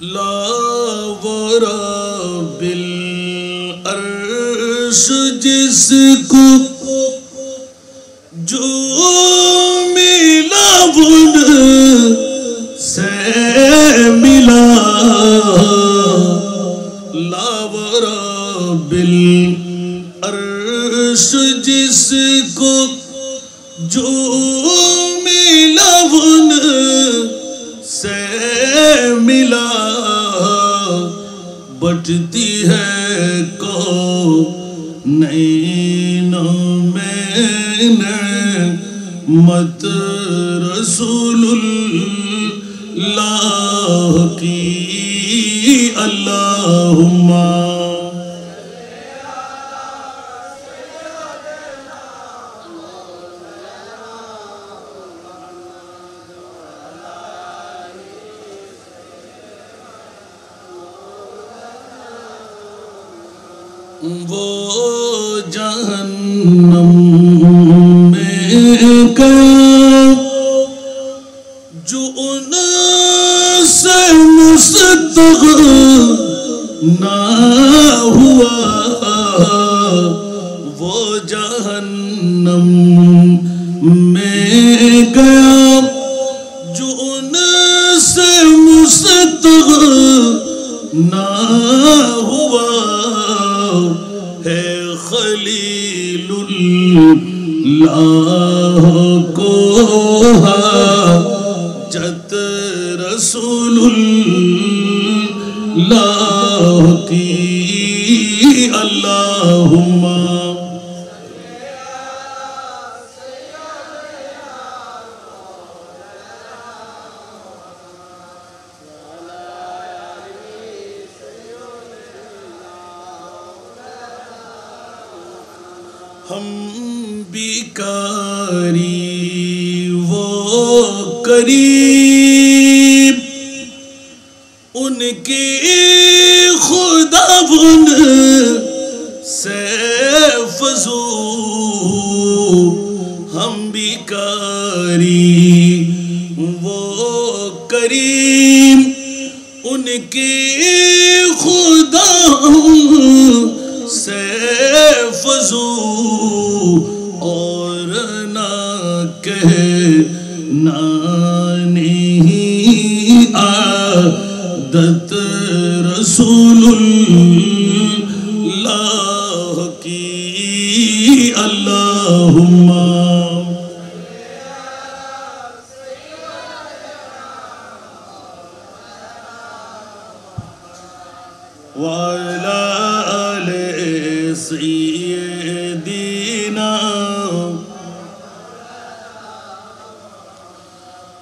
لا ورب العرش جس کو جو ملا ان سے ملا لا ورب العرش جس کو جو ملا ان سے ملا بٹتی ہے کونینوں میں نعمت رسول اللہ کی اللہم وہ جہنم میں گیا جو ان سے مستغنا ہوا وہ جہنم میں گیا جو ان سے مستغنا ہوا ہے خلیل اللہ کو حاجت رسول اللہ کی اللہم ہم بیکاری وہ قریب ان کی خدا ان سے فزو ہم بیکاری وہ قریب ان کی خدا سے فزو اور نہ کہنا نہیں عادت رسول اللہ کی اللہم وعلى آل سيدنا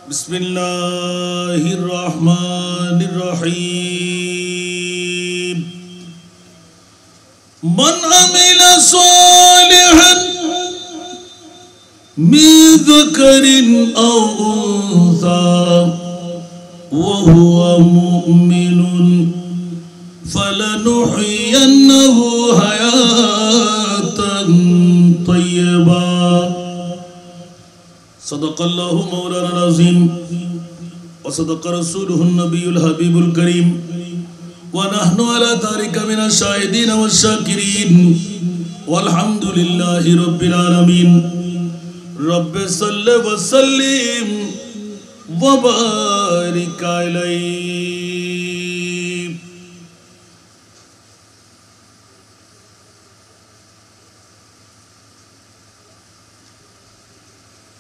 بسم الله الرحمن الرحيم من عمل صالحا من ذكر أو أنثى وهو مؤمن فلنحيينه حياة طيبة صدق الله مولانا العظيم وصدق رسوله النبي الحبيب الكريم ونحن على ذلك من الشاهدين والشاكرين والحمد لله رب العالمين رب صل وسلم وبارك عليه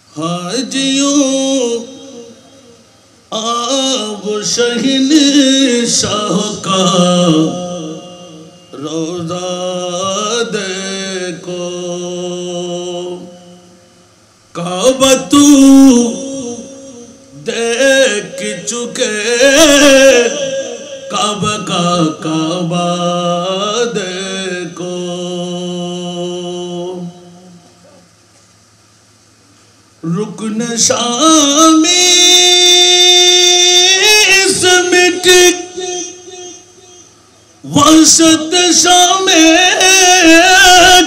حاجیوں آب شہن شاہ کا روزہ دیکھو کعبہ تو دیکھ چکے کعبہ کا کعبہ دیکھو رکن شامی سمٹ وسط شام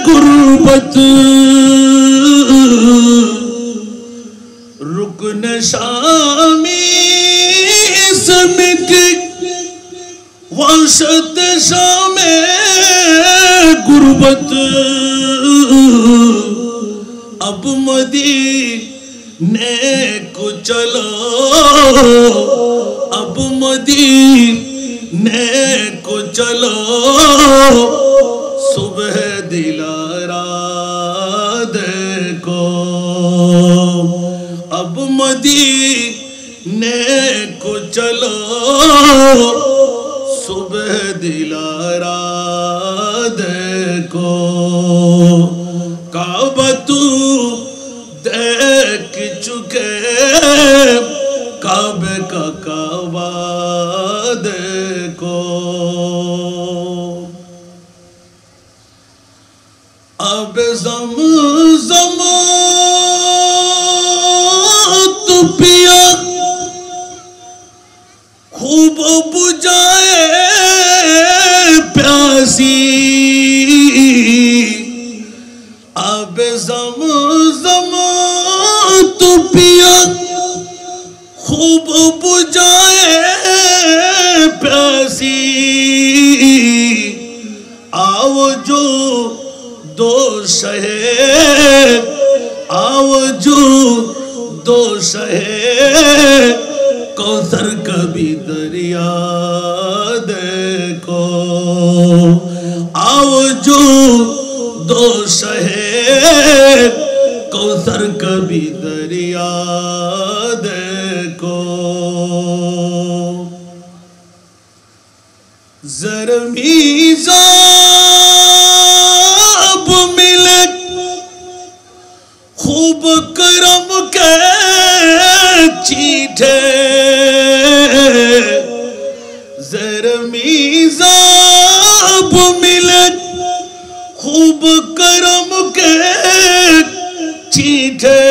غربت رکن شامی سمٹ معاشت شام غربت اب مدینے کو چلو اب مدینے کو چلو صبح دلارا دیکھو اب مدینے کو چلو صبح دلارا دیکھو کعبہ تو دیکھ چکے کعبے کا کعبہ دیکھو اب زمزم تو پیا خوب بجھائے پیاسی اب زمزم تو پیا خوب بجھائے پیاسی آؤ جو دو شہر آؤ جو دو شہر کوثر کبھی دریا دیکھو آؤ جو دو شہر کوثر کبھی دریا دیکھو زرمیزاب ملے خوب کرم کے چیٹھے زرمیزاب ملے خوب کرم کے چیٹھے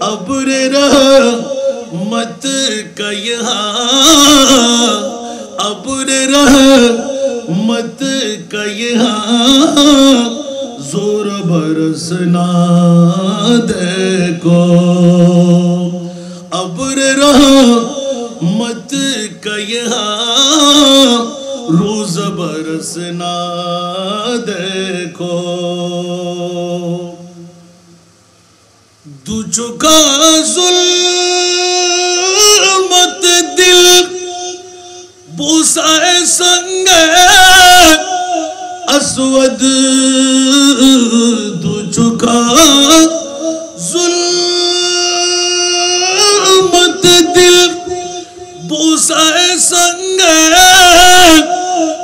ابر رحمت کا یہاں ابر رحمت کا یہاں زور برسنا دیکھو ابر رحمت کا یہاں روز برسنا دیکھو دو چکا ظلمت دل بوسائے سنگ اسود دو چکا ظلمت دل بوسائے سنگ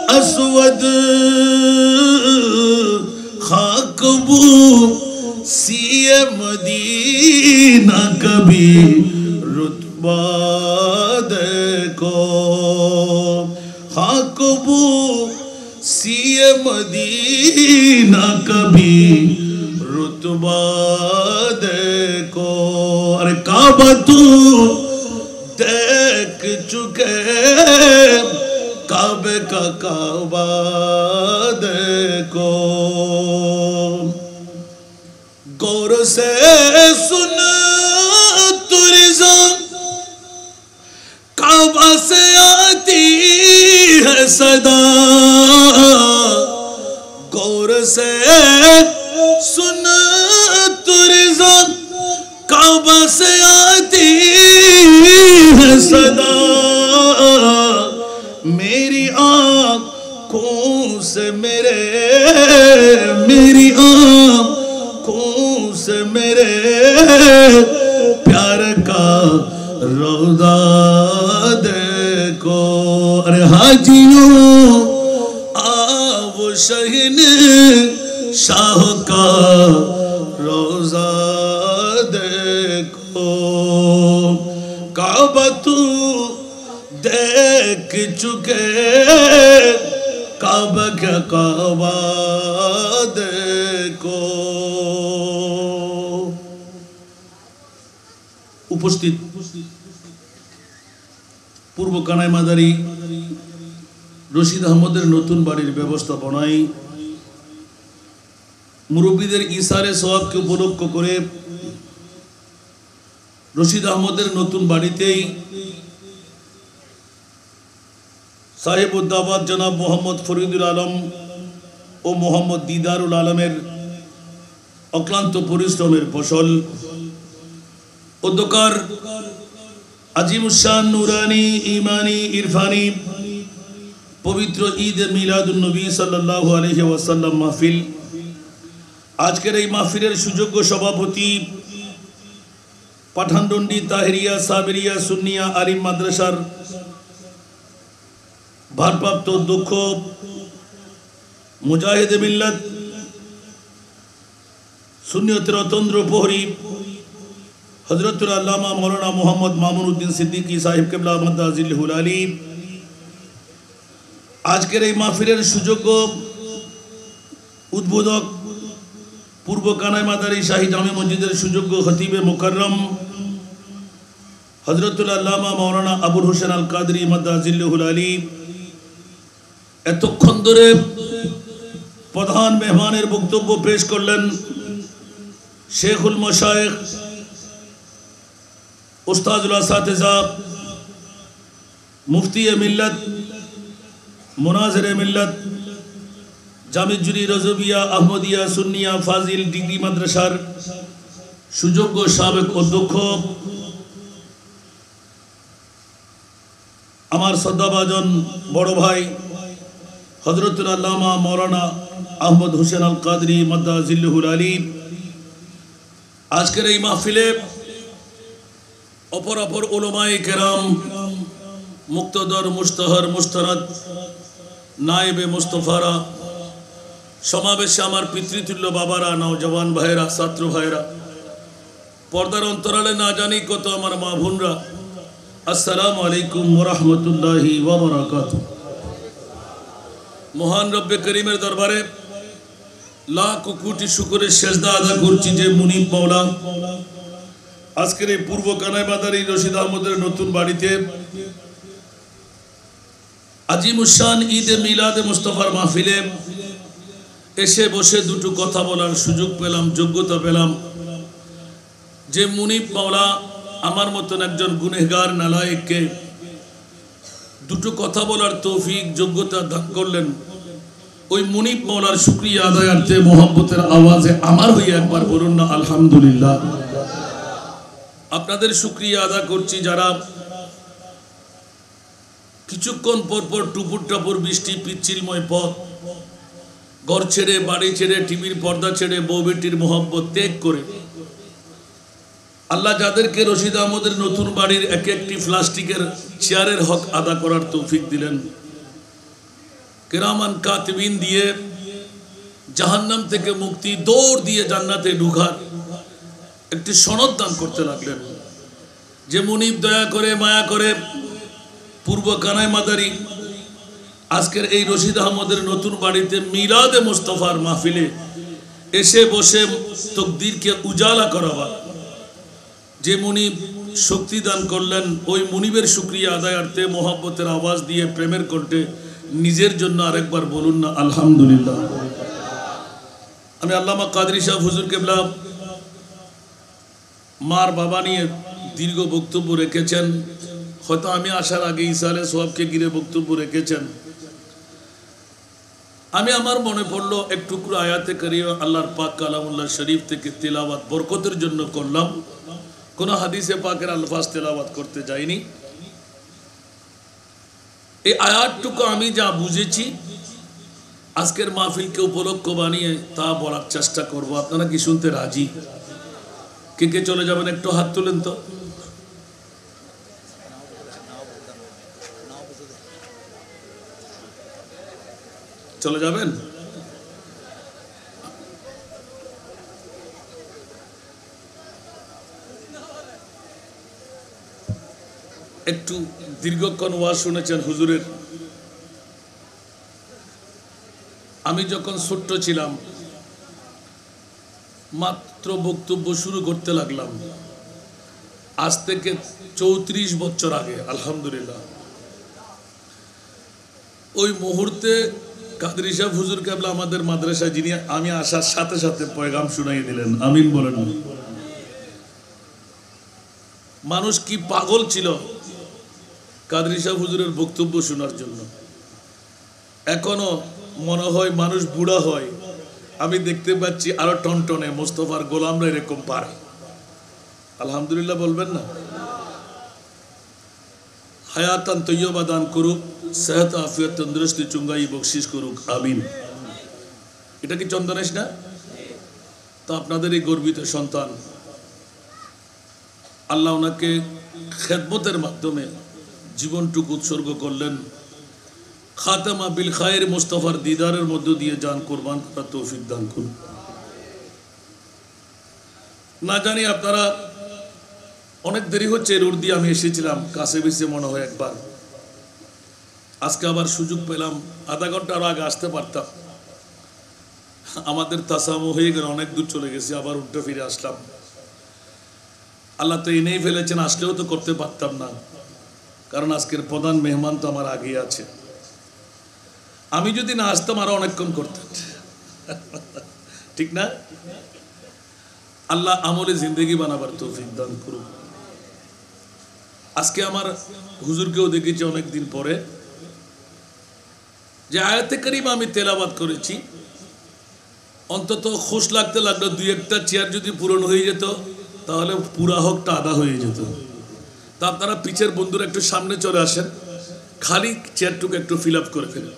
اسود خاک بو سی مدینہ کبھی رتبہ دیکھو خاک بو سی مدینہ کبھی رتبہ دیکھو ارے کعبہ تو دیکھ چکے کعبے کا کعبہ دیکھو غور سے سن تو رضا کعبہ سے آتی ہے صدا غور سے سن تو رضا کعبہ سے آتی ہے صدا میری آنکھوں سے میری آنکھوں سے میرے پیار کا روضہ دیکھو ارے حاجیوں آؤ شہن شاہ کا روضہ دیکھو کعبہ تو دیکھ چکے کعبہ کا کعبہ دیکھو উপস্থিত পূর্ব কানাই মাদারি রশিদ আহমদের নতুন বাড়ির ব্যবস্থাপনায় মুরব্বীদের ইসারে সওয়াবকে উপলক্ষ করে রশিদ আহমদের নতুন বাড়িতেই সাহেবুদ্দাবাদ জনাব মোহাম্মদ ফরিদুল আলম ও মোহাম্মদ দিদারুল আলমের অক্লান্ত পরিশ্রমের ফসল, উদ্যোকার আজিমুশান নুরানি ইমানি ইরফানি পবিত্র ঈদ মিলাদুন নবী সাল্লাল্লাহু আলাইহি ওয়াসাল্লাম মাহফিল। আজকের এই মাহফিলের সুযোগ্য সভাপতি পাঠানডন্ডি তাহেরিয়া সাবেরিয়া সুন্নিয়া আলিম মাদ্রাসার ভারপ্রাপ্ত অধ্যক্ষ মুজাহিদে মিল্লাত সুন্নিয়তের অতন্দ্র প্রহরী হযরতুল আল্লামা মাওলানা মুহাম্মদ মামুন উদ্দিন সিদ্দিকী সাহেব কিবলা মাদাজিলহুল আলী, আজকের এই মাহফিলের সুযোগ্য উদ্বোধক পূর্ব কানাই মাদারী শাহী জামে মসজিদের সুযোগ্য খতিবে মুকাররম হযরতুল আল্লামা মাওলানা আবুল হোসেন আল কাদরি মাদাজিলহুল আলী, এতক্ষণ ধরে প্রধান মেহমানের বক্তব্য পেশ করলেন শেখুল মশায়েখ উস্তাদুল আসাতিজা মুফতি মিল্লাত মুনাজিরে মিল্লাত জামিজুরি রজবিয়া আহমদিয়া সুন্নিয়া ফাজিল ডিগ্রি মাদ্রাসার সুযোগ্য সাবেক অধ্যক্ষ আমার শ্রদ্ধাভাজন বড় ভাই হযরতুল আল্লামা মাওলানা আহমদ হোসেন আল কাদরি মাদাজিলহুল আলী, আজকের এই মাহফিলে অপর উলামায়ে কেরাম, মুক্তদর মুস্তাহার মুস্তারাদ নায়েবে মুস্তফারা, সমাবেশে আমার পিতৃতুল্য বাবারা, নওজওয়ান ভাইরা, ছাত্র ভাইরা, পর্দার অন্তরালে না জানি কত আমার মা বোনরা, আসসালামু আলাইকুম ওয়া রাহমাতুল্লাহি ওয়া বারাকাতুহু। মহান রব্বে করিমের দরবারে লাখ কোটি শুকরের সেজদা আদা করছি যে মুনিব মাওলা আজকের এই পূর্ব কানাই মাদারী রশিদ আহমদের নতুন বাড়িতে আজিমুশান ঈদে মিলাদে মুস্তাফার মাহফিলে এসে বসে দুটো কথা বলার সুযোগ পেলাম, যোগ্যতা পেলাম। যে মুনিব মাওলা আমার মতন একজন গুনেহগার নালায়েককে দুটো কথা বলার তৌফিক যোগ্যতা দান করলেন, ওই মুনিব মাওলার শুকরিয়া আদায়ার্থে মোহাব্বতের আওয়াজে আমার হয়ে একবার বলুন না আলহামদুলিল্লাহ। আপনাদের শুকরিয়া আদা করছি যারা কিছুক্ষণ পর টুপুর টাপুর বৃষ্টি পিচ্ছিলময় পথ, ঘর ছেড়ে বাড়ি ছেড়ে টিভির পর্দা ছেড়ে বউ বেটির মোহাব্বত ত্যাগ করে আল্লাহ যাদেরকে রশিদ আহমদের নতুন বাড়ির এক একটি প্লাস্টিকের চেয়ারের হক আদা করার তৌফিক দিলেন, কিরামান কাতিবিন দিয়ে জাহান্নাম থেকে মুক্তি, দৌড় দিয়ে জান্নাতে ঢুকার একটি সনদ দান করতে লাগলেন। যে মুনিব দয়া করে মায়া করে পূর্ব কানাই মাদারী আজকের এই রশিদ আহমদের নতুন বাড়িতে মিলাদে মুস্তাফার মাহফিলে এসে বসে তকদিরকে উজালা করাবার যে মুনিব শক্তি দান করলেন, ওই মুনিবের শুকরিয়া আদায়ার্থে মোহাব্বতের আওয়াজ দিয়ে প্রেমের কণ্ঠে নিজের জন্য আরেকবার বলুন না আলহামদুলিল্লাহ। আমি আল্লামা কাদরি সাহেব হুজুর কেবলা মার বাবা নিয়ে দীর্ঘ বক্তব্য রেখেছেন, হয়তো আমি আসার আগে ইসালে সোয়াবকে ঘিরে বক্তব্য রেখেছেন। আমি আমার মনে পড়লো এক টুকরো আয়াতে কারিমা আল্লাহর পাক কালামুল্লাহ শরীফ থেকে তিলাওয়াত বরকতের জন্য করলাম, কোন হাদিসে পাকের আলফাজ তেলাওয়াত করতে যাইনি। এই আয়াতটুকু আমি যা বুঝেছি আজকের মাহফিলকে উপলক্ষ বানিয়ে তা বলার চেষ্টা করব। আপনারা কি শুনতে রাজি? কে কে চলে যাবেন একটু হাত তুলেন তো। চলে যাবেন? একটু দীর্ঘক্ষণ ওয়াজ শুনেছেন হুজুরের। আমি যখন ছোট্ট ছিলাম মাত্র বক্তব্য শুরু করতে লাগলাম, আজ থেকে 34 বছর আগে আলহামদুলিল্লাহ। ওই মুহূর্তে কাদরি সাহেব হুজুর কেবলা আমাদের মাদ্রাসায় যিনি আমি আসার সাথে সাথে পয়গাম শুনাই দিলেন, আমিন বলেন। মানুষ কি পাগল ছিল কাদরি সাহেব হুজুরের বক্তব্য শোনার জন্য। এখনো মনে হয় মানুষ বুড়া হয়, আমি দেখতে পাচ্ছি আরো টনটনে মোস্তফার গোলামরা এরকম পারে। আলহামদুলিল্লাহ বলবেন না? হায়াতান তৈয়বা দান করুক, সেহত আফিয়ত তন্দুরস্তি চুঙ্গাই বকশিস করুক, আমিন। এটা কি চন্দনেশ না? তো আপনাদের এই গর্বিত সন্তান আল্লাহ ওনাকে খেদমতের মাধ্যমে জীবনটুকু উৎসর্গ করলেন, খাতামা বিল খায়ের মুস্তাফার দিদারের মধ্য দিয়ে জান কোরবান করার তৌফিক দান করুন। না জানি আপনারা, অনেক দেরি হচ্ছে, রোড দিয়ে আমি এসেছিলাম কাছে বেশি মনে হয় একবার, আজকে আবার সুযোগ পেলাম, আধা ঘন্টা আরো আগে আসতে পারতাম, আমাদের তাসামু হয়ে গেল, অনেক দূর চলে গেছি, আবার উল্টো ফিরে আসলাম। আল্লাহ তো এনেই ফেলেছেন, আসলেও তো করতে পারতাম না, কারণ আজকের প্রধান মেহমান তো আমার আগেই আছে। আমি যদি না আসতাম আরো অনেকক্ষণ করতেন, ঠিক না? আল্লাহ আমলে জিন্দেগি বানাবার তৌফিক দান করুন। আজকে আমার হুজুরকেও দেখেছি অনেকদিন পরে, যে আয়াতে কারিমা আমি তেলাওয়াত করেছি, অন্তত খুশ লাগতে লাগলো, দুই একটা চেয়ার যদি পূরণ হয়ে যেত তাহলে পুরা হকটা আদা হয়ে যেত। তা আপনারা পিছের বন্ধুরা একটু সামনে চলে আসেন, খালি চেয়ারটুকু একটু ফিল আপ করে ফেলেন।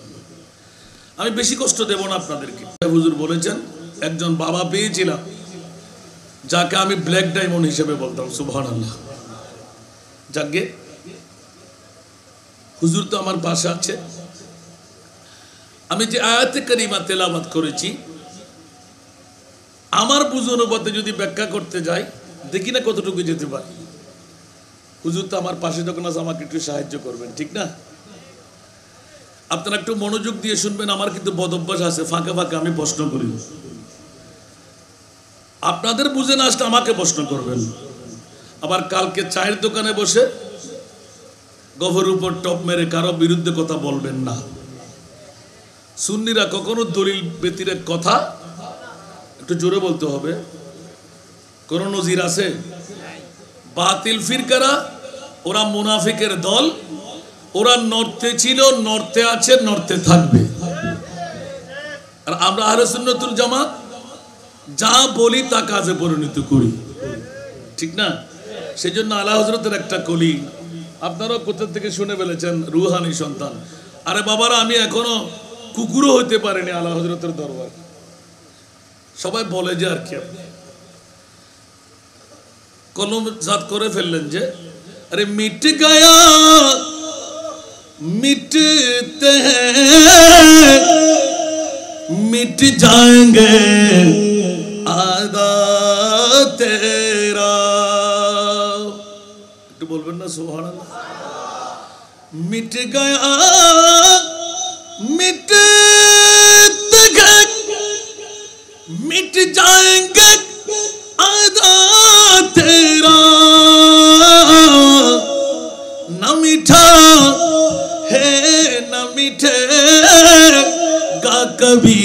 আমি বেশি কষ্ট দেব না আপনাদেরকে। হুজুর বলেছেন একজন বাবা পেয়েছিলাম যাকে আমি ব্ল্যাক ডায়মন্ড হিসেবে বলতাম, সুবহানাল্লাহ। যাকে হুজুর তো আমার পাশে আছে, আমি যে আয়াতে কারিমা তেলাওয়াত করেছি আমার বুঝানুবাদে যদি ব্যাখ্যা করতে যাই, দেখি না কতটুকু যেতে পারি। হুজুর তো আমার পাশে যখন আছে, আমাকে একটু সাহায্য করবেন, ঠিক না? আপনারা একটু মনোযোগ দিয়ে শুনবেন। আমার কিন্তু বদ অভ্যাস আছে, ফাঁকে ফাঁকে আমি প্রশ্ন করি, আপনাদের বুঝে না আসলে আমাকে প্রশ্ন করবেন। আবার কালকে চায়ের দোকানে বসে গভের উপর টপ মেরে কারো বিরুদ্ধে কথা বলবেন না। সুন্নিরা কখনো দলিল ব্যতিরেক কথা, একটু জোরে বলতে হবে, কোন নজির আছে? বাতিল ফিরকারা, ওরা মুনাফিকের দল, ওরা নর্তে ছিল, নর্তে আছে, নর্তে থাকবে। আর আমরা আহলে সুন্নাতুল জামাত যা বলি তা কাজে পরিণত করি, ঠিক না? সেই জন্য আলা হযরতের একটা কলি, আপনারা কোথা থেকে শুনে ফেলেছেন, রুহানি সন্তান। আরে বাবারা, আমি এখনো কুকুরও হইতে পারিনি আলা হযরতের দরবার। সবাই বলে যে আর কি, কলম জাত করে ফেললেন যে, আরে মিট গয়া মিটতে হ্যায় মিট যায়েঙ্গে আদা তেরা। একটু বলবেন না সুবহানাল্লাহ? মিট গয়া মিটতে হ্যায় मिट जाएंगे आदा तेरा, न मीठा है न मीठेगा कभी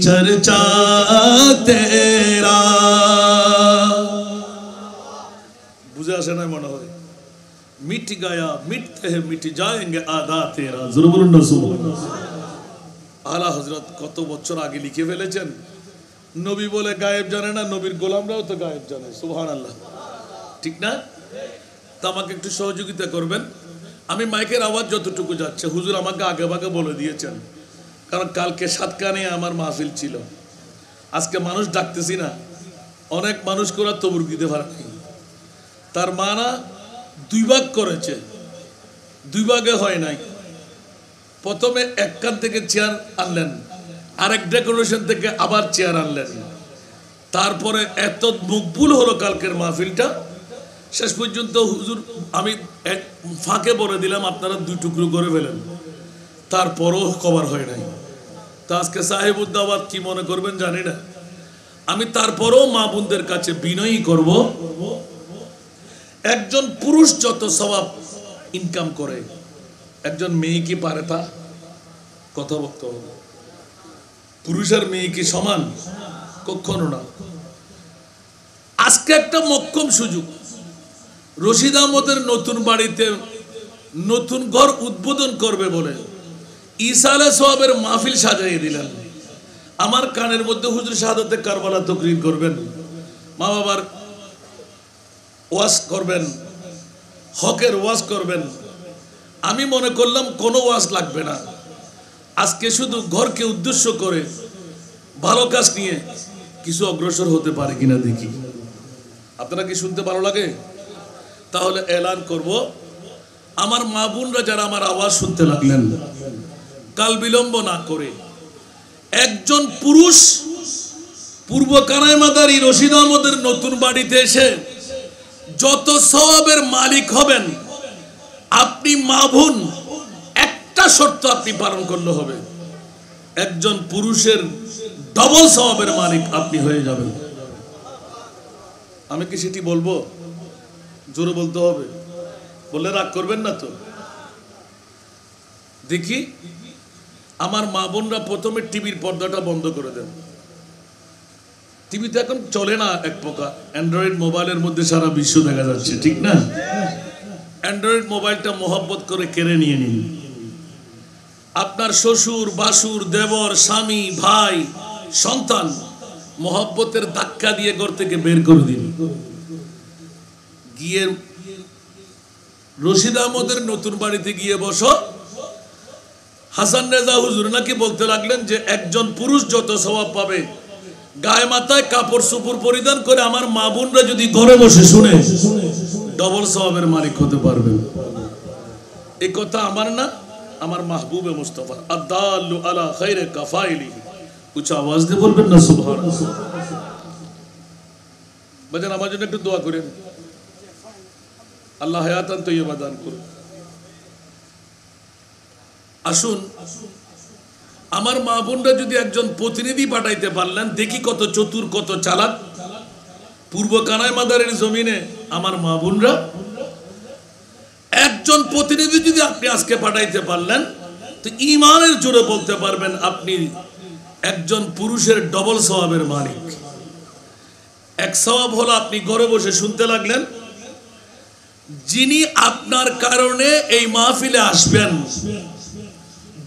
चर्चा तेरा। बुझे आसे ना मने होय, मिट गया मिटते हैं मिट जाएंगे आदा तेरा। जरूर बोलুন না সুবহানাল্লাহ। আলা হযরত কত বছর আগে লিখে ফেলেছেন, নবী বলে গায়েব জানে না, নবীর গোলামরাও তো গায়েব জানে, সুবহানাল্লাহ, ঠিক না? তা আমাকে একটু সহযোগিতা করবেন। আমি মাইকের আওয়াজ যতটুকু যাচ্ছে, হুজুর আমাকে আগে ভাগে বলে দিয়েছেন, কারণ কালকে সাতকানে আমার মাহফিল ছিল। আজকে মানুষ ডাকতেছি না, অনেক মানুষ করার তবুর দিতে পারেনি। তার মানা দুই ভাগ করেছে, দুই ভাগে হয় নাই। প্রথমে এক কান থেকে চেয়ার আনলেন, আরেক ডেকোরেশন থেকে আবার চেয়ার আনলেন, তারপরে এত মকবুল হলো কালকের মাহফিলটা। শেষ পর্যন্ত হুজুর আমি এক ফাঁকে বলে দিলাম, আপনারা দুই টুকরো করে ফেলেন, তারপরও কভার হয় নাই। তা আজকে সাহেবুদ্দাবাদ কি মনে করবেন জানি না। আমি তারপরও মা বোনদের কাছে বিনয়ী করব, একজন পুরুষ যত সওয়াব ইনকাম করে, একজন মেয়ে কি পারে তা? কথা বলতে হবে। পুরুষ আর মেয়ে কি সমান? কখনো না। আজকে একটা মক্কম সুযোগ, রশিদ আহমদের নতুন বাড়িতে নতুন ঘর উদ্বোধন করবে বলে ইসালে সওয়াবের মাহফিল সাজাইয়ে দিলেন। আমার কানের মধ্যে হুজুর শাহাদাতে কারবালা তাকরীর করবেন, মা বাবার ওয়াজ করবেন, হকের ওয়াজ করবেন। আমি মনে করলাম কোনো ওয়াজ লাগবে না, আজকে শুধু ঘরকে উদ্দেশ্য করে ভালো কাজ নিয়ে কিছু অগ্রসর হতে পারে কিনা দেখি। আপনারা কি শুনতে ভালো লাগে? তাহলে এলান করব, আমার মা বোনরা যারা আমার আওয়াজ শুনতে লাগলেন, কাল বিলম্ব না করে একজন পুরুষ পূর্ব কানাইমাদারি রশিদ আহমদের নতুন বাড়িতে এসে যত সওয়াবের মালিক হবেন, আপনি মা বোন একটা শর্ত আপনি পালন করলে হবে, একজন পুরুষের ডবল সওয়াবের মালিক আপনি হয়ে যাবেন। আমি কি সেটি বলবো? জোরে বলতে হবে, বললে রাগ করবেন না তো? দেখি আমার মা বোনরা প্রথমে টিভির পর্দাটা বন্ধ করে দেন। টিভিতে এখন চলে না এক প্রকার, অ্যান্ড্রয়েড মোবাইলের মধ্যে সারা বিশ্ব দেখা যাচ্ছে, ঠিক না? অ্যান্ড্রয়েড মোবাইলটা মোহাব্বত করে কেড়ে নিয়ে নিন। আপনার শ্বশুর, বাসুর, দেবর, স্বামী, ভাই, সন্তান মোহাব্বতের ধাক্কা দিয়ে ঘর থেকে বের করে দিন। গিয়ে রশিদ আহমদের নতুন বাড়িতে গিয়ে বসো। হাসান রেজা হুজুর নাকি বলতে লাগলেন যে একজন পুরুষ যত সওয়াব পাবে, গায়ে মাথায় কাপড় সুপুর পরিধান করে আমার মা বোনরা যদি ঘরে বসে শুনে ডবল সওয়াবের মালিক হতে পারবে। এই কথা আমার না, আমার মাহবুবে মুস্তাফা আদাল্লু আলা খায়রে কাফাইলিহি। উচ্চ আওয়াজ দিয়ে বলবেন না সুবহানাল্লাহ। বাজান আমার জন্য একটু দোয়া করেন, আল্লাহ হায়াতান তৈয়বা দান করুন। আসুন, আমার মা বোনরা যদি একজন প্রতিনিধি পাঠাইতে পারলেন, দেখি কত চতুর, কত চালাক। পূর্ব কানাইমাদারের জমিনে আমার মা বোনরা একজন প্রতিনিধি যদি আপনি আজকে পাঠাইতে পারলেন, তো ঈমানের জোরে বলতে পারবেন আপনি একজন পুরুষের ডবল সওয়াবের মালিক। এক সওয়াব হলো আপনি ঘরে বসে শুনতে লাগলেন, যিনি আপনার কারণে এই মাহফিলে আসবেন,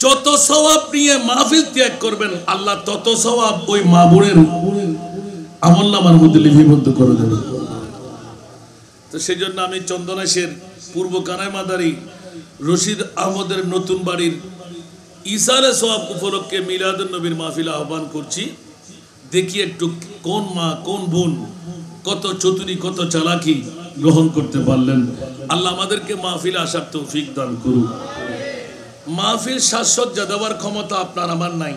যত সওয়াব নিয়ে মাহফিল ত্যাগ করবেন, আল্লাহ তত সওয়াব ওই মা বোনের আমলনামার মধ্যে লিপিবদ্ধ করে দেবেন। তো সেই জন্য আমি চন্দনাইশের পূর্ব কানাইমাদারি রশিদ আহমদের নতুন বাড়ির ইসালে সওয়াব উপলক্ষে মিলাদুন নবীর মাহফিল আহ্বান করছি। দেখি একটু কোন মা, কোন বোন কত চতুরি, কত চালাকি গ্রহণ করতে পারলেন। আল্লাহ আমাদেরকে মাহফিলে আসার তৌফিক দান করুন। মাহফিল সাজসজ্জা দেওয়ার ক্ষমতা আপনার আমার নাই।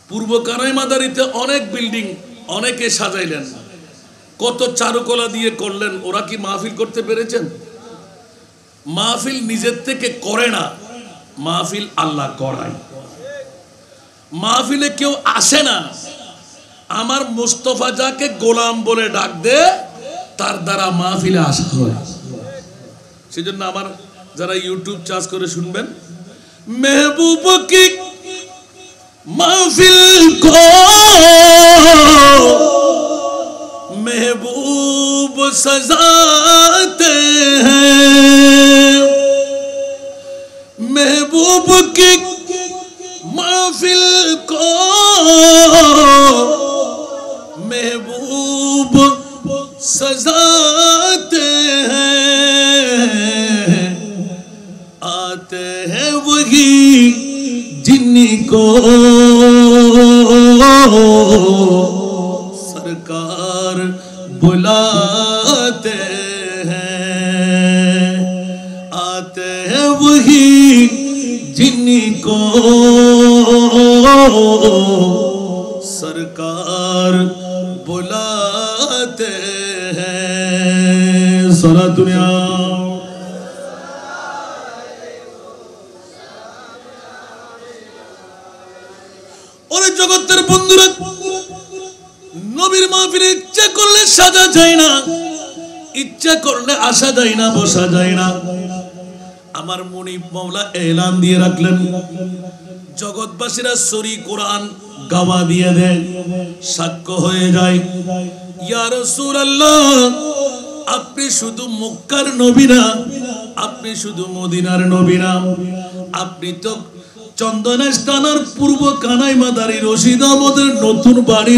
পূর্ব কানাইমাদারিতে অনেক বিল্ডিং অনেকে সাজাইলেন, কত চারুকলা দিয়ে করলেন, ওরা কি মাহফিল করতে পেরেছেন? মাহফিল নিজের থেকে করে না, মাহফিল আল্লাহ করায়। মাহফিলে কেউ আসে না, আমার মুস্তফা যাকে গোলাম বলে ডাক দে, তার দ্বারা মাহফিলে আসা হয়। সেজন্য আমার যারা ইউটিউব চার্জ করে শুনবেন, মেহবুব কি মাহফিল কো महबूब सजाते हैं, महबूब की महफिल को महबूब सजाते हैं, आते हैं वही जिनको सरकार बुलाते हैं, आते हैं वही जिनको सरकार बुलाते हैं। सारा दुनिया और जगतेर बंधुरा নবীর মাহফিলে ইচ্ছা করলে সাজা যায় না, ইচ্ছা করলে আসা যায় না, বসা যায় না। আমার মুনিব মাওলা এলান দিয়ে রাখলেন, জগৎবাসীরা সরি কোরআন গাওয়া দিয়ে দেয়, সাক্ষ্য হয়ে যায়, ইয়া রাসূলুল্লাহ আপনি শুধু মক্কার নবী না, আপনি শুধু মদিনার নবী না, আপনি তো চন্দনাইশ থানার পূর্ব কানাই মাদারি রশিদ আহমদের নতুন বাড়ি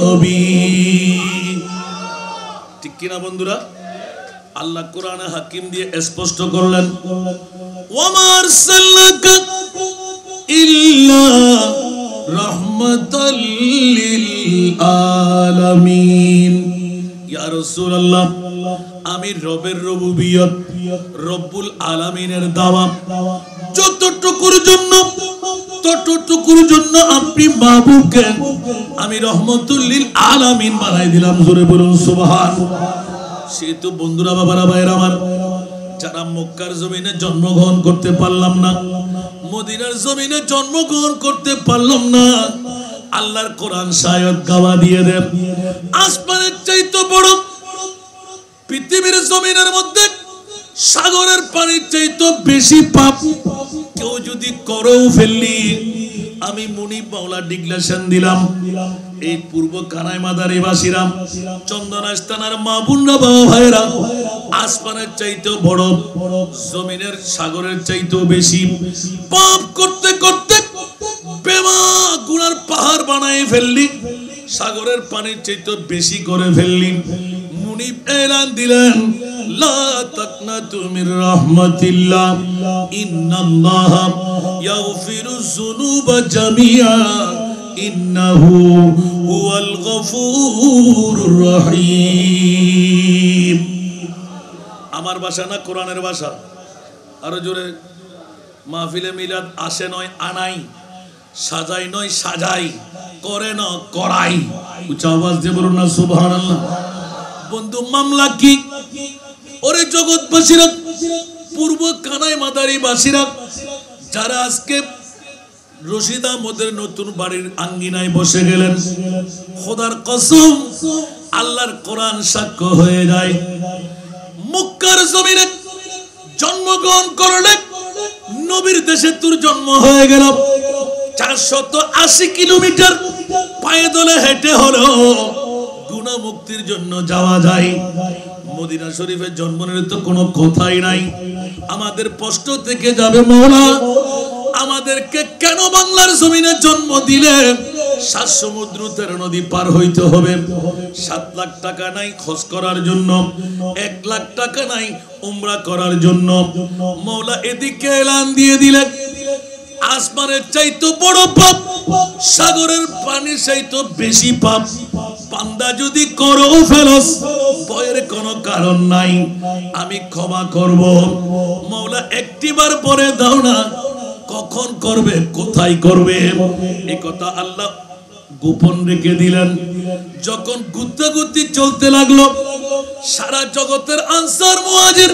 নবী। ঠিক কিনা বন্ধুরা? আল্লাহ কোরআনে হাকিম দিয়ে স্পষ্ট করলেন, ওয়ামা আরসালনাকা ইল্লা রাহমাতাল লিল আলামিন। ইয়া রাসূলুল্লাহ, আমি রবের রুবুবিয়ত, রব্বুল আলামিনের দাওয়া যতটুকুর জন্য ততটুকুর জন্য আপনি মাহবুবকে আমি রহমতুল লিল আলামিন বানাই দিলাম। জোরে বলুন সুবহানাল্লাহ। সেহেতু বন্ধুরা, বাবারা, ভাইরা আমার, যারা মক্কার জমিনে জন্মগ্রহণ করতে পারলাম না, মদিনার জমিনে জন্মগ্রহণ করতে পারলাম না, আল্লাহর কোরআন শায়দ গাওয়া দিয়ে দেন। আসমানের চাইতে বড়, পৃথিবীর জমিনের মধ্যে সাগরের পানির চাইতে বেশি পাপ কেউ যদি করেও ফেললি, আমি মুনিব মাওলা ডিক্লারেশন দিলাম, এই পূর্ব কানাই মাদারি বাসীরা, চন্দনাইশ থানার মা বোনরা, বাবা ভাইরা, আসমানের চাইতেও বড়, জমিনের সাগরের চাইতেও বেশি পাপ করতে করতে বেমা গুনার পাহাড় বানায় ফেললি, সাগরের পানির চাইতেও বেশি করে ফেললি। মুনিব এলান দিলেন, লা তাকনাতু মির রাহমাতিল্লাহ, ইন্নাল্লাহা ইয়াগফিরুয যুনুবা জামিআ, ইন্নাহু হুয়াল গফুরুর রহিম। আমার ভাষা না কোরআনের ভাষা? আরো জোরে। মাহফিলে মিলাদ আসে নয় আনাই, সাজাই নয় সাজাই, করে না করাই। উচ্চ আওয়াজ দিয়ে বলুন না সুবহানাল্লাহ। বন্ধু, মামলা কি? ওরে জগৎবাসীরা, পূর্ব কানাই মাদারি বাসীরা, যারা আজকে রশিদ আহমদের নতুন বাড়ির আঙ্গিনায় বসে গেলেন, খোদার কসম, আল্লাহর কোরআন সাক্ষ্য হয়ে যায়, মক্কার জমিনে জন্মগ্রহণ করলে নবীর দেশে তোর জন্ম হয়ে গেল। 480 কিলোমিটার পায়ে দলে হেঁটে হলো গুনাহ মুক্তির জন্য যাওয়া যায়। মদিনা শরীফে জন্ম নিলে তো কোনো কথাই নাই। আমাদের প্রশ্ন থেকে যাবে, মওলা আমাদেরকে কেন বাংলার জমিনে জন্ম দিলে? 7 সমুদ্র 13 নদী পার হইতে হবে। 7 লাখ টাকা নাই খরচ করার জন্য, 1 লাখ টাকা নাই উমরা করার জন্য। মওলা এদিকে এলান দিয়ে দিলেন, আসমানের চাইতে বড় পাপ, সাগরের পানির চাইতে বেশি পাপ বান্দা যদি করো ফেলস, ভয়ের কোনো কারণ নাই, আমি ক্ষমা করব। মওলা একটিবার পরে দাও না, কখন করবে, কোথায় করবে, এই কথা আল্লাহ গোপন রেখে দিলেন। যখন গুত্তাগুত্তি চলতে লাগলো, সারা জগতের আনসার মুহাজির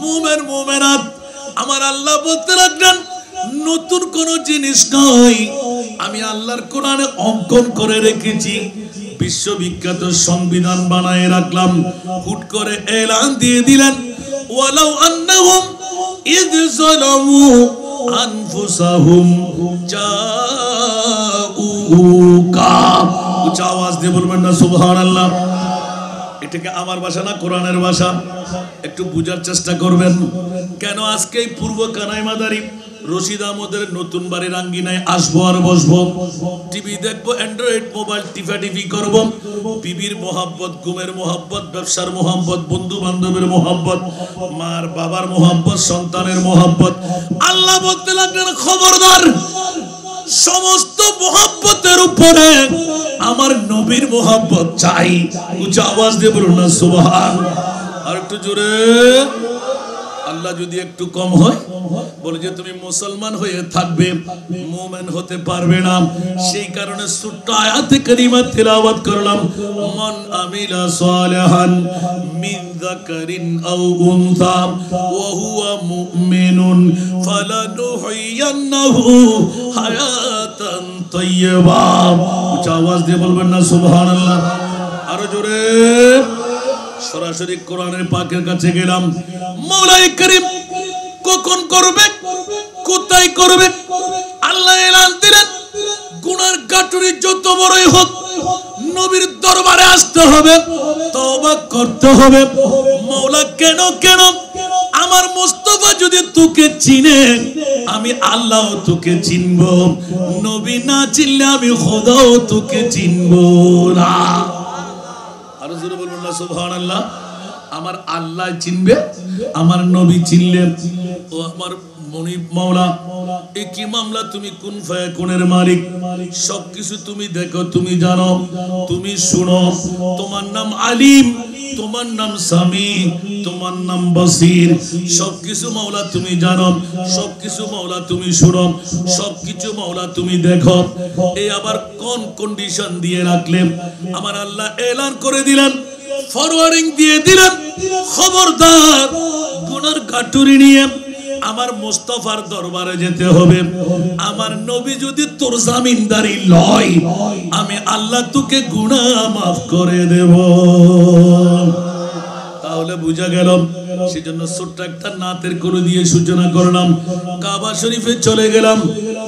মুমিন মুমিনাত আমার আল্লাহ বলতে লাগলেন, নতুন কোন জিনিস নয়, আমি আল্লাহর কোরআনে অঙ্কন করে রেখেছি, বিশ্ববিখ্যাত সংবিধান বানায় রাখলাম। হুট করে এলান দিয়ে দিলেন, ওয়ালাউ আন্নাহুম ইয যালামু আনফুসাহুম জাউকা। উচ্চ আওয়াজ দিয়ে বলবেন না সুবহানাল্লাহ। এটাকে আমার ভাষা না কোরআনের ভাষা? একটু বুঝার চেষ্টা করবেন। কেন আজকে এই পূর্ব কানাই মাদারি রশিদ আহমদের নতুন বাড়ির আঙ্গিনায় আসবো আর বসবো, টিভি দেখবো, অ্যান্ড্রয়েড মোবাইল টিফাটিফি করবো, বিবির মোহাব্বত, ঘুমের মোহাব্বত, ব্যবসার মোহাব্বত, বন্ধু বান্ধবের মোহাব্বত, মার বাবার মোহাব্বত, সন্তানের মোহাব্বত। আল্লাহ বলতে লাগলেন, খবরদার, সমস্ত মোহাব্বতের উপরে আমার নবীর মোহাব্বত চাই। উচ্চ আওয়াজ দিয়ে বলুন না সুবহানাল্লাহ। আর একটু জোরে। আল্লাহ যদি একটু কম হয়, বলে যে তুমি মুসলমান হয়ে থাকবে, মুমিন হতে পারবে না। সেই কারণে ছোট্ট আয়াতে কারিমা তিলাওয়াত করলাম, মান আমিলা সালিহান মিন যাকারিন আও উনসা ওয়া হুয়া মুমিনুন ফালানুহইয়ান্নাহু হায়াতান তাইয়্যিবা। উচ্চ আওয়াজ দিয়ে বলবেন না সুবহানাল্লাহ। আরো জোরে। সরাসরি কোরআনের পাকের কাছে গেলাম। মওলাই করিম কখন করবে, কোথায় করবে, আল্লাহ এলান দিলেন, গুনার গাটুরি যত বড়ই হোক, নবীর দরবারে আসতে হবে, তওবা করতে হবে। মওলা কেন কেন? আমার মুস্তাফা যদি তোকে চিনে আমি আল্লাহ তোকে চিনব, নবী না চিনলে আমি খোদাও তোকে চিনব না। আরো জোরে বলবেন না সুবহানাল্লাহ। আমার আল্লাহ চিনবে, আমার নবী চিনলে। ও আমার মনিব মাওলা, একই মামলা তুমি কুন ফায়াকুনের মালিক, সবকিছু তুমি দেখো, তুমি জানো, তুমি শুনো। তোমার নাম আলিম, তোমার নাম সামি, তোমার নাম বসির। সবকিছু মাওলা তুমি জানো, সবকিছু মাওলা তুমি শুনো, সবকিছু মাওলা তুমি দেখো। এই আবার কোন কন্ডিশন দিয়ে রাখলেন? আমার আল্লাহ এলান করে দিলেন, ফরওয়ার্ডিং দিয়ে দিলেন, খবরদার গুনার কাটুরি নিয়ে আমার মুস্তাফার দরবারে যেতে হবে। আমার নবী যদি তোর জামিনদারি লয়, আমি আল্লাহ তোকে গুনাহ মাফ করে দেব। তাহলে বুঝা গেল। সেজন্য ছোট্ট একটা নাতের করে দিয়ে সূচনা করলাম। কাবা শরীফে চলে গেলাম,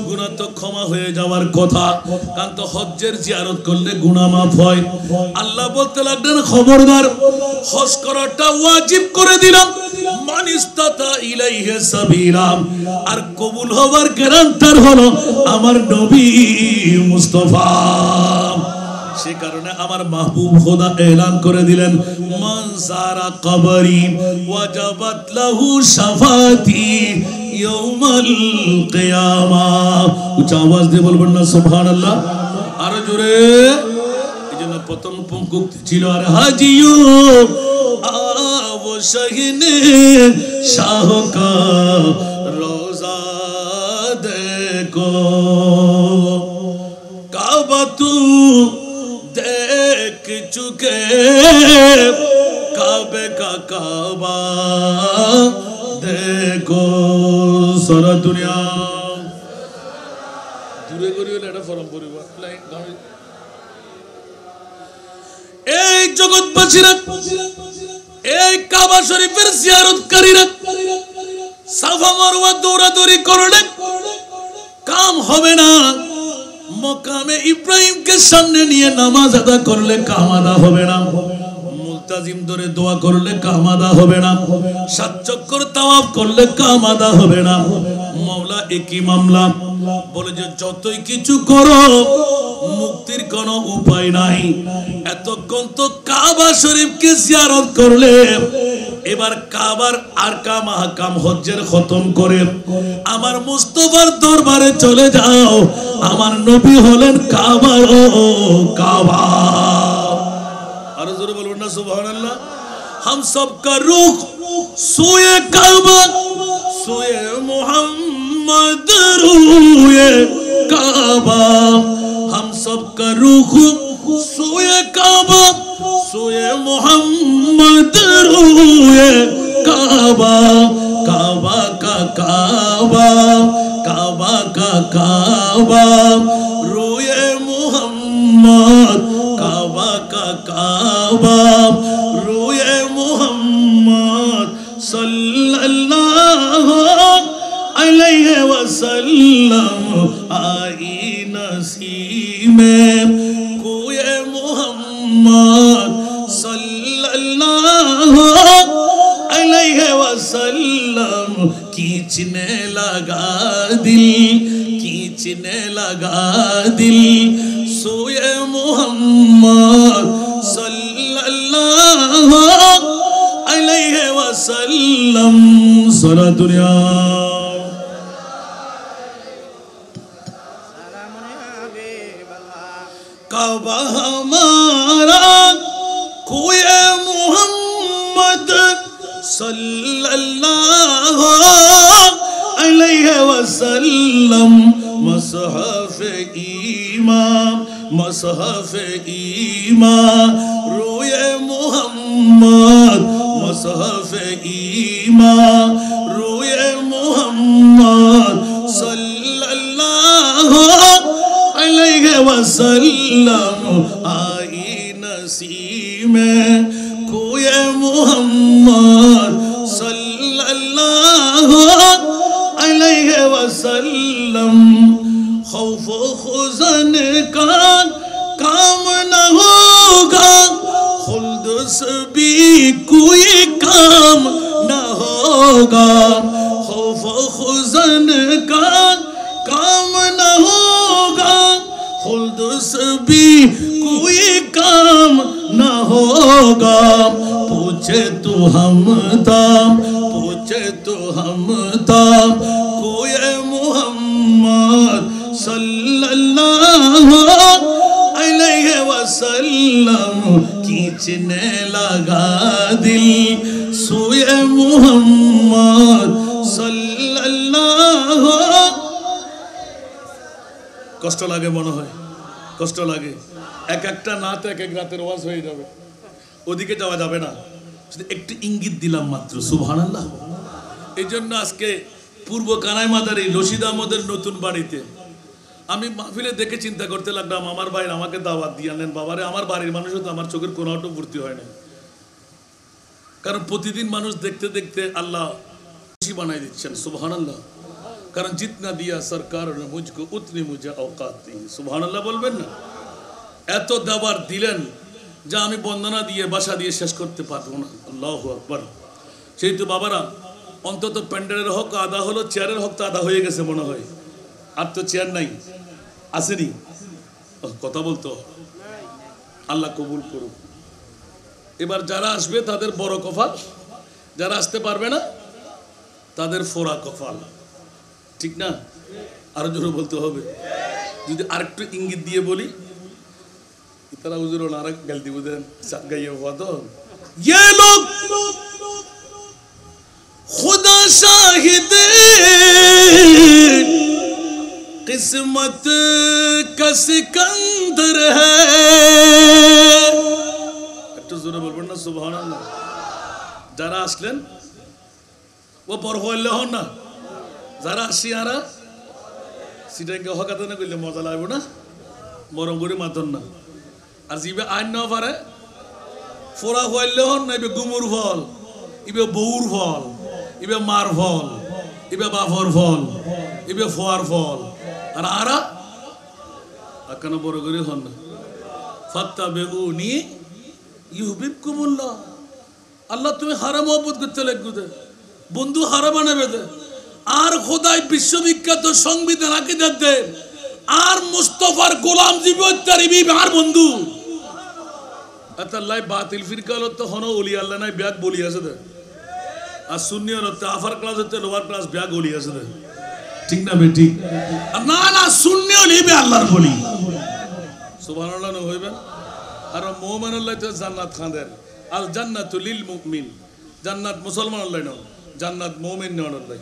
গুনাহ তো ক্ষমা হয়ে যাওয়ার কথা, কারণ তো হজ্জের জিয়ারত করলে গুনাহ মাফ হয়। আল্লাহ বলতে লাগলেন, খবরদার হজ করাটা ওয়াজিব করে দিলাম, মান ইসতাতা ইলাইহি সাবিলা। আর কবুল হওয়ার গ্যারান্টার হলো আমার নবী মুস্তাফা। সে কারণে আমার মাহবুব খোদা এলান করে দিলেন, মান সারা কবরি ওয়াজাবাত লাহু শাফাতি ইয়াউমাল কিয়ামাহ। উচ্চ আওয়াজ দিয়ে বলবেন না সুবহানাল্লাহ, আরো জোরে। এইজন্য প্রথম পঙ্ক্তি ছিল, আর হাজিও আও শাহিনে শাহ কা রোজা দেখো, কাবা তু देख चुके काबे का काबा देखो। सारा दुनिया दूरे करियो लेटा फरम परिवार लाइन गावे। এই জগৎবাসীরা, এই কাবা শরীফের জিয়ারতকারীরা সাফা মারওয়া দৌড়াদৌড়ি করলে কাম হবে না। মকামে ইব্রাহিমকে সামনে নিয়ে নামাজ আদা করলে কাম আদা হবে না। মুলতাজিম ধরে দোয়া করলে কাম আদা হবে না। সাত চক্কর তাওয়াফ করলে কাম আদা হবে না। মাওলা একই মামলা বলে যে যতই কিছু করো মুক্তির কোনো উপায় নাই। এতক্ষণ তো কাবা শরীফকে জিয়ারত করলে, এবার কাবার আরকাম আহকাম হজ্জের খতম করে আমার মুস্তাফার দরবারে চলে যাও। আমার নবী হলেন কাবা ও কাবা। আরো জোরে বলবেন না সুবহানাল্লাহ। हम सब का रुख सोए काबा, सोए मोहम्मद रूए काबा। हम सब का रुख सोए काबा, सोए मोहम्मद रूए काबा। काबा का काबा, काबा का काबा, रूए मोहम्मद। काबा का काबा, रूए मोहम्मद सल्लल्लाहु अलैहि वसल्लम। आई नसीब में कोए मोहम्मद सल्लल्लाहु अलैहि वसल्लम। खींचने लगा दिल, खींचने लगा दिल, सोए मोहम्मद सल्लल्लाहु अलैहि वसल्लम। सारा दुनिया काबा हमारा कोई मोहम्मद सल्लल्लाहु अलैहि वसल्लम। मसहफ ईमान, मसहफ ईमान, रोए मोहम्मद। मसहफ ईमान, रोए मोहम्मद सल्लल्लाहु अलैहि वसल्लम। आई नसीब में कोई मोहम्मद सल्लल्लाहु अलैहि वसल्लम। खौफ खुजन का काम न होगा, खुल्द से भी कोई काम न होगा। फखुजन का काम न होगा, खुल्द से भी कोई काम न होगा। पूछे तो हम ताम, पूछे तो हम ताम, कोई मोहम्मद सल्लल्लाहु अलैहि वसल्लम खींचने लगा दिल सोए मोहम्मद सल्लल्लाहु। কষ্ট লাগে মনে হয়, কষ্ট লাগে। এক একটা নাতে এক এক রাতের ওয়াজ হয়ে যাবে, ওদিকে যাওয়া যাবে না, শুধু একটু ইঙ্গিত দিলাম মাত্র। সুবহানাল্লাহ। এই জন্য আজকে পূর্ব কানাই মাদারি রশিদ আহমদের নতুন বাড়িতে আমি মাহফিলে দেখে চিন্তা করতে লাগলাম, আমার ভাই আমাকে দাওয়াত দিয়ে আনলেন। বাবারে, আমার বাড়ির মানুষও তো আমার চোখের কোনাটা ভর্তি হয় না, কারণ প্রতিদিন মানুষ দেখতে দেখতে আল্লাহ খুশি বানাই দিচ্ছেন। সুবহানাল্লাহ। কারণ জিতনা দিয়া সরকার ने मुझको उतनी मुझे औकात दी। সুবহানাল্লাহ বলবেন না? এত দাবার দিলেন যা আমি বন্দনা দিয়ে বাসা দিয়ে শেষ করতে পারবো না। আল্লাহু আকবার। সেই তো বাবারা, অন্তত প্যান্ডেলের হক আদা হলো, চেয়ারের হক তো আদা হয়ে গেছে মনে হয়। আর তো চেয়ার নাই, আসেনি, কথা বলতো। আল্লাহ কবুল করুক। এবার যারা আসবে তাদের বড় কপাল, যারা আসতে পারবে না তাদের ফোড়া কপাল, ঠিক না? আরো জোরে বলতে হবে। যদি আরেকটু ইঙ্গিত দিয়ে বলি, তারা হুজুর আরেক গাল দিব দেন সাত গাইয়ে হওয়া তো। ये लोग खुदा शाहिद किस्मत का सिकंदर है। একটু জোরে বলবেন না সুবহানাল্লাহ। যারা আসলেন ও বড় হইলে হন না, যারা আসি আরা সিটাকে হকাতে না করলে মজা লাগবে না, মরম করে মাতন না। আর জিবে আইন না পারে ফোড়া হইলে হন না, ইবে গুমুর ফল, ইবে বউর ফল, ইবে মার ফল, ইবে বাফর ফল, ইবে ফোয়ার ফল। আর আরা কেন বড় করে হন না? ফাত্তাবিউনি ইউহিব্বুকুমুল্লাহ। আল্লাহ তুমি হারাম মহব্বত করতে লাগবে দে, বন্ধু হারা বানাবে দে। আর খোদাই বিশ্ববিখ্যাত সংবিধান আকিদাত দে, আর মুস্তাফার গোলাম জীবত্তারিবি আর বন্ধু আল্লাহ বাতিল ফিরকাল তো হন ওলি আল্লাহ নাই ব্যাগ বলি আছে দে। আর সুন্নি হতে আফার ক্লাস হতে লোয়ার ক্লাস ব্যাগ বলি আছে দে, ঠিক না বেটি? না না, সুন্নি হলিবে আল্লাহর বলি। সুবহানাল্লাহ না হইবে। আর মুমিন আল্লাহ তো জান্নাত খাঁদের। আল জান্নাতু লিল মুমিন, জান্নাত মুসলমান আল্লাহ না, জান্নাত মুমিন না আল্লাহ।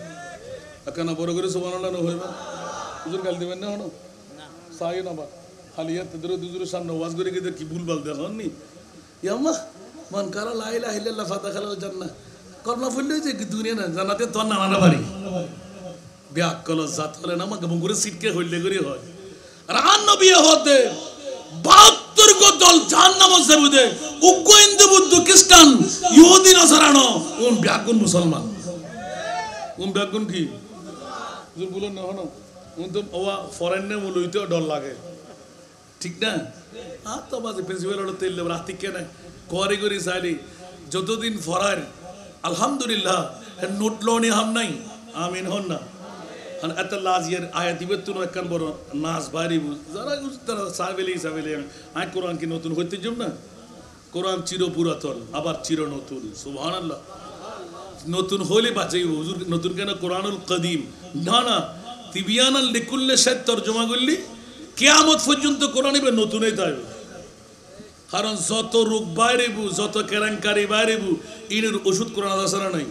কেন বড় করে সুবহানাল্লাহ না হইবে? হুজুর গাল দিবেন না হনো সাই না বা খালিয়া তদর দুজুর সামনে ওয়াজ করে গিয়ে কি ভুলভাল দেখুন নি। ইয়াম্মা মান কারা লা ইলাহা ইল্লাল্লাহ ফাদাখালাল জান্নাহ, কলমা পড়লে যে দুনিয়া না জান্নাতে তোর নানা বাড়ি ব্যাক কল জাত হলে না আমাকে মুগুরে সিটকে হইলে করে হয়। আর আন নবী হতে 72 গো দল জাহান্নামে যাবে, উগ্র হিন্দু বুদ্ধ খ্রিস্টান ইহুদি নাসারানো কোন ব্যাগুন মুসলমান, কোন ব্যাগুন কি হুজুর বলেন না হনো কোন তো ওয়া ফরেনে মুলইতে ডর লাগে, ঠিক না? আর তো বাজে প্রিন্সিপাল হলো তেল রাতি কেন করে করি সাইলি যতদিন ফরার আলহামদুলিল্লাহ নোট লোনি হাম নাই আমিন হন না। এত লাজিয়ার আয়াত দিবে তুনো একখান বড় নাচ বাড়ি যারা তারা সাবেলি সাবেলি আই কোরআন কি নতুন হইতে যাব না? কোরআন চির পুরাতন আবার চির নতুন। সুবহানাল্লাহ। নতুন হলে বাঁচাই হুজুর নতুন কেন? কোরআনুল কদিম না না, তিবিয়ানাল লিকুল্লি শাই তরজমা করলি কিয়ামত পর্যন্ত কোরআন ইবে নতুনই থাকবে। কারণ যত রোগ বাইরেবু, যত কেরাঙ্কারি বাইরেবু, ইনের ওষুধ কোরআন আছে না নাই?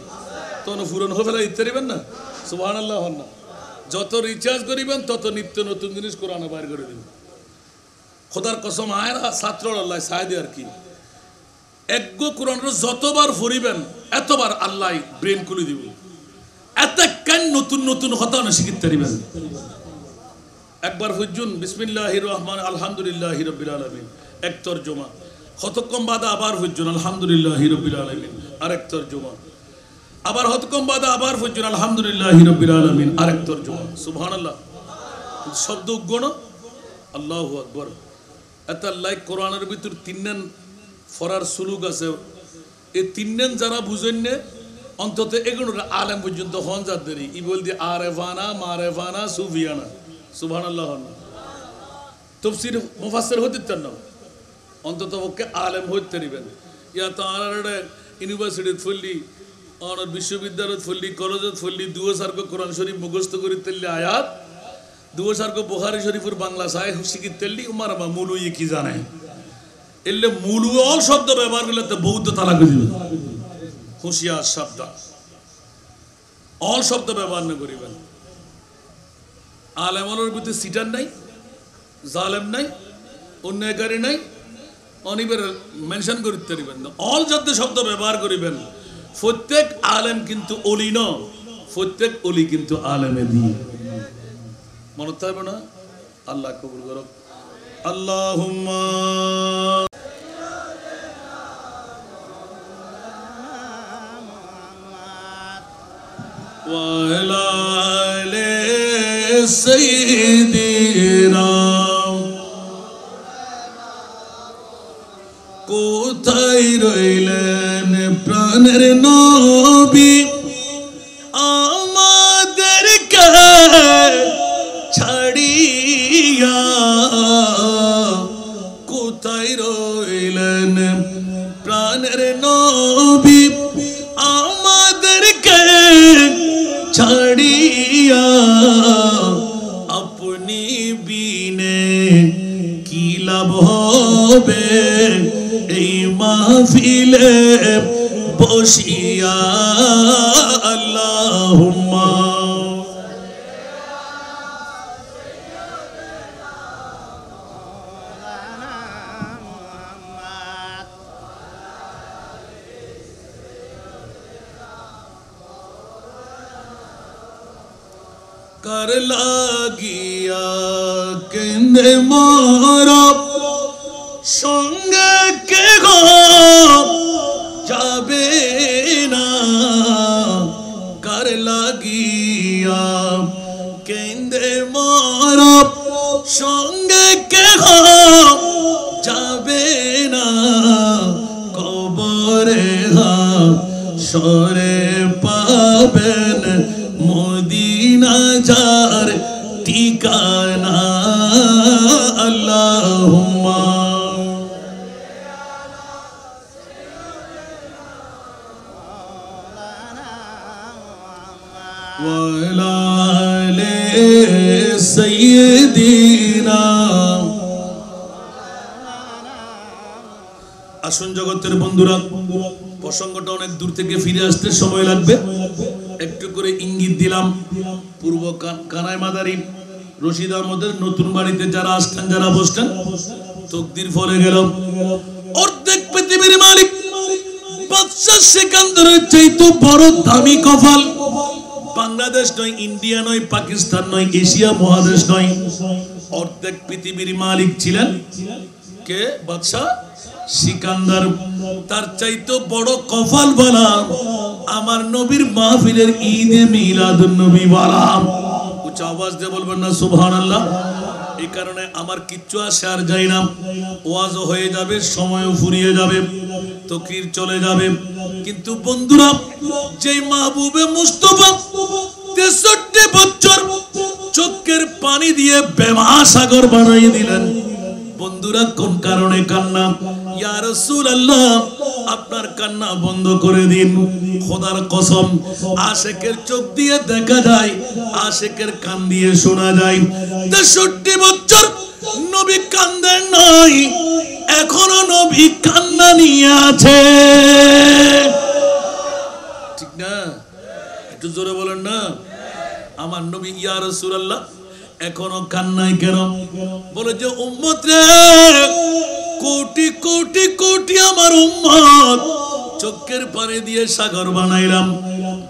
তখন ফুরন হয়ে ফেলা দিতে পারবেন না। সুবহানাল্লাহ হন না। যত রিচার্জ করিবেন তত নিত্য নতুন জিনিস কোরআনে বাইর করে দিবেন। খোদার কসম আয়রা ছাত্র আল্লাহ সাহেদ আর কি একগো কোরআন যতবার পড়িবেন এতবার আল্লাহ ব্রেন খুলে দিব, এত কেন নতুন নতুন হতা না শিখিতে পারিবেন। একবার হুজুন বিসমিল্লাহির রহমান আলহামদুলিল্লাহি রাব্বিল আলামিন এক তরজমা, কতক্ষণ বাদে আবার হুজুন আলহামদুলিল্লাহি রাব্বিল আলামিন আরেক তরজমা, আবার হতকম বাদে আবার হুজুন আলহামদুলিল্লাহি রাব্বিল আলামিন আরেক তরজমা। সুবহানাল্লাহ। শব্দ উগ্গণ আল্লাহু আকবার। এত আল্লাহ কোরআনের ভিতর তিনজন ফরার সুলুক আছে, এই তিনজন যারা বুঝেন না অন্তত এগুলো আলেম পর্যন্ত হন যাদের ই বলতে আরেফানা মারেফানা সুফিয়ানা সুবহানাল্লাহ তফসির মুফাসসির হতে না অন্তত পক্ষে আলেম হতে দিবেন ইয়া তো আর ইউনিভার্সিটি ফুললি আর বিশ্ববিদ্যালয় ফুললি কলেজত ফুললি দুও সার্ক কোরআন শরীফ মুখস্থ করে তেললি আয়াত দুও সার্ক বুখারী শরীফের বাংলা সাহেব শিখি তেললি উমার মা মুলু কি জানে এলে মুলু অল শব্দ ব্যবহার করলে তো বৌদ্ধ তালাক দিবে হুঁশিয়ার সাবধান অল শব্দ ব্যবহার না করিবেন আলেমানোর ভিতরে সিটার নাই জালেম নাই অন্যায়কারী নাই অনিবের মেনশন করতে পারিবেন না অল জাতীয় শব্দ ব্যবহার করিবেন প্রত্যেক আলেম কিন্তু অলি ন প্রত্যেক অলি কিন্তু আলেমে দিয়ে মনে থাকবে না আল্লাহ কবুল করুক আল্লাহুম্মা وعلى آل سيدنا কোথায় রইলেন প্রাণের নবী আমাদেরকে ছাড়িয়া কোথায় রইলেন প্রাণের নবী আমাদেরকে ছাড়িয়া আপনি বিনে কি লাভ হবে এই মাহফিলে বসিয়া আল্লাহুম্মা कर লাগিয়া কেন্দে মোর সঙ্গে কে গো যাবে না কার লাগিয়া কেন্দে মোর সঙ্গে কে গো যাবে না কবরে সরে পাবেন মদিনা যার ঠিকানা আল্লাহুম্মা ওয়ালা আলি সাইয়্যিদিনা আসুন জগতের বন্ধুরা প্রসঙ্গটা অনেক দূর থেকে ফিরে আসতে সময় লাগবে একটু করে ইঙ্গিত দিলাম পূর্ব কানাই মাদারি রশিদ আহমদের নতুন বাড়িতে যারা আসছেন যারা বসছেন তকদির ফলে গেল অর্ধেক পৃথিবীর মালিক বাদশা সিকান্দারের চাইতে বড় দামি কপাল বাংলাদেশ নয় ইন্ডিয়া নয় পাকিস্তান নয় এশিয়া মহাদেশ নয় অর্ধেক পৃথিবীর মালিক ছিলেন কে বাদশা সিকান্দার তার চাইতে বড় কপাল বলা আমার নবীর মাহফিলের ঈদে মিলাদুন নবী বলা উচ্চ আওয়াজ দিয়ে বলবেন না সুবহানাল্লাহ এই কারণে আমার কিচ্ছু আসে আর যাই না ওয়াজও হয়ে যাবে সময়ও ফুরিয়ে যাবে তকরির চলে যাবে কিন্তু বন্ধুরা যেই মাহবুবে মুস্তাফা 63 বছর চোখের পানি দিয়ে বেমাসাগর বানিয়ে দিলেন বন্ধুরা কোন কারণে কান্না ইয়া রাসূলুল্লাহ আপনার কান্না বন্ধ করে দিন খোদার কসম আশিকের চোখ দিয়ে দেখা যায় আশিকের কান দিয়ে শোনা যায় 63 বছর নবী কান্দেন নাই এখনো নবী কান্না নিয়ে আছে ঠিক না একটু জোরে বলেন না আমার নবী ইয়া রাসূলুল্লাহ এখনো কান্নাই কেন বলে যে উম্মত রে কোটি কোটি কোটি আমার উম্মত চোখের পানি দিয়ে সাগর বানাইলাম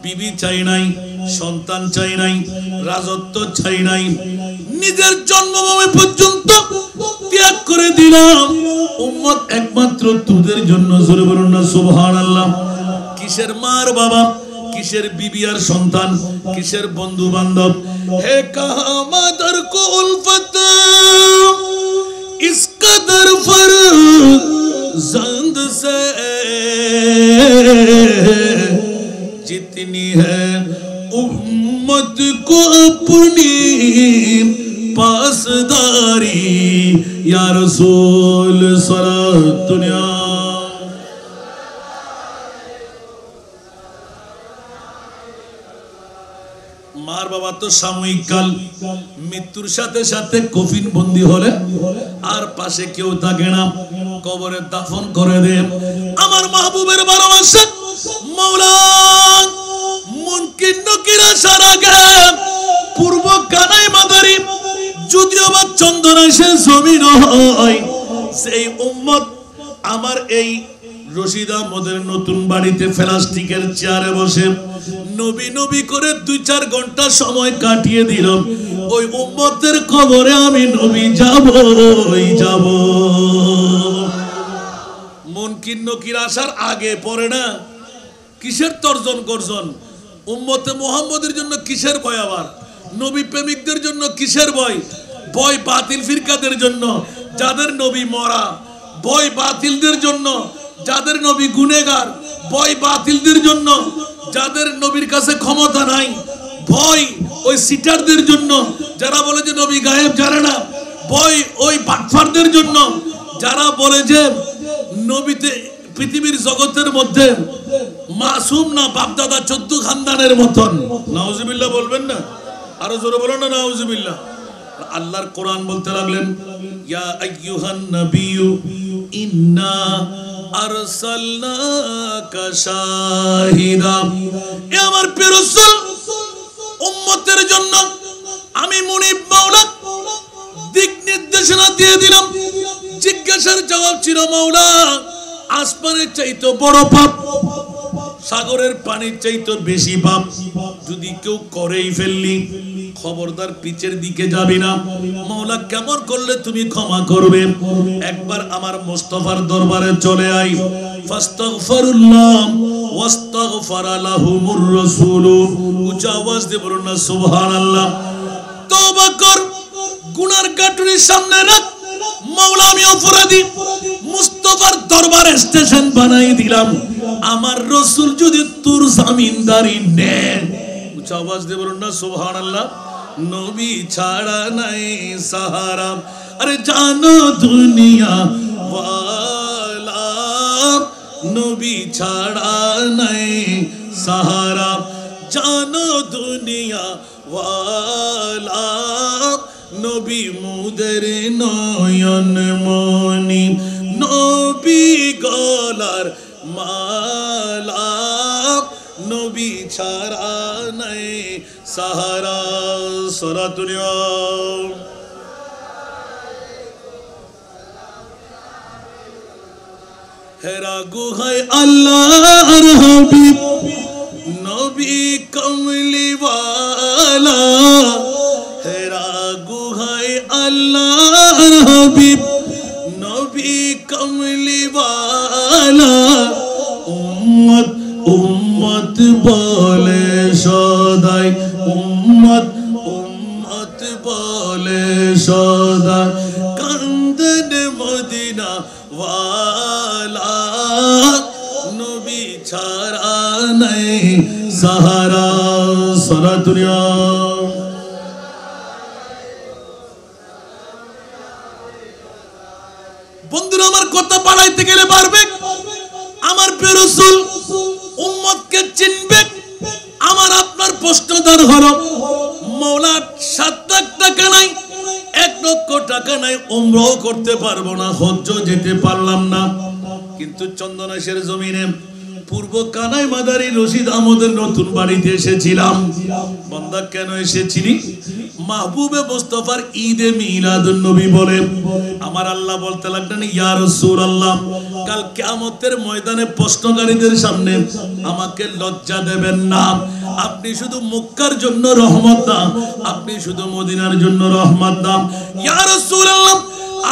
বিবি চাই নাই সন্তান চাই নাই রাজত্ব চাই নাই নিজের জন্মভূমি পর্যন্ত ত্যাগ করে দিলাম উম্মত একমাত্র তোদের জন্য জোরে বলুন না সুবহানাল্লাহ কিসের মার বাবা কিসের বিবি আর সন্তান কিসের বন্ধু বান্ধব হে কহা মাদর কো উলফত ইস কদর ফরজন্দ সে जितनी है उम्मत को अपनी पासदारी या रसूल सलातुनिया। मार बाबा तो सामूहिक काल मृत्युर साथे साथे कफिन बंदी होले আর পাশে কেউ থাকে না, কবরে দাফন করে দেন। আমার মাহবুবের ভালোবাসা মাওলা মুনকির নকির আসার আগে পূর্ব কানাই মাদারি যদিও বা চন্দন এসে জমিন হয়, সেই উম্মত আমার এই রশিদ আহমদের নতুন বাড়িতে প্লাস্টিকের চেয়ারে বসে নবী নবী করে 2-4 ঘন্টা সময় কাটিয়ে দিল। ওই উম্মতের কবরে আমি নবী যাবই যাব। মুনকির নকির আসার আগে পরে না কিসের তর্জন গর্জন? উম্মতে মুহাম্মদের জন্য কিসের ভয়? আবার নবী প্রেমিকদের জন্য কিসের ভয়? ভয় বাতিল ফিরকাদের জন্য যাদের নবী মরা, ভয় বাতিলদের জন্য যাদের নবী গুনেগার, ভয় বাতিলদের জন্য যাদের নবীর কাছে ক্ষমতা নাই, ভয় ওই সিটারদের জন্য যারা বলে যে নবী গায়েব জানে না, ভয় ওই বাটফারদের জন্য যারা বলে যে নবীতে পৃথিবীর জগতের মধ্যে মাসুম না, বাপদাদা 14 খানদানের মতন। নাউজুবিল্লাহ বলবেন না? আরো জোরে বলেন না নাউজুবিল্লাহ। আল্লাহর কোরআন বলতে লাগলেন ইয়া আইয়ুহান নাবিয়্যু ইন্না আরসালনাকা শাহিদা। এ আমার প্রিয় রাসূল, উম্মতের জন্য আমি মুনিব মাওলা দিক নির্দেশনা দিয়ে দিলাম। জিজ্ঞাসার জবাব ছিল মাওলা আসমানের চাইতে বড় পাপ, সাগরের পানির চাইতে বেশি পাপ যদি কেউ করেই ফেললি খবরদার পিছের দিকে যাবি না। মাওলা কেমন করলে তুমি ক্ষমা করবে? একবার আমার মুস্তাফার দরবারে চলে আই। ফাস্তাগফিরুল্লাহ ওয়াস্তাগফারা লাহুমুর রাসূল। উচ্চ আওয়াজ দিয়ে বলুন না সুবহানাল্লাহ। তওবা কর, গুনার গাটুরির সামনে রাখ। মাওলা আমি অপরাধী, মুস্তাফার দরবারে স্টেশন বানাই দিলাম। আমার রাসূল যদি তোর জামিনদারি নেন, উচ্চ আওয়াজ দিয়ে বলুন না সুবহানাল্লাহ। নবী ছাড়া নাই সাহারা, আরে জানো দুনিয়া ওয়ালা, নবী ছাড়া নাই সাহারা, জানো দুনিয়া ওয়ালা, নবী মুদের নয়ন মনি, নবী গলার মালা, নবী ছাড়া নাই সাহারা। সরাতুনিয়া হেরা গুহায় আল্লাহর হাবিব নবী কমলিওয়ালা, হেরা গুহায় আল্লাহর হাবিব নবী কমলিওয়ালা। উম্মত উম্মত বলে সদাই, উম্মত উম্মত বলে সদাই, কান্দন মদিনা ওয়ালা, নবী ছাড়া নাই সাহারা। সরাতুনিয়া বন্ধুরা আমার কথা বাড়াইতে গেলে পারবে। আমার প্রিয় রাসূল উম্মতকে চিনবে। আমার আপনার প্রশ্নদার হলো মাওলা 7 লাখ টাকা নাই, 1 লক্ষ টাকা নাই, উমরাও করতে পারবো না, হজ্জ যেতে পারলাম না, কিন্তু চন্দনাইশের জমিনে পূর্ব কানাই মাদারি রশিদ আহমদের নতুন বাড়িতে এসেছিলাম। বান্দা কেন এসেছিলি? মাহবুবে মুস্তাফার ঈদে মিলাদুন নবী বলে। আমার আল্লাহ বলতে লাগলেন ইয়া রাসূলুল্লাহ, কাল কিয়ামতের ময়দানে প্রশ্নকারীদের সামনে আমাকে লজ্জা দেবেন না। আপনি শুধু মক্কার জন্য রহমত না, আপনি শুধু মদিনার জন্য রহমত না। ইয়া রাসূলুল্লাহ,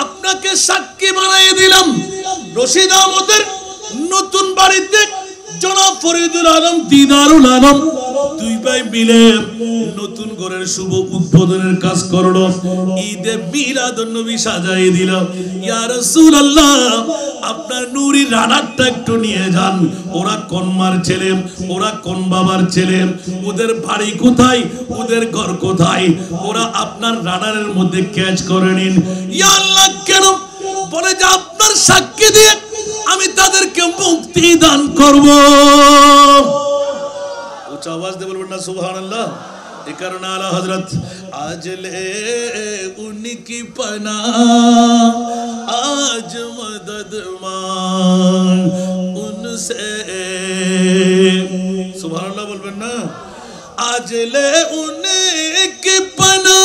আপনাকে সাক্ষী বানিয়ে দিলাম রশিদ আহমদের নতুন বাড়িতে জনাব ফরিদুল আলম দিদারুল আলম 2 ভাই মিলে নতুন ঘরের শুভ উদ্বোধনের কাজ করলো। ঈদে মিলাদুন নবী সাজাই দিল। ইয়া রাসূলুল্লাহ, আপনার নুরি রাডারটা একটু নিয়ে যান, ওরা কোন মার ছেলে, ওরা কোন বাবার ছেলে, ওদের বাড়ি কোথায়, ওদের ঘর কোথায়, ওরা আপনার রাডারের মধ্যে ক্যাচ করে নিন। ইয়া আল্লাহ, কেন বলে যে আপনার সাক্ষী দিয়ে আমি তাদেরকে মুক্তি দান করব। উচ্চ আওয়াজ দিয়ে বলবেন না সুবহানাল্লাহ। এই কারণে আলা হযরত আজ লে উনকি পনা আজ মদদ মান উনসে, সুবহানাল্লাহ বলবেন না। আজ লে উনকি পনা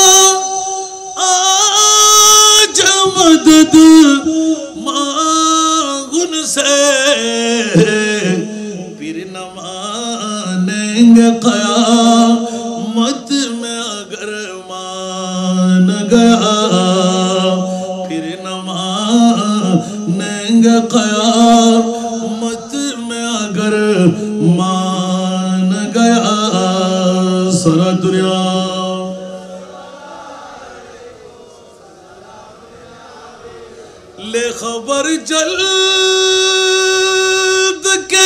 আজ মদদ মান উনসে, फिर न मानेंगे क़यामत में अगर मान गया, फिर न मानेंगे क़यामत में अगर मान गया सारा दुनिया। ले खबर जल्द के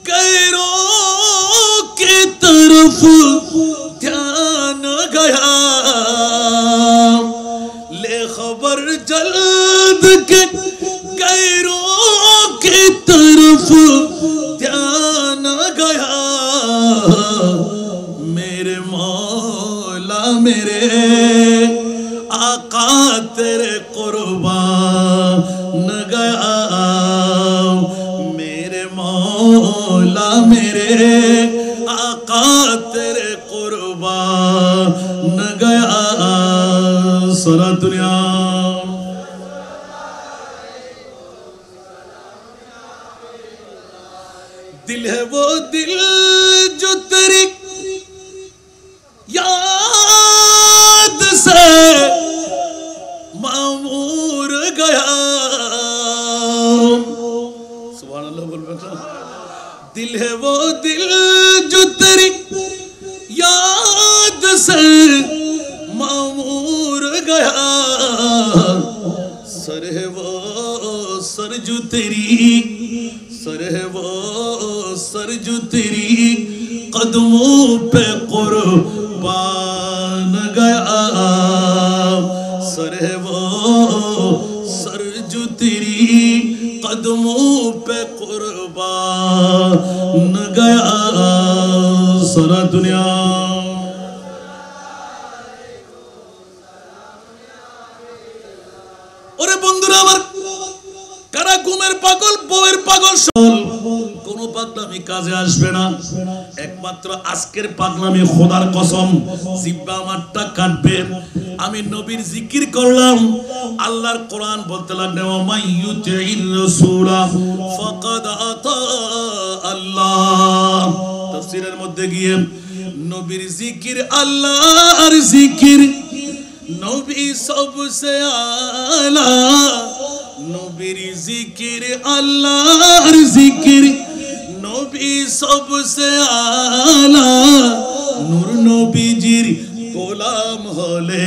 गैरों की तरफ ध्यान गया, ले खबर जल्द के गैरों की तरफ ध्यान गया, मेरे मौला मेरे आका तेरे कुर्बान गया, मेरे मौला मेरे आका तेरे कुर्बान गया सारा दुनिया। दिल है वो दिल जो तेरी याद से मामूर गया, सुभान अल्लाह बोल बेटा। दिल है वो दिल जो तेरी याद से मामूर गया, सर है वो सर जो तेरी, सर है वो सर जो तेरी कदमों पे कुर्बान गया, सर है वो सर जो तेरी कदमों पे कुर्बान गया सारा दुनिया। ওরে বন্ধুরা আমার, কারা ঘুমের পাগল, বউয়ের পাগল, কোন পাগলামি কাজে আসবে না, একমাত্র আজকের পাগলামি খোদার কসম জিহ্বা আমারটা কাটবে। আমি নবীর জিকির করলাম, আল্লাহর কোরআন বলতে লাগলো মাইয়ুতির রাসূলা ফাকাদ আতা আল্লাহ। তাফসীরের মধ্যে গিয়ে নবীর জিকির আল্লাহর জিকির, নবী সবসে আলা, নবীর জিকির আল্লাহর জিকির, নবী সবসে আলা, নূর নবীজির গোলাম হলে,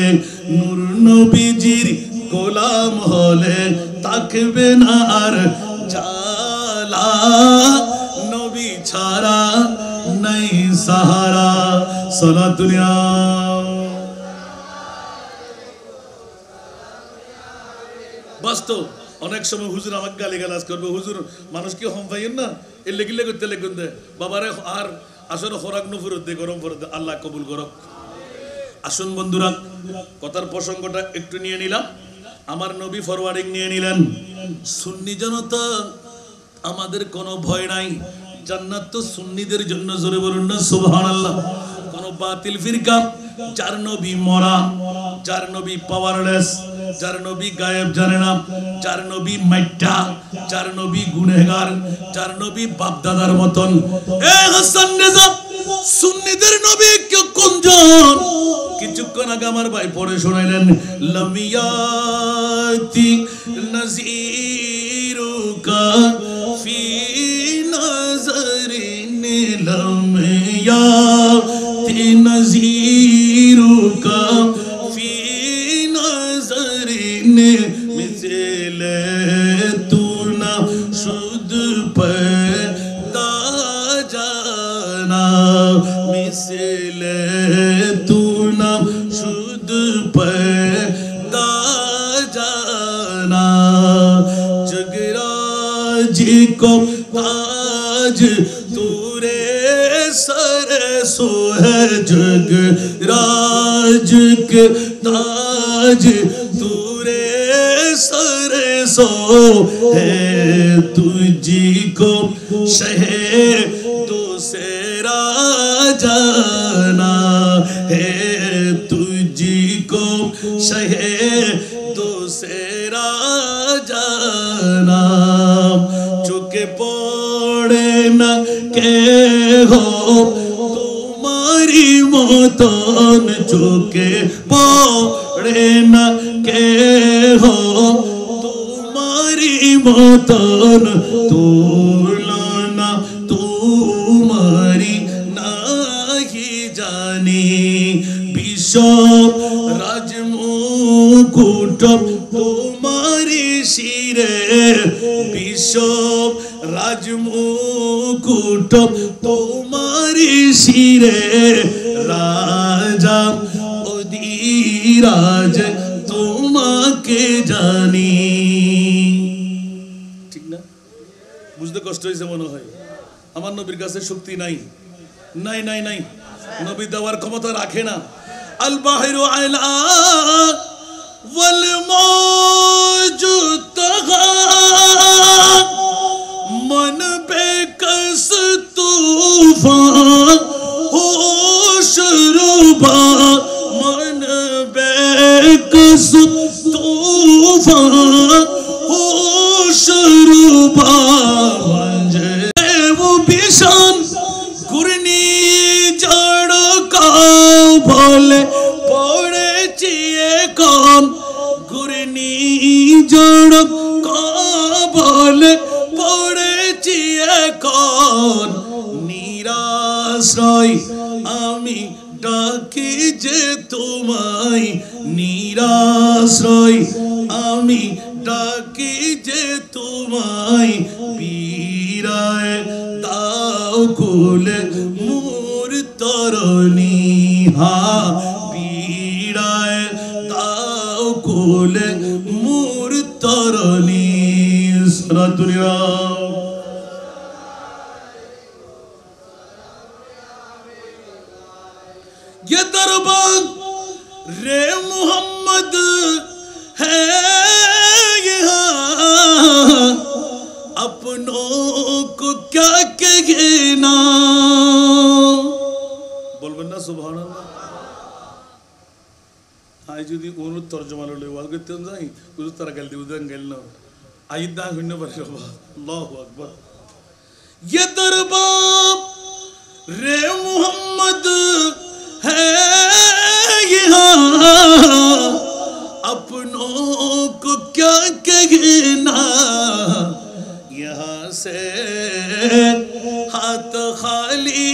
নূর নবীজির গোলাম হলে থাকবে না আর জালা, নবী ছাড়া নাই সাহারা সারা দুনিয়া। বাস্তব অনেক সময় হুজুর আমাকে গালিগালাজ করবে, হুজুর মানুষ কি হম পাইয়েন না, এলে গিলে করতে লেগুন দে বাবারে, আর আসলে খোরাক নফরত দে, গরম ফরত দে, আল্লাহ কবুল করক। আসুন বন্ধুরা, কথার প্রসঙ্গটা একটু নিয়ে নিলাম, আমার নবী ফরওয়ার্ডিং নিয়ে নিলেন। সুন্নি জনতা আমাদের কোনো ভয় নাই, জান্নাত তো সুন্নিদের জন্য, জোরে বলুন না সুবহানাল্লাহ। কোন বাতিল ফিরকা, যার নবী মরা, যার নবী পাওয়ারলেস, যার নবী গায়েব জানে না, যার নবী মাইটা, যার নবী গুনেহগার, যার নবী বাপদাদার মতন। এ হাসান রেজা, সুন্নিদের নবী কোনজন? কিছুক্ষণ আগে আমার ভাই পড়ে শোনাইলেন, লামিয়াতি নাযীরুকা ফি নাযরিন, লামিয়াতি নাযীরুকা ফি নাযরিন মিসলে کو تاج تورے سر سو ہے جگ راج کے تاج تورے سر سو ہے تجھی کو شہدوں سے جانا ہے تجھی کو شہدوں سے جانا چکے پوڑے نہ کہ ہو تمہاری موتان چکے پوڑے نہ کہ ہو تمہاری موتان تو لانا تمہاری نہیں جانی بیشوب راج مکوٹم تمہاری شیرے بیشوب راج مکوٹم تمہاری شیرے راجا ادھی راج তোমাকে জানি ঠিক না বুঝতে কষ্ট হইছে মনে হয় আমার নবীর কাছে শক্তি নাই নাই নাই নাই নবী দেওয়ার ক্ষমতা রাখে না আল বাহিরু আলা ওয়াল মৌজু তাগা মন বেকস তুফান হোশ রুবা মন বেকস তুফান হোশ রুবা মঞ্জে वो भीषण घूर्णी जड़ का बोले पड़े चिए कौन घूर्णी जड़ का बोले पड़े चिए कौन निराश्रय आमी डाकी जे तुम्हाई निराश्रय आमी डाकी जे तुम्हाई पीराए दाओ कुले मूर तरनी हा पीराए दाओ कुले मूर तरनी सरातुनिया ये दरबार रे मोहम्मद है यहाँ अपनों को क्या कहना बोलबेन ना सुबहानाल्लाह आज যদি অনুরোধ তরজমা ললে ওয়াজ করতে যাই হুজুর তারা গাল দিও দেন গাল না আইদা হইন পারে আল্লাহু আকবার ये दरबार रे मोहम्मद है यहाँ अपनों को क्या कहना यहाँ से हाथ खाली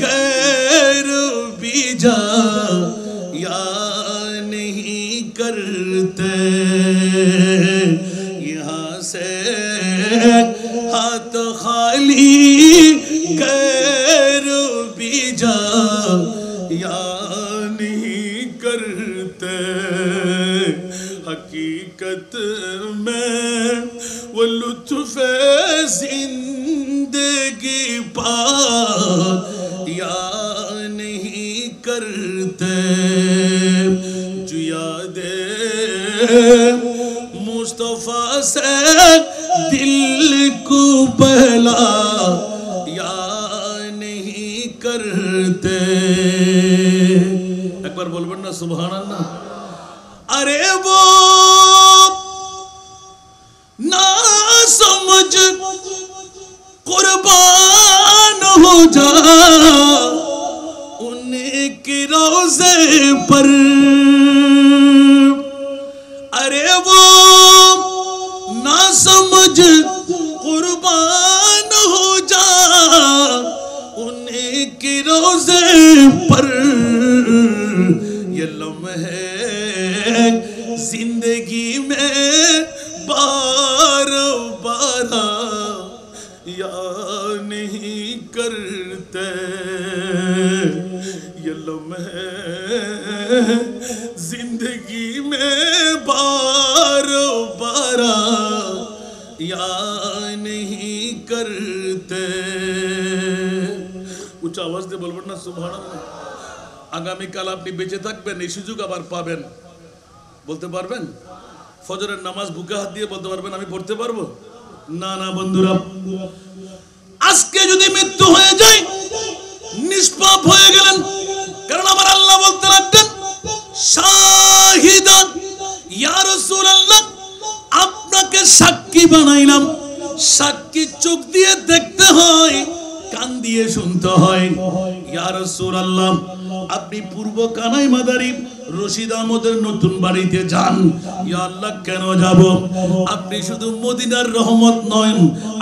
गैर भी जा या नहीं करते यहाँ से हाथ खाली गैर भी जा या नहीं करते हकीकत में वो लुत्फ़ जिंदगी पा या नहीं करते जो यादे मुस्तफा से दिल को बहला या नहीं करते एक बार बोलबेन ना सुभान अल्लाह अरे वो ना समझ कुर्बान हो जा उनके रोज़े पर अरे वो ना समझ कुर्बान हो जा उनके रोज़े पर ये लम्हे जिंदगी में बार बार या नहीं करते ये लम्हे जिंदगी में बार बार या नहीं करते। উচ্চ আওয়াজ দিয়ে বলবেন না সুবহানাল্লাহ। আগামী কাল আপনি বেঁচে থাকবেন, এই সুযোগ আবার পাবেন। বলতে পারবেন? ফজরের নামাজ বুকে হাত দিয়ে বলতে পারবেন আমি পড়তে পারবো? না না বন্ধুরা, আজকে যদি মৃত্যু হয়ে যায় নিষ্পাপ হয়ে গেলেন। কারণ আমার আল্লাহ বলতে লাগলেন শাহিদান ইয়া রাসূলুল্লাহ, আপনাকে সাক্ষী বানাইলাম। সাক্ষী চোখ দিয়ে দেখতে হয়, কান দিয়ে শুনতে হয়। ইয়া রাসূলুল্লাহ, আপনি পূর্ব কানাই মাদারী রশিদ আহমদের নতুন বাড়িতে যান। ইয়া আল্লাহ, কেন যাব? আপনি শুধু মদিনার রহমত নন,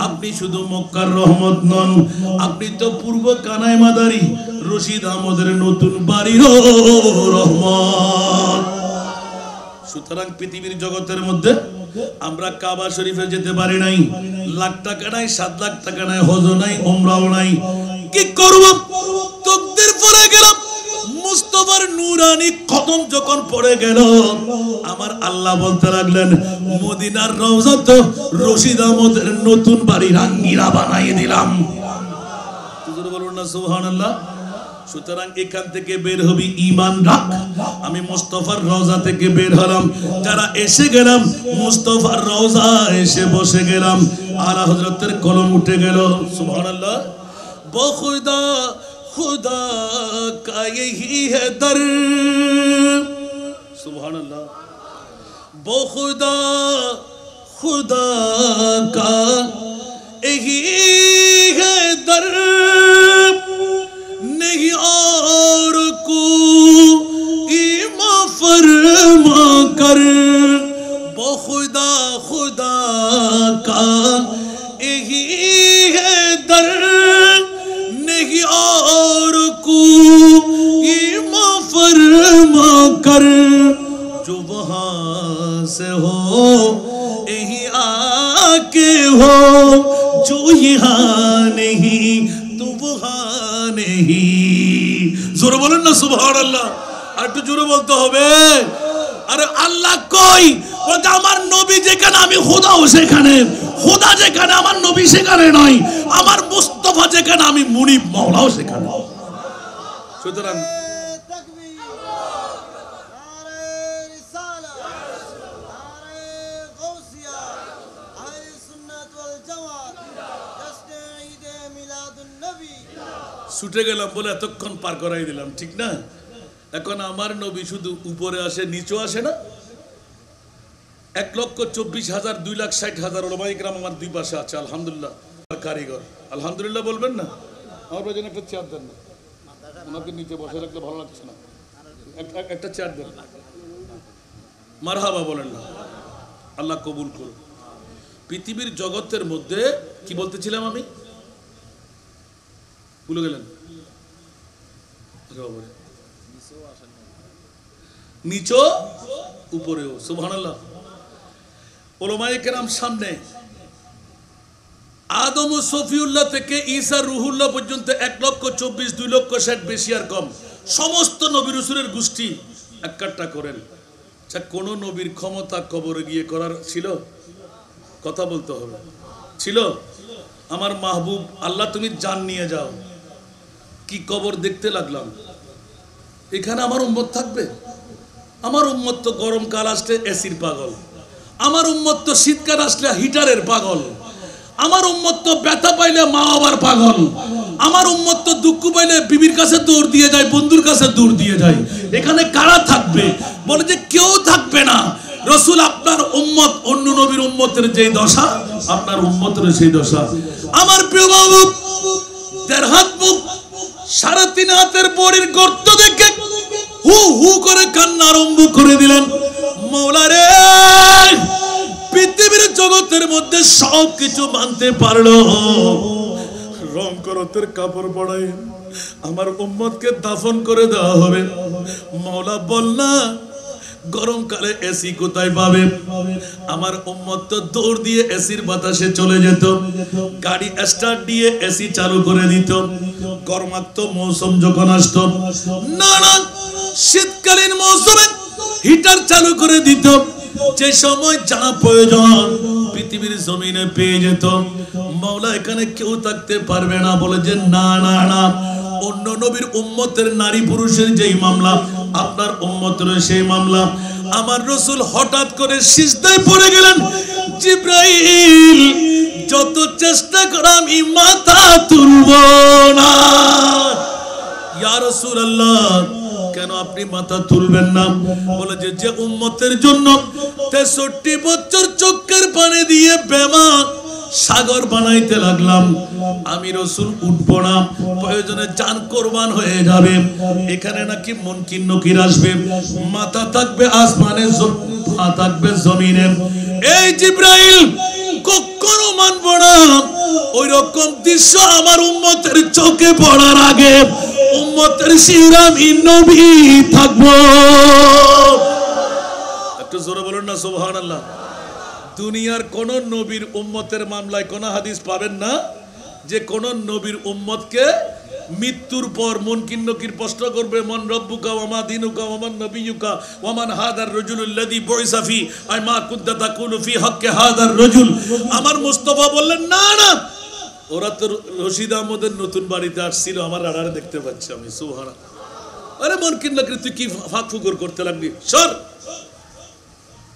আপনি শুধু মক্কার রহমত নন, আপনি তো পূর্ব কানাই মাদারী রশিদ আহমদের নতুন বাড়ির রহমত। সুতরাং পৃথিবীর জগতের মধ্যে আমরা কাবা শরীফে যেতে পারি নাই, লাখ টাকা নাই, 7 লাখ টাকা নাই, হজ নাই, উমরাও নাই। কি করব? তকদির পড়ে গেল, মুস্তাফার নূরানি কদম যখন পড়ে গেল, আমার আল্লাহ বলতে লাগলেন মদিনার রওজা তো রশিদ আহমদের নতুন বাড়ির আঙ্গিনা বানিয়ে দিলাম। হুজুর বলুন না সুবহানাল্লাহ। সুতরাং এখান থেকে বের হবি ঈমান রাখ। আমি মুস্তাফার রওজা থেকে বের হলাম, যারা এসে গেলাম মুস্তাফার রওজা এসে বসে গেলাম, আলা হযরতের কলম উঠে গেল। সুবহানাল্লাহ। বখুদা खुदा का यही है दर, सुभानअल्लाह। बखुदा खुदा का यही है दर, नहीं और कोई फरमा कर। बखुदा खुदा का यही है दर, नहीं और कोई फरमा कर। जो वहाँ से हो यही आके हो, जो यहाँ नहीं तो वहाँ नहीं। जोरे बोलें ना सुभानअल्लाह। আর একটু জোরে বলতে হবে। আরে আল্লাহ কই? বলতে আমার নবী যেখানে আমি খোদাও সেখানে, খোদা যেখানে আমার নবী সেখানে নয়, আমার মুস্তাফা যেখানে আমি মুনিব মাওলাও সেখানে। সুতরাং ছুটে গেলাম বলে এতক্ষণ পার করাই দিলাম, ঠিক না? এখন আমার নবী শুধু উপরে আসে, নিচেও আসে না। 1,24,000 2,60,000 ওলামায়ে কেরাম আমার দুই পাশে আছে, আলহামদুলিল্লাহ। কারিগর আলহামদুলিল্লাহ বলবেন না? আমার ভাইজান একটা চেয়ার দেন না, ওনাকে নিচে বসে রাখতে ভালো লাগছে না, একটা চেয়ার দেন। মারহাবা বলেন না। আল্লাহ কবুল করুন। পৃথিবীর জগতের মধ্যে কি বলতেছিলাম আমি, ভুলে গেলেন? নিচো উপরেও, সুবহানাল্লাহ। ওলামায়ে কেরাম সামনে আদম ও সফিউল্লাহ থেকে ঈসা রুহুল্লাহ পর্যন্ত 1,24,000 2,60,000 বেশি আর কম সমস্ত নবী রাসূলের গোষ্ঠী এককাট্টা করেন। আচ্ছা, কোন নবীর ক্ষমতা কবরে গিয়ে করার ছিল? কথা বলতে হবে। ছিল? আমার মাহবুব আল্লাহ তুমি জান নিয়ে যাও, কি কবর দেখতে লাগলাম। এখানে আমার উম্মত থাকবে? আমার উম্মত তো গরমকাল আসলে এসির পাগল, আমার উম্মত তো শীতকাল আসলে হিটারের পাগল, আমার উম্মত তো ব্যথা পাইলে মা বাবার পাগল, আমার উম্মত তো দুঃখ পাইলে বিবির কাছে দৌড় দিয়ে যায়, বন্ধুর কাছে দৌড় দিয়ে যায়। এখানে কারা থাকবে? বলে যে কেউ থাকবে না। রাসূল আপনার উম্মত, অন্য নবীর উম্মতের যেই দশা আপনার উম্মতের সেই দশা। আমার প্রিয় বাবু 1.5 হাত মুখ 3.5 হাতের বড়ির গর্ত দেখে হু হু করে কান্না আরম্ভ করে দিলেন। মাওলা রে, পৃথিবীর জগতের মধ্যে সব কিছু মানতে পারলো, রং করতের কাপড় পরায় আমার উম্মতকে দাফন করে দেওয়া হবে। মাওলা বল না, গরমকালে এসি কোথায় পাবে? আমার উম্মত তো দৌড় দিয়ে এসির বাতাসে চলে যেত, গাড়ি স্টার্ট দিয়ে এসি চালু করে দিত। গরমাক্ত মৌসুম যখন আসতো, না না, শীতকালীন মৌসুমে হিটার চালু করে দিত। যে সময় যা প্রয়োজন পৃথিবীর জমিনে পেয়ে যেত। মাওলা এখানে কেউ থাকতে পারবে না, বলে যে না না না, অন্য নবীর উম্মতের নারী পুরুষের যেই মামলা, আপনার উম্মতের সেই মামলা। আমার রাসূল হঠাৎ করে সিজদায় পড়ে গেলেন। জিবরাইল যত চেষ্টা করে আমি মাথা তুলব না। ইয়া রাসূলুল্লাহ, কেন আপনি মাথা তুলবেন না? বলে যে উম্মতের জন্য 63 বছর চোখের পানি দিয়ে বেমান সাগর বানাইতে লাগলাম, আমি রাসূল উঠব না, প্রয়োজনে জান কুরবান হয়ে যাবে। এখানে নাকি মুনকির নকির আসবে, মাথা থাকবে আসমানে, পা থাকবে জমিনে। এই জিবরাইল কখনো মানব না ওই রকম দৃশ্য আমার উম্মতের চোখে পড়ার আগে উম্মতের শিরামি নবী থাকবো। একটু জোরে বলুন না সুবহানাল্লাহ। দুনিয়ার কোন নবীর উম্মতের মামলায় কোন হাদিস পাবেন না যে কোন নবীর উম্মতকে মৃত্যুর পর মুনকির নকির প্রশ্ন করবে, মান রব্বুকা ওয়া মা দীনুকা ওয়া মান নবিয়ুকা ওয়া মান হাদার রাজুলুল লাযী বুইসা ফি আই মা কুনতা তাকুলু ফি হাক্কি হাদার রাজুল। আমার মুস্তাফা বললেন না না, ওরা তো রশিদ আহমদের নতুন বাড়িতে আসছিল, আমার রাডারে দেখতে পাচ্ছি আমি। সুবহানাল্লাহ। আরে মুনকির নকির তুই কি ফাঁক ফুকর করতে লাগলি, সর।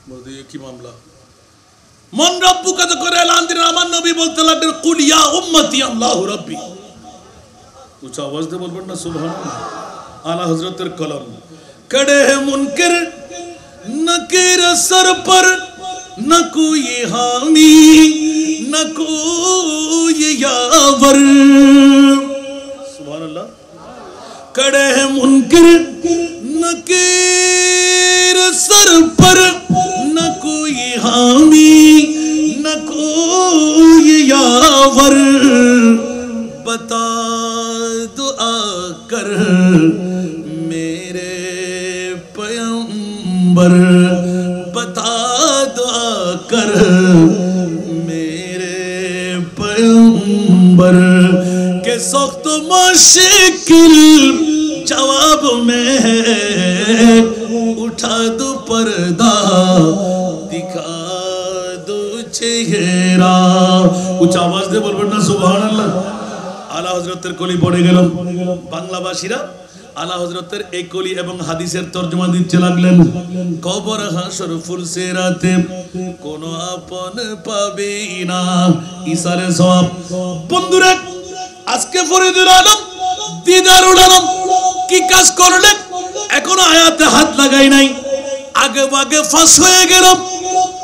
বলতে কি মামলা? মান রব্বুকা তো করে এলান দিলেন, আমার নবী বলতে লাগলেন কুল ইয়া উম্মতি আল্লাহু রাব্বি। উচ্চ আওয়াজ দিয়ে বলবেন না সুবহানাল্লাহ। আলা হযরতের কলম खड़े हैं मुनकर नकीर सर पर, न कोई हामी न कोई यावर। सुभान अल्लाह। खड़े हैं मुनकर नकीर सर पर, न कोई हामी न कोई यावर। बता दो आकर मेरे पैगंबर, बता दो आकर मेरे पैगंबर के सख्त मुश्किल जवाब में उठा दो पर्दा, दिखा दो चेहरा। उच्च आवाज दे बोलবেন না সুবহানাল্লাহ। আলা হযরতের কলি পড়ে গেল। বাংলাভাষীরা আলা হযরতের এই কলি এবং হাদিসের তরজমা দিতে লাগলেন। কবর হাসর ফুলসেরাতে কোন আপন পাবে না, ইসারে সওয়াব। বন্ধুরা, আজকে ফরিদুল আলম দিদারুল আলম কি কাজ করলেন? এখনো আয়াতে হাত লাগাই নাই, আগে ভাগে ফাঁস হয়ে গেল।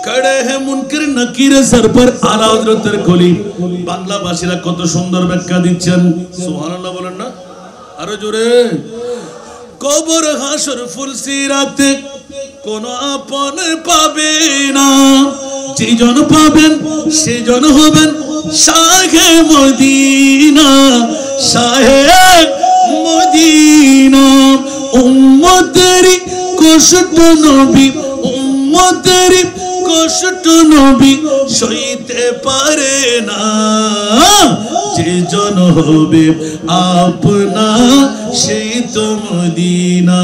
खड़े हैं मुनकिर नकीर सर पर। आला हजरतेर कली। बांग्ला भाषीरा कत सुंदर व्याख्या दिच्छेन, सुबहानाल्लाह बोलेन ना आरो जोरे। कबर हाशर ফুলসিরাতে কোন আপন পাবে না, যেজন পাবেন সেজন হবেন শাহে মদিনা, শাহে মদিনা। উম্মতেরি কষ্ট নবী, উম্মতেরি কষ্ট নবী সইতে পারে না, যেজন হবে আপনা সেই তো মদিনা,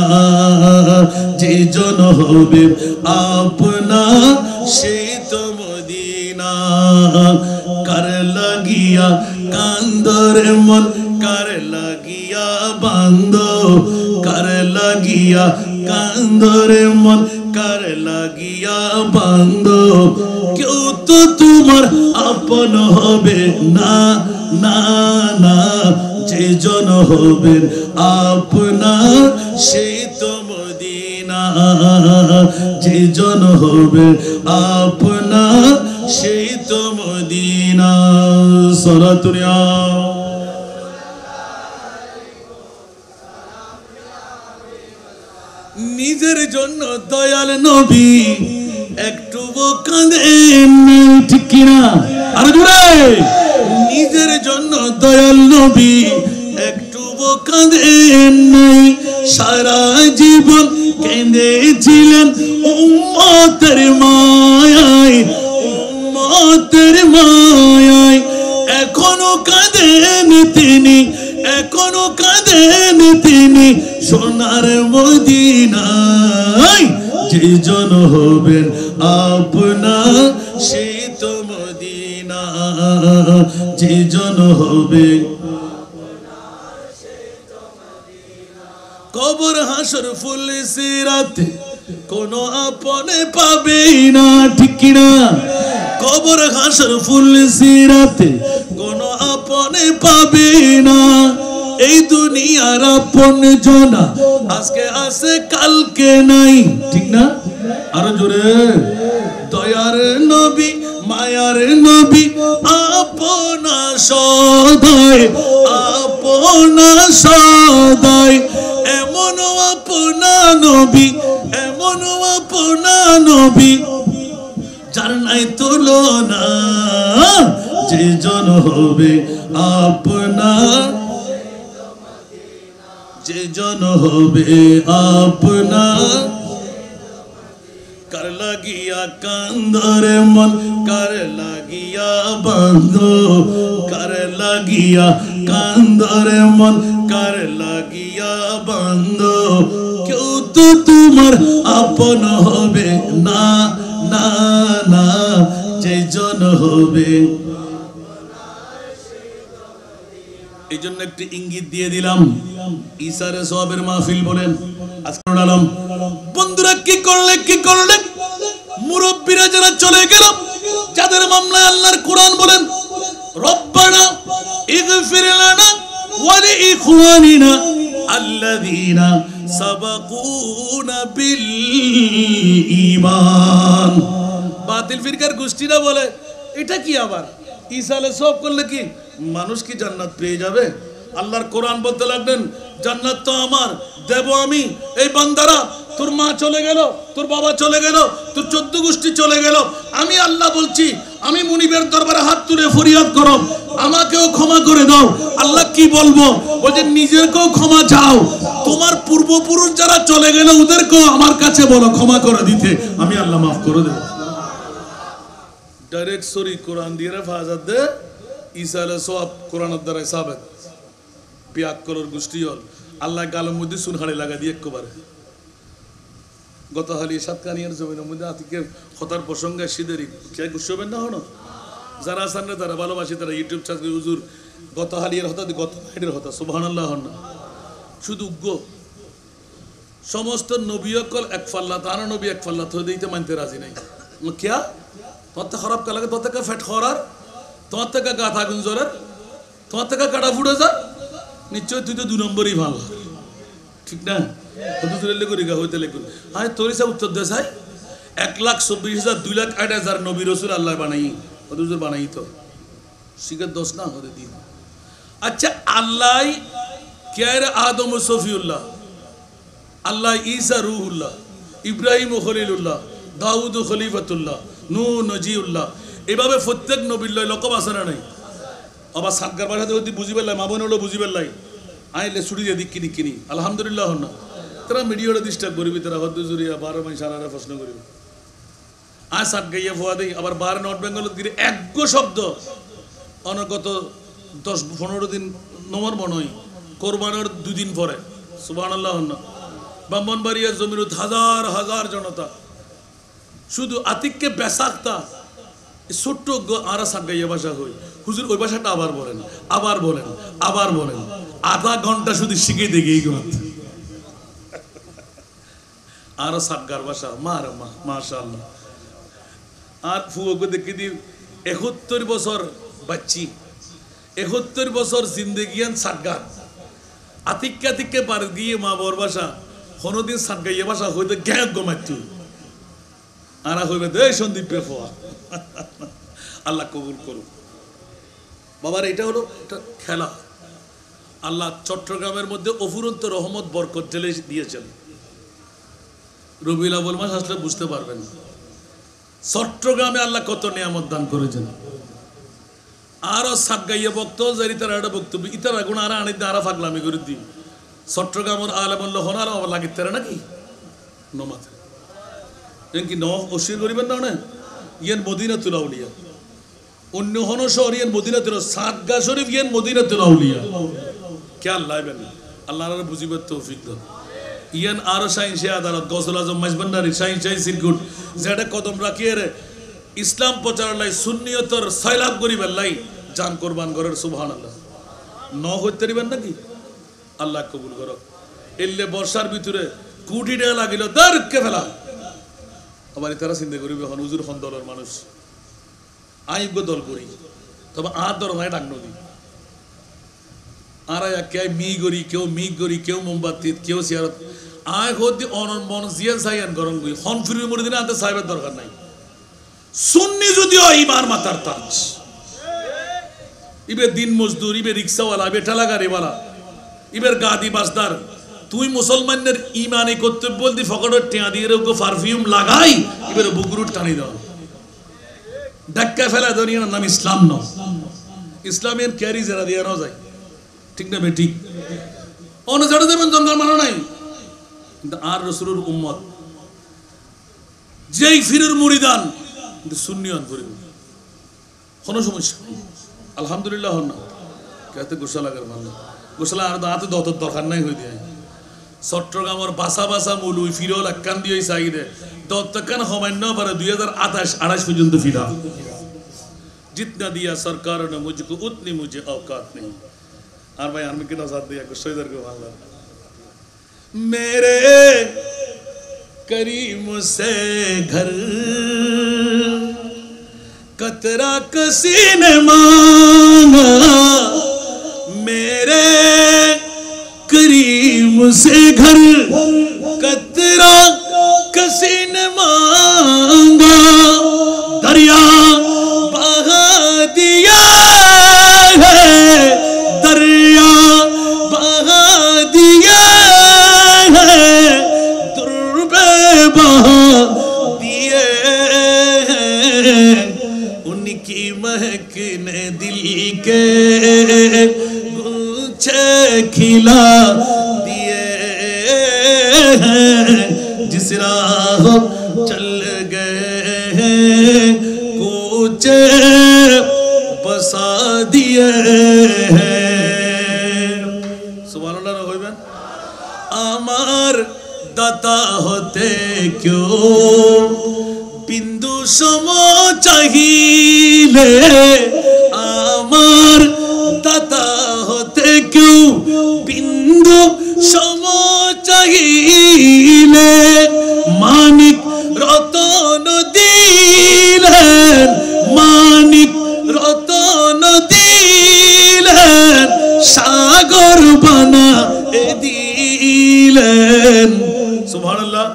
যেজন হবে আপনা সেই তো মদিনা। কার লাগিয়া কান্দরে মন, কার লাগিয়া বান্দ, কার লাগিয়া কান্দরে মন, কার লাগিয়া বান্দ। কেউ তো তোমার আপন হবে না, না না, যেজন হবেন আপনা সেই তো মদিনা, যেজন হবে আপনা সেই তো মদিনা। সালাতুল্লাহ। নিজের জন্য দয়াল নবী একটু কাঁদেন, ঠিক কিনা? আর জোরে। নিজের জন্য দয়াল নবী একটু কাঁদেন নাই, সারা জীবন কেঁদেছিলেন উম্মতের মায়ায়, উম্মতের মায়ায়। এখনো কাঁদেন তিনি, এখনো কাঁদেন তিনি সোনার মদিনায়, যেজন হবেন আপনার সেই তো মদিনা যে জন হবে কবর হাসর ফুল সিরাত কোনো আপনে পাবে না ঠিক না কবর হাসর ফুল সিরাত কোনো আপনে পাবে না এই দুনিয়ার আপন জনা আজকে আছে কালকে নাই ঠিক না আরো জোরে দয়ার নবী মায়ার নবী আপনা সদায় আপনা সদায় এমন আপনা নবী এমন আপনা নবী যার নাই তুলনা যে জন হবে আপনার যে জন হবে আপনার কার লাগিয়া কান্দরে মন কার লাগিয়া বন্ধ কার লাগিয়া কান্দরে মন কার লাগিয়া বন্ধ কেউ তো তোমার আপন হবে না না না যে জন হবে এই জন্য একটি ইঙ্গিত দিয়ে দিলাম ঈসার সওয়াবের মাহফিল বলেন আজকে উড়ালাম বন্ধুরা কি করলে মুরব্বিরা যারা চলে গেল যাদের মামলায় আল্লাহর কোরআন বলেন রব্বানা ইগফির লানা ওয়া লিইখওয়ানিনা আল্লাযীনা সাবাকুনা বিল ঈমান বাতিল ফিরকার গোষ্ঠীরা বলে এটা কি আবার ঈসা আলাইহিস সালাম করলে কি মানুষ কি জান্নাত পেয়ে যাবে আল্লাহর কোরআন বলতে লাগলেন জান্নাত তো আমার দেব আমি এই বান্দারা তোর মা চলে গেল তোর বাবা চলে গেল তোর 14 গোষ্ঠী চলে গেল আমি আল্লাহ বলছি আমি মুনিবের দরবারে হাত তুলে ফরিয়াদ করব আমাকেও ক্ষমা করে দাও আল্লাহ কি বলবো বলে নিজেরকেও ক্ষমা চাও তোমার পূর্বপুরুষ যারা চলে গেল ওদেরকেও আমার কাছে বলো ক্ষমা করে দিতে আমি আল্লাহ maaf করে দেব ডাইরেক্ট সরি কোরআন দিয়ে ফাজাত দে ঈসা আলাইহিস সালাম কোরআনের দ্বারা সাবেত পিয়াক কলর গোষ্ঠী হল আল্লাহ গালের মধ্যে সুনহাড়ি লাগা দিয়ে একবারে গতহালি সাতকানিয়ার জমিনের মধ্যে আতিকে হতার প্রসঙ্গে সিদেরি কে গুছবেন না হনো যারা আছেন না তারা ভালোবাসি তারা ইউটিউব চার্জ করে হুজুর গতহালিয়ার হতা গত নাইটের হতা সুবহানাল্লাহ হন না শুধু উগ্র সমস্ত নবীকল এক ফাল্লা তারা নবী এক ফাল্লা তো দিতে মানতে রাজি নাই কিয়া তোর তো খারাপ কা লাগে তোর থেকে ফ্যাট খরার তোমার থেকে গা থাকুন জ্বরের তোমার থেকে কাটা ফুটে যা নিশ্চয় তুই তো 2 নম্বরই ভালো ঠিক না হুজুরের লেগে রিগা হইতে লেগুন আয় তোর হিসাব উত্তর দে চাই 1,24,000 2,08,000 নবী রাসূল আল্লাহ বানাই হুজুর বানাই তো শিকার দোষ না হতে দিন আচ্ছা আল্লাহ কের আদম ও সফিউল্লাহ আল্লাহ ঈসা রূহুল্লাহ ইব্রাহিম ও খলিলুল্লাহ দাউদ ও খলিফাতুল্লাহ নূহ নজিউল্লাহ এভাবে প্রত্যেক নবীর লয় লকব আছে না নাই আবার সাতগার ভাষাতে যদি বুঝি পেলাই মা বোন হলো বুঝি পেলাই আইলে ছুটি দিয়ে দিক্কি কিনি আলহামদুলিল্লাহ হন না তারা মিডিয়াটা ডিস্টার্ব করবি তারা হদ্দু জুরিয়া 12 মাস সারা প্রশ্ন করবি আয় সাত গাইয়া ফোয়া দেই আবার 12 নর্থ বেঙ্গল গিয়ে এক শব্দ অনগত 10-15 দিন নমর মনই কোরবানোর 2 দিন পরে সুবহানাল্লাহ হন না ব্রাহ্মণবাড়িয়ার জমিরত হাজার হাজার জনতা শুধু আতিককে বেসাক্তা ছোট্ট আরা সাত গাইয়া ভাষা হই হুজুর ওই ভাষাটা আবার বলেন আবার বলেন আবার বলেন আধা ঘন্টা শুধু শিখে দেখি এই কথা আরো সাতগার ভাষা মার মা মাশাআল্লাহ আর ফুয়োকে দেখে দি 71 বছর বাচ্চি 71 বছর জিন্দেগিয়ান সাতগার আতিককে আতিককে পার গিয়ে মা বর ভাষা কোনোদিন সাত গাইয়া ভাষা হইতে গ্যাপ গমাইতু আরা হইবে দে সন্দীপ ফোয়া আল্লাহ কবুল করুক বাবার এটা হলো একটা খেলা আল্লাহ চট্টগ্রামের মধ্যে অফুরন্ত রহমত বরকত ঢেলে দিয়েছেন রবিউল আউয়াল মাস আসলে বুঝতে পারবেন চট্টগ্রামে আল্লাহ কত নিয়ামত দান করেছেন আরো সাত গাইয়া বক্ত যারি তারা একটা বক্তব্য ইতারা গুণ আরা আনি আরা ফাগলামি করে দিই চট্টগ্রামের আলেমুল্লাহ হনার আবার লাগি তারা নাকি নমাতে কি ন অস্বীকার করিবেন না ইয়ান মদিনাতুল আউলিয়া অন্য হন শহর ইয়ান মদিনাতুল সাতগা শরীফ ইয়ান মদিনাতুল আউলিয়া কে আল্লাহ আল্লাহর বুঝিবার তৌফিক দাও ইয়ান আরো সাইন্সে আদালত গৌসুল আজম মাইজবান্ডারি সাইন্সাই সিরকুট যেটা কদম রাখিয়ে রে ইসলাম প্রচারলাই সুন্নিয়তর সয়লাভ করিবার লাই জান কোরবান করার সুবহানাল্লাহ ন হইতে দিবেন নাকি আল্লাহ কবুল করো এলে বর্ষার ভিতরে কোটি টাকা লাগিল দরকে ফেলা আবার তারা চিন্তা করিবে হন হুজুর খন দলের মানুষ আইব দল করি তবে আর দল নাই ডাক নদী আর কে মি গরি কেউ মি গরি কেউ মোমবাতি কেউ সিয়ারত আয় হদি অনন মন জিয়ান সাইয়ান গরম গই হন ফিরি মরে দিন আনতে সাহেবের দরকার নাই সুন্নি যদিও ইমান মাতার তাজ ইবে দিন মজদুর ইবে রিক্সাওয়ালা ইবে ঠেলা গাড়িওয়ালা ইবের গাদি বাসদার তুই মুসলমানদের ইমানি কর্তব্য বলতি ফকড়ের টিয়া দিয়ে ওকে পারফিউম লাগাই এবার বুকুরুট টানি দাও ধাক্কা ফেলা দুনিয়ার নাম ইসলাম ন ইসলামের ক্যারি যারা দিয়ে না যায় ঠিক না বেঠিক অন্য জড়ে দেবেন জনগণ মানো নাই কিন্তু আর রসুলের উম্মত যেই ফিরের মুরিদান কিন্তু সুন্নিয়ান করিব কোনো সমস্যা আলহামদুলিল্লাহ হন না কেতে গোসা লাগার ভালো গোসলা আর দাঁতে দতর দরকার নাই হয়ে দিয়ে চট্টগ্রামের বাসা বাসা মুলুই ফিরল একখান দিয়ে চাইদে দত্তকান সমান্য পারে 2028 পর্যন্ত ফিরা जितना दिया सरकार ने मुझको उतनी मुझे औकात नहीं और भाई आर्मी के साथ दिया कुछ इधर को वाला मेरे करीम से घर कतरा किसी ने मांगा मेरे करीम से घर कतरा किसी ने मांगा दरिया बहा दिया है दरिया बहा दिया है दुर्बे बहा दिए हैं उनकी महक ने दिल के गुच्छे खिला दिए हैं जिस राह चल गए हैं कुछे बसा दिए हैं सुबहानाल्लाह ना কইবেন আমার দাতা হতে क्यों बिंदु सम चाहिए আমার দাতা হতে क्यों बिंदु सम चाहिए मानिक रतन दिलेन मानिक रतन दिलेन सागर बना दिलेन सुबहानाल्लाह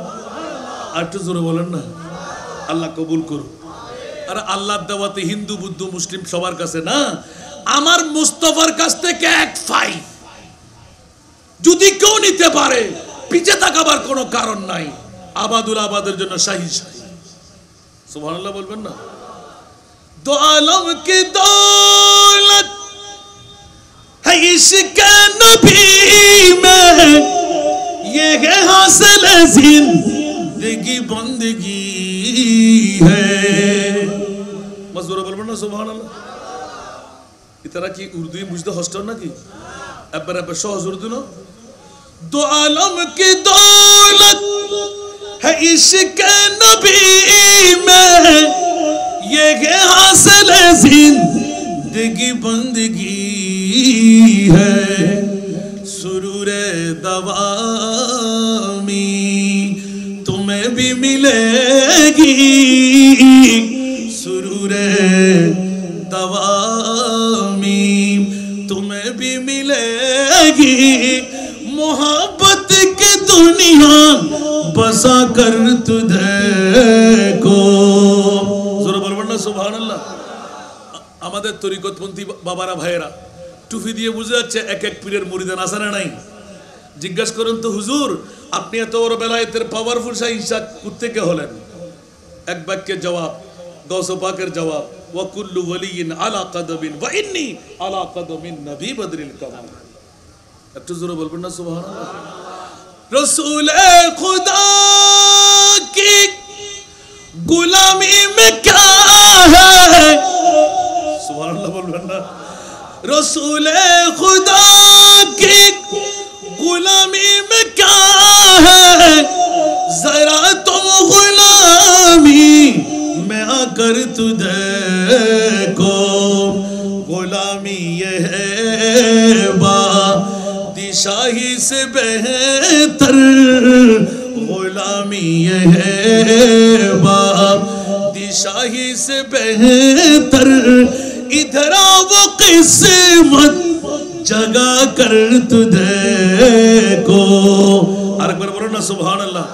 একটু জোরে বলেন না আল্লাহ কবুল করুন আর আল্লাহর দাওয়াতে হিন্দু বুদ্ধ মুসলিম সবার কাছে না আমার মুস্তাফার কাছ থেকে এক ফাই যদি কেউ নিতে পারে পিছে তাকাবার কোনো কারণ নাই আবাদুল আবাদের জন্য শাহী শাহী সুবহানাল্লাহ বলবেন না দো আলম কি দৌলত है इश्क नबी में ये है हासिल जिंदगी बंदगी है मजदूर বলবেন না সুবহানাল্লাহ इतना की उर्दू বুঝতে কষ্ট নাকি একবার সহজ উর্দু না दो आलम की दौलत है इश्क नबी में ये है हासिल जिंदगी बंदगी है सुरूर दवामी तुम्हें भी मिलेगी सुरूर दवामी तुम्हें भी मिलेगी मोहब्बत की दुनिया बसा कर तुझे को जोरे बोलবেন না সুবহানাল্লাহ আমাদের তরিকতপন্থী বাবারা ভাইয়েরা টুপি দিয়ে বুঝা যাচ্ছে এক এক পীরের মুরিদান আছে না নাই জিজ্ঞাসা করুন তো হুজুর আপনি এত বড় বেলায়েতের পাওয়ারফুল শাহ কোত্থেকে হলেন এক বাক্যে জবাব গৌস পাকের জবাব ওয়া কুল্লু ওয়ালিয়িন আলা কদমিন ওয়া ইন্নী আলা কদমিন নবী বদরিল কামাল একটু জোরে বলবেন না সুবহানাল্লাহ रसूल खुदा की गुलामी में क्या है सुबहानअल्लाह बोलবেন না रसूल खुदा की गुलामी में क्या है कर तुझे को गुलामी ये है बादशाही से बेहतर गुलामी ये है बादशाही से बेहतर इधर वो किस्मत जगा कर तुझे को আরেকবার বলো না সুবহানাল্লাহ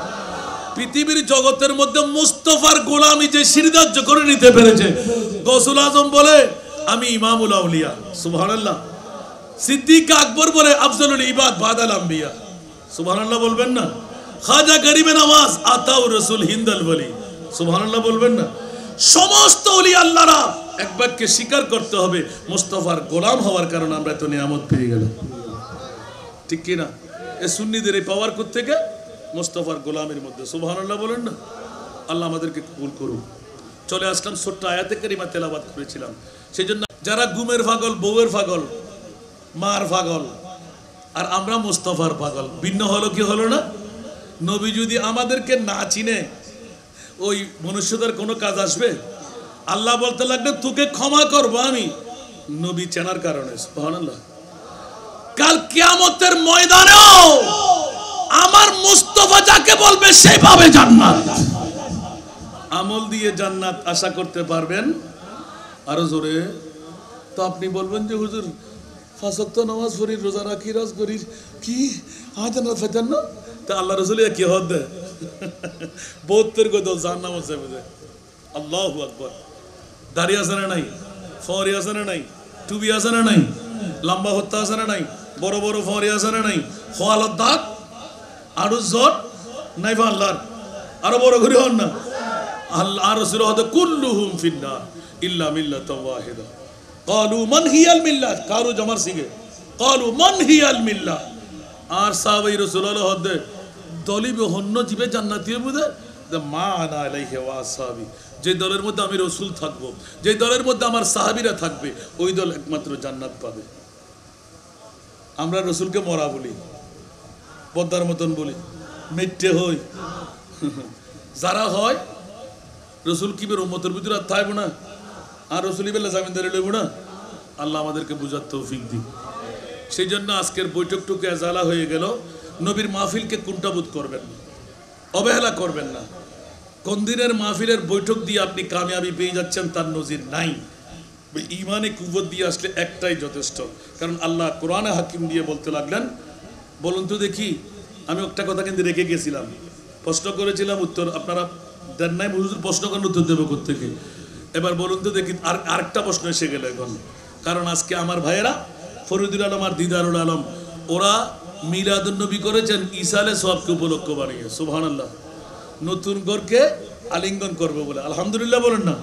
পৃথিবীর জগতের মধ্যে মুস্তাফার গোলামি যে সিরদার্য করে নিতে পেরেছে গৌসুল আজম বলে আমি ইমামুল আউলিয়া সুবহানাল্লাহ সিদ্দিক আকবর বলে আফজলুল ইবাদ বাদাল আম্বিয়া সুবহানাল্লাহ বলবেন না খাজা গরিবে নওয়াজ আতাউর রাসূল হিন্দাল বলি সুবহানাল্লাহ বলবেন না সমস্ত ওলি আল্লাহরা এক বাক্যে স্বীকার করতে হবে মুস্তাফার গোলাম হওয়ার কারণে আমরা এত নিয়ামত পেয়ে গেলাম ঠিক কি না এই সুন্নিদের এই পাওয়ার কোথা থেকে মুস্তাফার গোলামের মধ্যে সুবহানাল্লাহ বলেন না আল্লাহ আমাদেরকে কবুল করুন চলে আসলাম ছোট্ট আয়াতে কারিমা তেলাওয়াত করেছিলাম সেজন্য যারা গুমের পাগল বউয়ের পাগল মার পাগল আর আমরা মুস্তাফার পাগল ভিন্ন হলো কি হলো না নবী যদি আমাদেরকে না চিনে ওই মনুষ্যদের কোনো কাজ আসবে আল্লাহ বলতে লাগবে তোকে ক্ষমা করব আমি নবী চেনার কারণে সুবহানাল্লাহ কাল কিয়ামতের ময়দানেও আমার মুস্তাফা যাকে বলবে সে পাবে জান্নাত আমল দিয়ে জান্নাত আশা করতে পারবেন আরো জোরে তো আপনি বলবেন যে হুজুর পাঁচ ওয়াক্ত নামাজ পড়ি রোজা রাখি রাজ করি কি জান্নাত পেতেন না তা আল্লাহ রাসূল কি হদ 72 গো দল জান্নাত আছে বুঝে আল্লাহু আকবার দাড়ি আছে না নাই ফরি আছে না নাই টুপি আছে না নাই লম্বা হত্যা আছে না নাই বড় বড় ফরি আছে না নাই খোয়ালত দাঁত আরো জট নাই আল্লাহর আরো বড় করে হন না আল্লাহ রাসূল হদ কুল্লুহুম ফিন্নার ইল্লা মিল্লাতান ওয়াহিদা ক্বালু মান হিয়াল মিল্লাহ কারু জমার সিগে ক্বালু মান হিয়াল মিল্লাহ আর সাহাবায়ে রাসূলুল্লাহ হদ দলিবে হন্ন জিবে জান্নাতি বুঝে মা আনা আলাইহি ওয়া আসহাবি যে দলের মধ্যে আমি রাসূল থাকব যে দলের মধ্যে আমার সাহাবীরা থাকবে ওই দল একমাত্র জান্নাত পাবে আমরা রাসূলকে মরা বলি বদ্দার মতন বলি মিথ্যে হই যারা হয় রাসূল কি বের উম্মতের ভিতরে আর থাকবে না আর রাসূলই বেলা জামিনদারি লইব না আল্লাহ আমাদেরকে বুঝার তৌফিক দিন সেই জন্য আজকের বৈঠকটুকু এজালা হয়ে গেল নবীর মাহফিলকে কুণ্ঠাবোধ করবেন না অবহেলা করবেন না কোন দিনের মাহফিলের বৈঠক দিয়ে আপনি কামিয়াবি পেয়ে যাচ্ছেন তার নজির নাই ঈমানে কুওয়াত দিয়ে আসলে একটাই যথেষ্ট কারণ আল্লাহ কোরআনে হাকিম দিয়ে বলতে লাগলেন বলুন তো দেখি আমি একটা কথা কিন্তু রেখে গেছিলাম প্রশ্ন করেছিলাম উত্তর আপনারা দেন নাই হুজুর প্রশ্ন করেন উত্তর দেব কোত্থেকে এবার বলুন তো দেখি আরেকটা প্রশ্ন এসে গেল এখন কারণ আজকে আমার ভাইয়েরা ফরিদুল আলম আর দিদারুল আলম ওরা মিলাদুন নবী করেছেন ঈসা আলাইহিস সালামকে উপলক্ষ বানিয়ে সুবহানাল্লাহ নতুন ঘরকে আলিঙ্গন করবে বলে আলহামদুলিল্লাহ বলেন না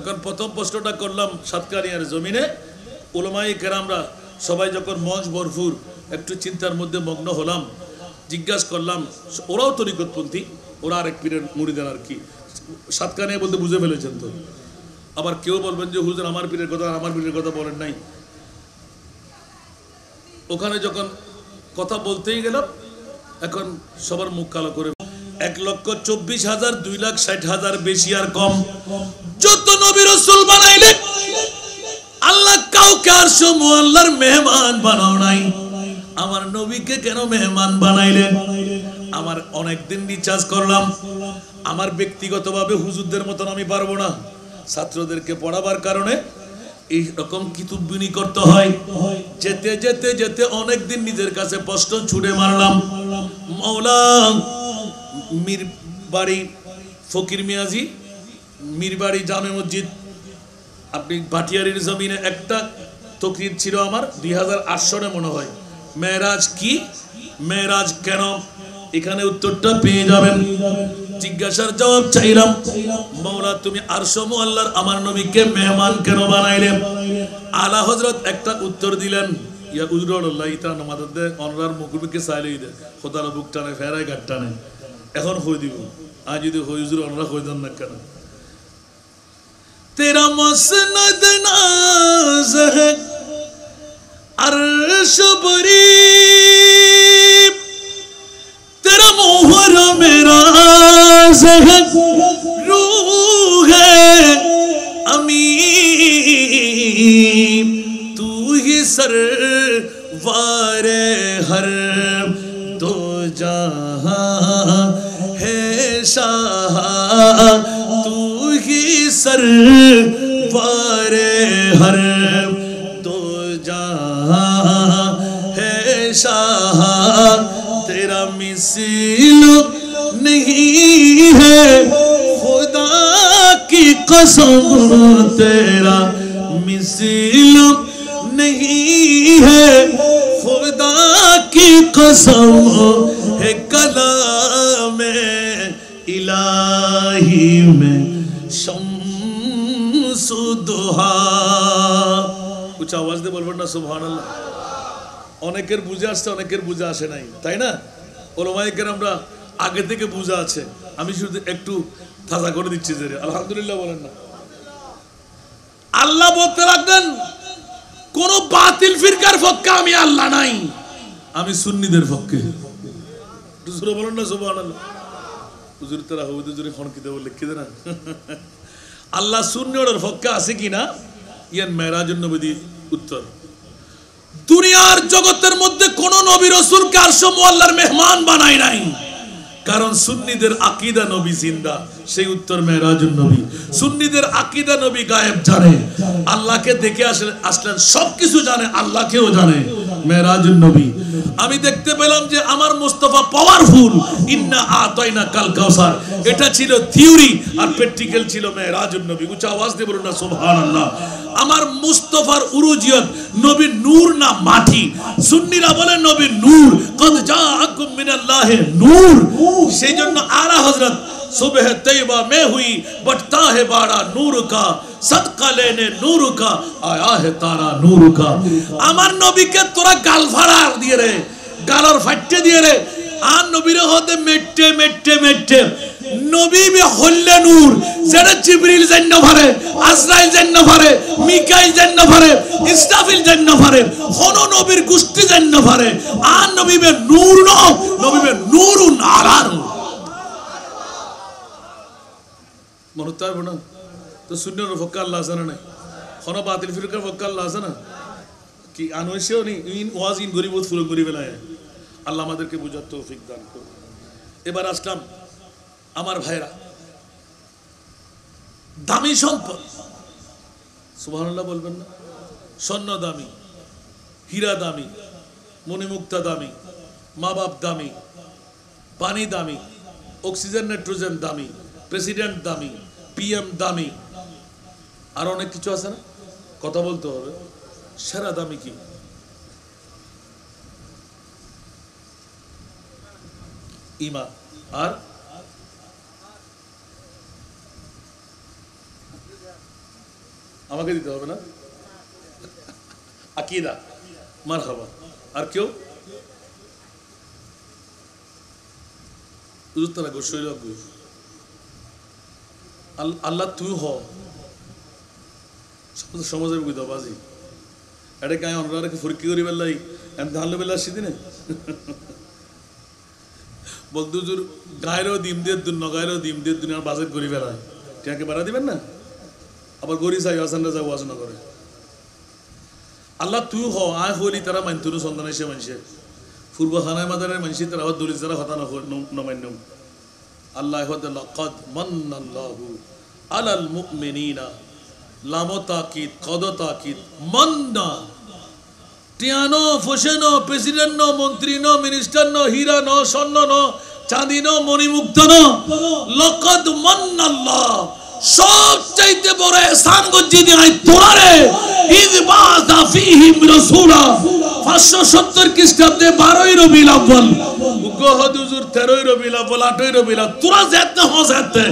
এখন প্রথম প্রশ্নটা করলাম সাতকানিয়ার জমিনে উলামায়ে কেরামরা সবাই যখন মঞ্চ ভরপুর একটু চিন্তার মধ্যে মগ্ন হলাম জিজ্ঞাসা করলাম ওরাও তরিকতপন্থী ওরা আরেক পীরের মুরিদান আর কি সাতকানিয়া বলতে বুঝে ফেলেছেন তো আবার কেউ বলবেন যে হুজুর আমার পীরের কথা বলেন নাই ওখানে যখন কথা বলতেই গেলাম এখন সবার মুখ কালো করে 1,24,000 2,60,000 বেশি আর কম যত নবী রাসূল বানাইলে আল্লাহ কাউকে আরশ মুআল্লার মেহমান বানাও নাই আমার নবীকে কেন মেহমান বানাইলেন আমার অনেক দিন রিচার্জ করলাম আমার ব্যক্তিগতভাবে হুজুরদের মতন আমি পারবো না ছাত্রদেরকে পড়াবার কারণে এই রকম কিতুববিনি করতে হয় যেতে যেতে যেতে অনেক দিন নিজের কাছে প্রশ্ন ছুড়ে মারলাম মাওলা মীর বাড়ি ফকির মিয়াজি মীর বাড়ি জামে মসজিদ আপনি ভাটিয়ারির জমিনে একটা তকরির ছিল আমার 2008 সনে মনে হয় মেরাজ কি মেরাজ কেন এখানে উত্তরটা পেয়ে যাবেন জিজ্ঞাসার জবাব চাইলাম মাওলা তুমি আরশ মুআল্লার আমার নবীকে মেহমান কেন বানাইলে আলা হযরত একটা উত্তর দিলেন ইয়া উজরুল্লাহ তাআলা মাদদ অনরার মুকুবিকে চাইলেই দে খোদার বুক টানে ফেরাই গাট টানে এখন হই দিব আজ যদি হই হুজুর অনরা হই দেন না কেন তেরা মসনদ নাজ है अर्श बरी तेरा मोहर मेरा रूह है शाह तू ही सरवारे हर तो जहां है शाह तेरा मिसाल नहीं है खुदा की कसम तेरा मिसाल नहीं है खुदा की कसम है कलाम इलाही में शम्सुद्दुहा। कुछ आवाज दे बोलবেন না সুবহানাল্লাহ। অনেকের বুঝে আসছে অনেকের বুঝে আসে নাই, তাই না? ওলামায়ে কেরামরা আগে থেকে বুঝা আছে, আমি শুধু একটু তাজা করে দিচ্ছি যে আলহামদুলিল্লাহ বলেন না। আল্লাহ বলতে লাগলেন কোন বাতিল ফিরকার পক্ষে আমি আল্লাহ নাই, আমি সুন্নিদের পক্ষে। দুসরা বলেন না সুবহানাল্লাহ। হুজুর তারা হুজুর হুজুরে ফোন কিতে বলে লিখে না আল্লাহ সুন্নিদের পক্ষে আছে কিনা ইয়ান মেরাজুন নবী উত্তর। দুনিয়ার জগতের মধ্যে কোন নবী রাসূলকে আরশ মুআল্লার মেহমান বানায় নাই, কারণ সুন্নিদের আকীদা নবী জিন্দা, সেই উত্তর মেরাজুন নবী। সুন্নিদের আকীদা নবী গায়েব জানে, আল্লাহকে দেখে আসলেন, সবকিছু জানে, আল্লাহকেও জানে, মেরাজুন নবী। আমি দেখতে পেলাম যে আমার মুস্তাফা পাওয়ারফুল, ইন্না আতাইনা কাল কাউসার, এটা ছিল থিওরি আর প্র্যাকটিক্যাল ছিল মেরাজুন নবী। উচ্চ আওয়াজ দিয়ে বলুন না সুবহানাল্লাহ। আমার মুস্তাফার উরুজিয়ত নবী নূর না মাটি, সুন্নিরা বলে নবী নূর, কদ জাআকুম মিনাল্লাহি নূর। সেইজন্য আলা হযরত सुबह तैयबा में हुई बटता है बाड़ा नूर का सदका लेने नूर का आया है तारा नूर का। আমার নবীকে তোরা গাল ফাড়া দিয়ে রে, গালর ফাটতে দিয়ে রে, আর নবীর হতে মেটে মেটে মেটে নবী মে হল্লে নূর, যেটা জিবরিল জান্ন পারে, আজরাইল জান্ন পারে, মিকাইল জান্ন পারে, ইসরাফিল জান্ন পারে, কোন নবীর গোষ্ঠী জান্ন পারে। আর নবী মে নূর ন, নবী মে নূরুন আলা নূর। মনে পারবো না তো সুন্নির পক্ষে আল্লাহ আছে না নাই, কোন বাতিল ফিরকার পক্ষে আল্লাহ আছে না কি? আনৈশেও নি ইন ওয়াজ ইন গরিবত ফুল গরিব এলায়। আল্লাহ আমাদেরকে বুঝার তৌফিক দান করুন। এবার আসলাম আমার ভাইরা, দামি সম্পদ, সুবহানাল্লাহ বলবেন না? স্বর্ণ দামি, হীরা দামি, মণিমুক্তা দামি, মা বাপ দামি, পানি দামি, অক্সিজেন নাইট্রোজেন দামি, প্রেসিডেন্ট দামি, পিএম দামি, আর অনেক কিছু আছে না, কথা বলতে হবে। সেরা দামি কি? ঈমান। আর আমাকে দিতে হবে না? আকীদা, মারহাবা। আর কেউ? উত্তরা গোশৈল আল্লাহ তুই হ সমাজের বুঝাবাজি এটা কাই অনরাকে ফুরকি করি বেলাই এমন হারলে বেলা আসছি দিনে বলতো জোর গায়েরও ডিম দিয়ে দুন নগায়েরও ডিম দিয়ে দুনিয়ার বাজেট করি বেলায় টিয়াকে বাড়া দিবেন না, আবার গরি চাই আসানরা যাবো আলোচনা করে। আল্লাহ তুই হ আয় হলি তারা মানতুন সন্তান এসে মানুষের পূর্ব খানায় মাদারের মানুষের তারা আবার দলিত যারা হতা নমান্য আল্লাহ লাকাদ মান্নাল্লাহু আলাল মুমিনিনা লামো তাকিদ কদ তাকিদ মান্না টিয়ানো ফসেনো প্রেসিডেন্ট নো মন্ত্রী নো মিনিস্টার নো হীরা নো স্বর্ণ নো চাঁদি নো মণিমুক্ত নো লাকাদ মান্নাল্লাহ সবচাইতে বড় ihsan গজ্জি দিই তোরারে ইয বাযা ফীহিম রাসূলা 570 খ্রিস্টাব্দে 12 রবিউল আউয়াল গহদ হুজুর 13 রবিউল আউয়াল 8 রবিউল আউয়াল তোরা যেতে হজতে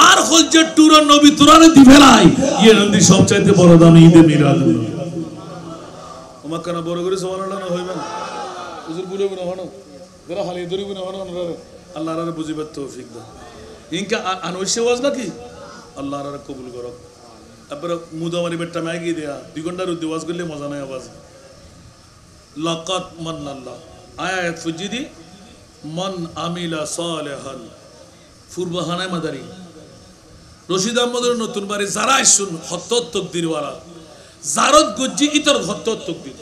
আর হজ্জের টুর নবী তোরারে দিবেলাই ইয়ে নন্দী সবচাইতে বড় দামি ঈদে মিলাদ ওমা কেন বড় করে সুবহানাল্লাহ না হইবে না হুজুর বলবে না হনো যারা হালি ধরিব না হনো আল্লাহর বুঝিবার তৌফিক দাও ইনকা আনওয়াসে ওয়াজ নাকি আল্লাহর কবুল করো। তারপরে মুদামারি বেটটা ম্যাগি দেয়া 2 ঘন্টার ওয়াজ করলে মজা নাই আওয়াজ। লাকাত মান্নাল্লাহ আয়াত ফুজিদি মান আমিলা সালিহান ফুরবাহানায় মাদারি রশিদ আহমদের নতুন বাড়ি যারা শুন হত্তর তকদির ওয়ালা জারদ গজ্জি ইতর হত্তর তকদির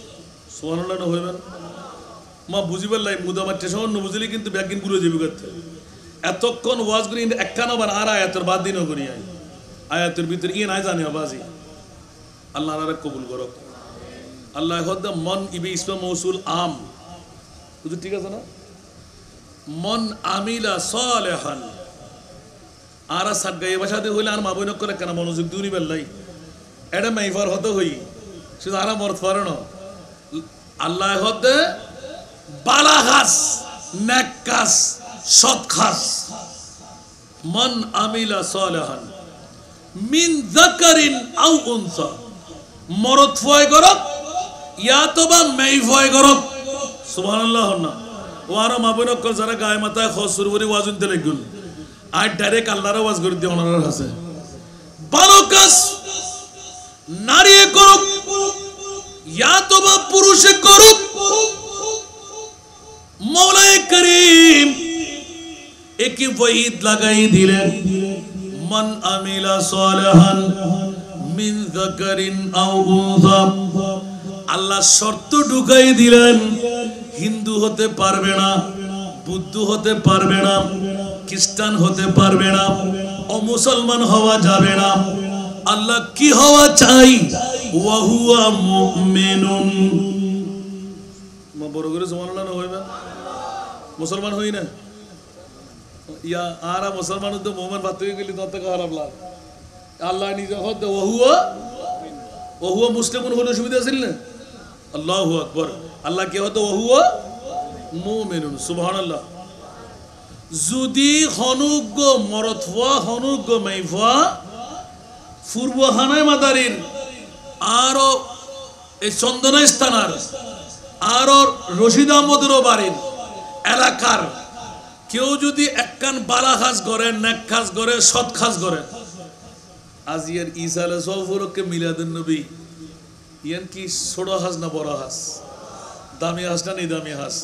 সুবহানাল্লাহ না হইবেন মা বুঝিবার লাই মুদামার টেশন ন বুঝিলে কিন্তু ব্যাগিন গুলো যাবে করতে এতক্ষণ ওয়াজ করি একখানা বার আর আয়াতের বাদ দিনও করি আয়াতের ভিতরে ইয়ে নাই জানি বাজি আল্লাহ আর কবুল করো আল্লাহ মন ইবে ইসমা মৌসুল আম বুঝলি ঠিক আছে না মন আমিলা সালেহান আর সাজ্ঞা এ ভাষাতে হইলে আর মা বই নক করে কেন মনোযোগ দিউনি বেল্লাই এটা মাইফার হতে হই শুধু আর মরত পারে না আল্লাহ হতে বালা খাস নেক কাজ সৎ খাস মন আমিলা সালেহান মিন যাকারিন আও উনসা মরদ ফয় গরব ইয়া তোবা মেই ফয় গরব সুবহানাল্লাহ না ওয়ারা মাবুন কল যারা গায় মাথায় খসুর বলি ওয়াজ উনতে লাগুন আর ডাইরেক্ট আল্লাহর ওয়াজ করে দিয়ে ওনার কাছে ভালো কাজ নারী করুক ইয়া তোবা পুরুষে করুক মওলায়ে করিম একই ওয়াহিদ লাগাই দিলেন মান আমিলা সালিহান মিন যাকারিন আও উনসা আল্লাহ শর্ত ঢুকাই দিলেন হিন্দু হতে পারবে না বুদ্ধ হতে পারবে না খ্রিস্টান হতে পারবে না অমুসলমান হওয়া যাবে না আল্লাহ কি হওয়া চাই ওয়া হুয়া মুমিনুন বড় করে সুবহানাল্লাহ না হইবে মুসলমান হই না ইয়া আরা মুসলমান তো মুমিন বাত হয়ে গেলি তত খারাপ লাগ আল্লাহ নিজে হতে ওয়া হুয়া মুসলিমুন হলে সুবিধা ছিল না আল্লাহু আকবার আল্লাহ কি হতে ওয়া হুয়া মুমিনুন সুবহানাল্লাহ যদি হনুগ্য মরতওয়া হনুগ্য মাইফা পূর্ব হানায় মাদারির আর এই চন্দনা স্থানার আর রশিদ আহমদের বাড়ির এলাকার কেউ যদি একখান বালা খাস করে নেক খাস করে সৎ খাস করে আজিয়ার ঈসা আলাইহিস সালামকে মিলাদুন নবী ইয়ান কি ছোট হাস না বড় হাস দামি হাস না নিদামি হাস